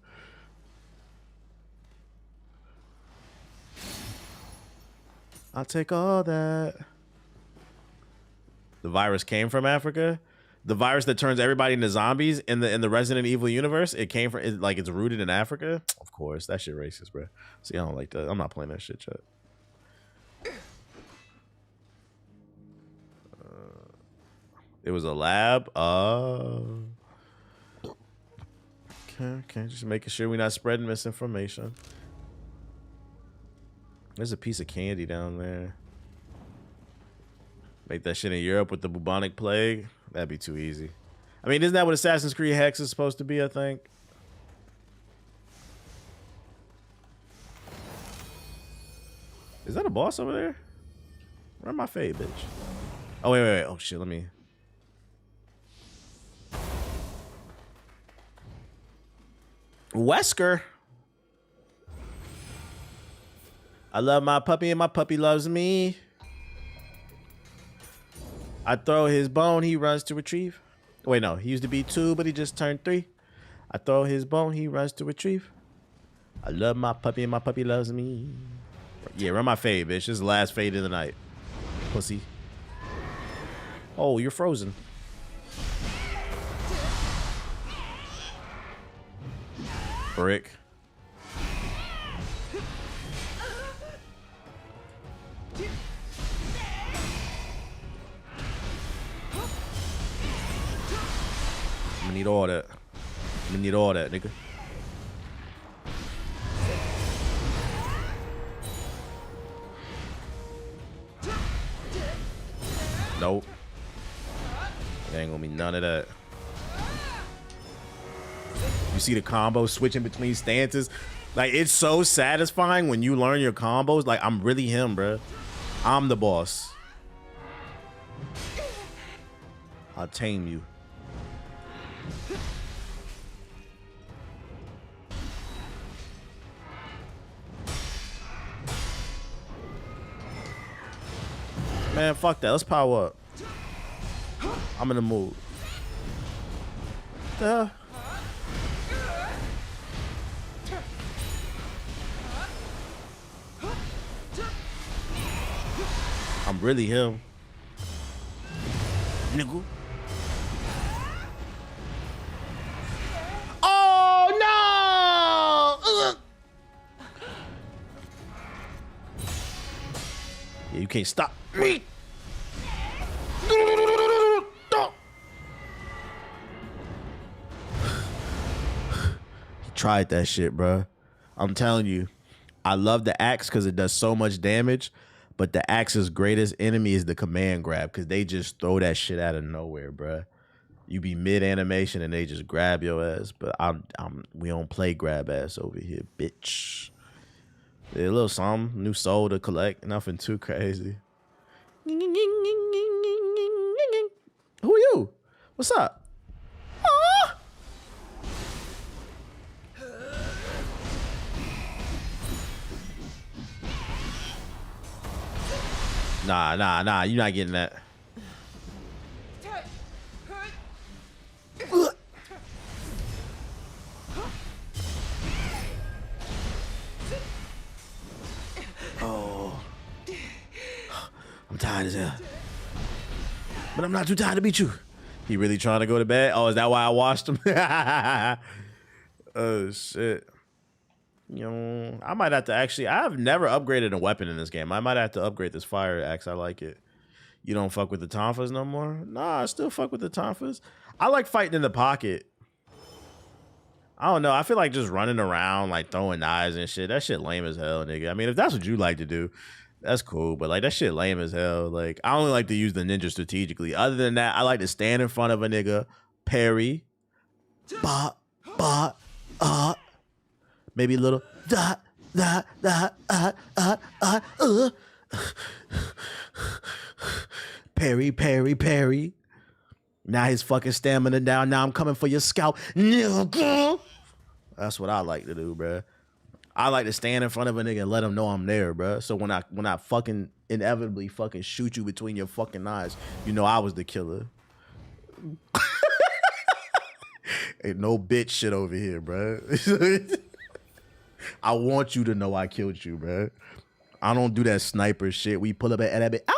[SPEAKER 1] I'll take all that. The virus came from Africa? The virus that turns everybody into zombies in the Resident Evil universe, it came from, it's rooted in Africa? Of course, that shit racist, bro. See, I don't like that. I'm not playing that shit, chat. It was a lab. Okay, just making sure we're not spreading misinformation. There's a piece of candy down there. Make that shit in Europe with the bubonic plague. That'd be too easy. I mean, isn't that what Assassin's Creed Hex is supposed to be, I think? Is that a boss over there? Where my fade, bitch? Oh, wait. Oh, shit, let me... Wesker. I love my puppy and my puppy loves me. I throw his bone, he runs to retrieve. Wait, no, he used to be 2, but he just turned 3. I throw his bone, he runs to retrieve. I love my puppy and my puppy loves me. Yeah, run my fade, bitch. This is the last fade of the night. Pussy. Oh, you're frozen. Brick. I'm gonna need all that. I'm gonna need all that, nigga. Nope. There ain't gonna be none of that. You see the combo switching between stances? Like, it's so satisfying when you learn your combos. Like, I'm really him, bro. I'm the boss. I'll tame you. Man, fuck that. Let's power up. I'm in the mood. Duh. I'm really him. Nigga. Oh no! Ugh. Yeah, you can't stop me. He tried that shit, bro. I'm telling you. I love the axe because it does so much damage. But the axe's greatest enemy is the command grab, because they just throw that shit out of nowhere, bruh. You be mid animation and they just grab your ass. But we don't play grab ass over here, bitch. A little something, new soul to collect, nothing too crazy. Who are you? What's up? Aww. Nah, you're not getting that. tired as hell. But I'm not too tired to beat you. He really trying to go to bed? Oh, is that why I watched him? Oh, shit. You know, I might have to actually... I've never upgraded a weapon in this game. I might have to upgrade this fire axe. I like it. You don't fuck with the tonfas no more? Nah, I still fuck with the tonfas. I like fighting in the pocket. I don't know. I feel like just running around, like throwing knives and shit. That shit lame as hell, nigga. I mean, if that's what you like to do, that's cool. But like that shit lame as hell. Like I only like to use the ninja strategically. Other than that, I like to stand in front of a nigga, parry, maybe a little parry, parry, parry. Now his fucking stamina down. Now I'm coming for your scalp. That's what I like to do, bruh. I like to stand in front of a nigga and let him know I'm there, bruh. So when I fucking inevitably fucking shoot you between your fucking eyes, you know I was the killer. Ain't no bitch shit over here, bruh. I want you to know I killed you, bruh. I don't do that sniper shit. We pull up at that bit. Ah!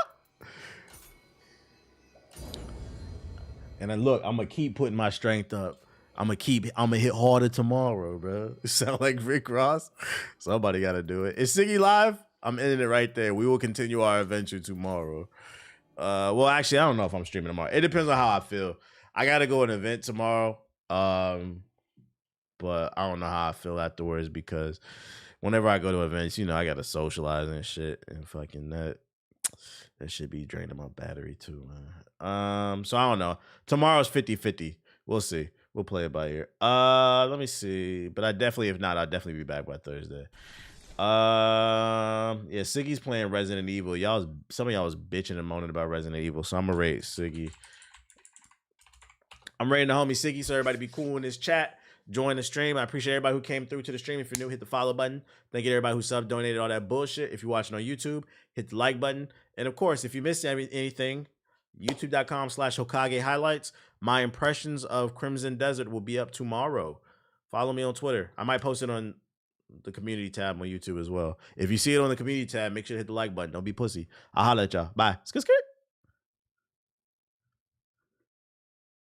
[SPEAKER 1] And then look, I'm gonna keep putting my strength up. I'm gonna hit harder tomorrow, bro. Sound like Rick Ross? Somebody gotta do it. Is Siggy live? I'm ending it right there. We will continue our adventure tomorrow. Well, actually, I don't know if I'm streaming tomorrow. It depends on how I feel. I gotta go to an event tomorrow. But I don't know how I feel afterwards because whenever I go to events, you know, I gotta socialize and shit and fucking that should be draining my battery too, man. So I don't know. Tomorrow's 50-50. We'll see. We'll play it by ear. Let me see. But I'll definitely be back by Thursday. Yeah, Siggy's playing Resident Evil. Some of y'all was bitching and moaning about Resident Evil, so I'm gonna rate Siggy. I'm rating the homie Siggy, so everybody be cool in this chat. Join the stream. I appreciate everybody who came through to the stream. If you're new, hit the follow button. Thank you to everybody who donated all that bullshit. If you're watching on YouTube, hit the like button. And of course, if you missed anything, youtube.com/Hokage highlights. My impressions of Crimson Desert will be up tomorrow. Follow me on Twitter. I might post it on the community tab on YouTube as well. If you see it on the community tab, make sure to hit the like button. Don't be pussy. I'll holla at y'all. Bye. Skit.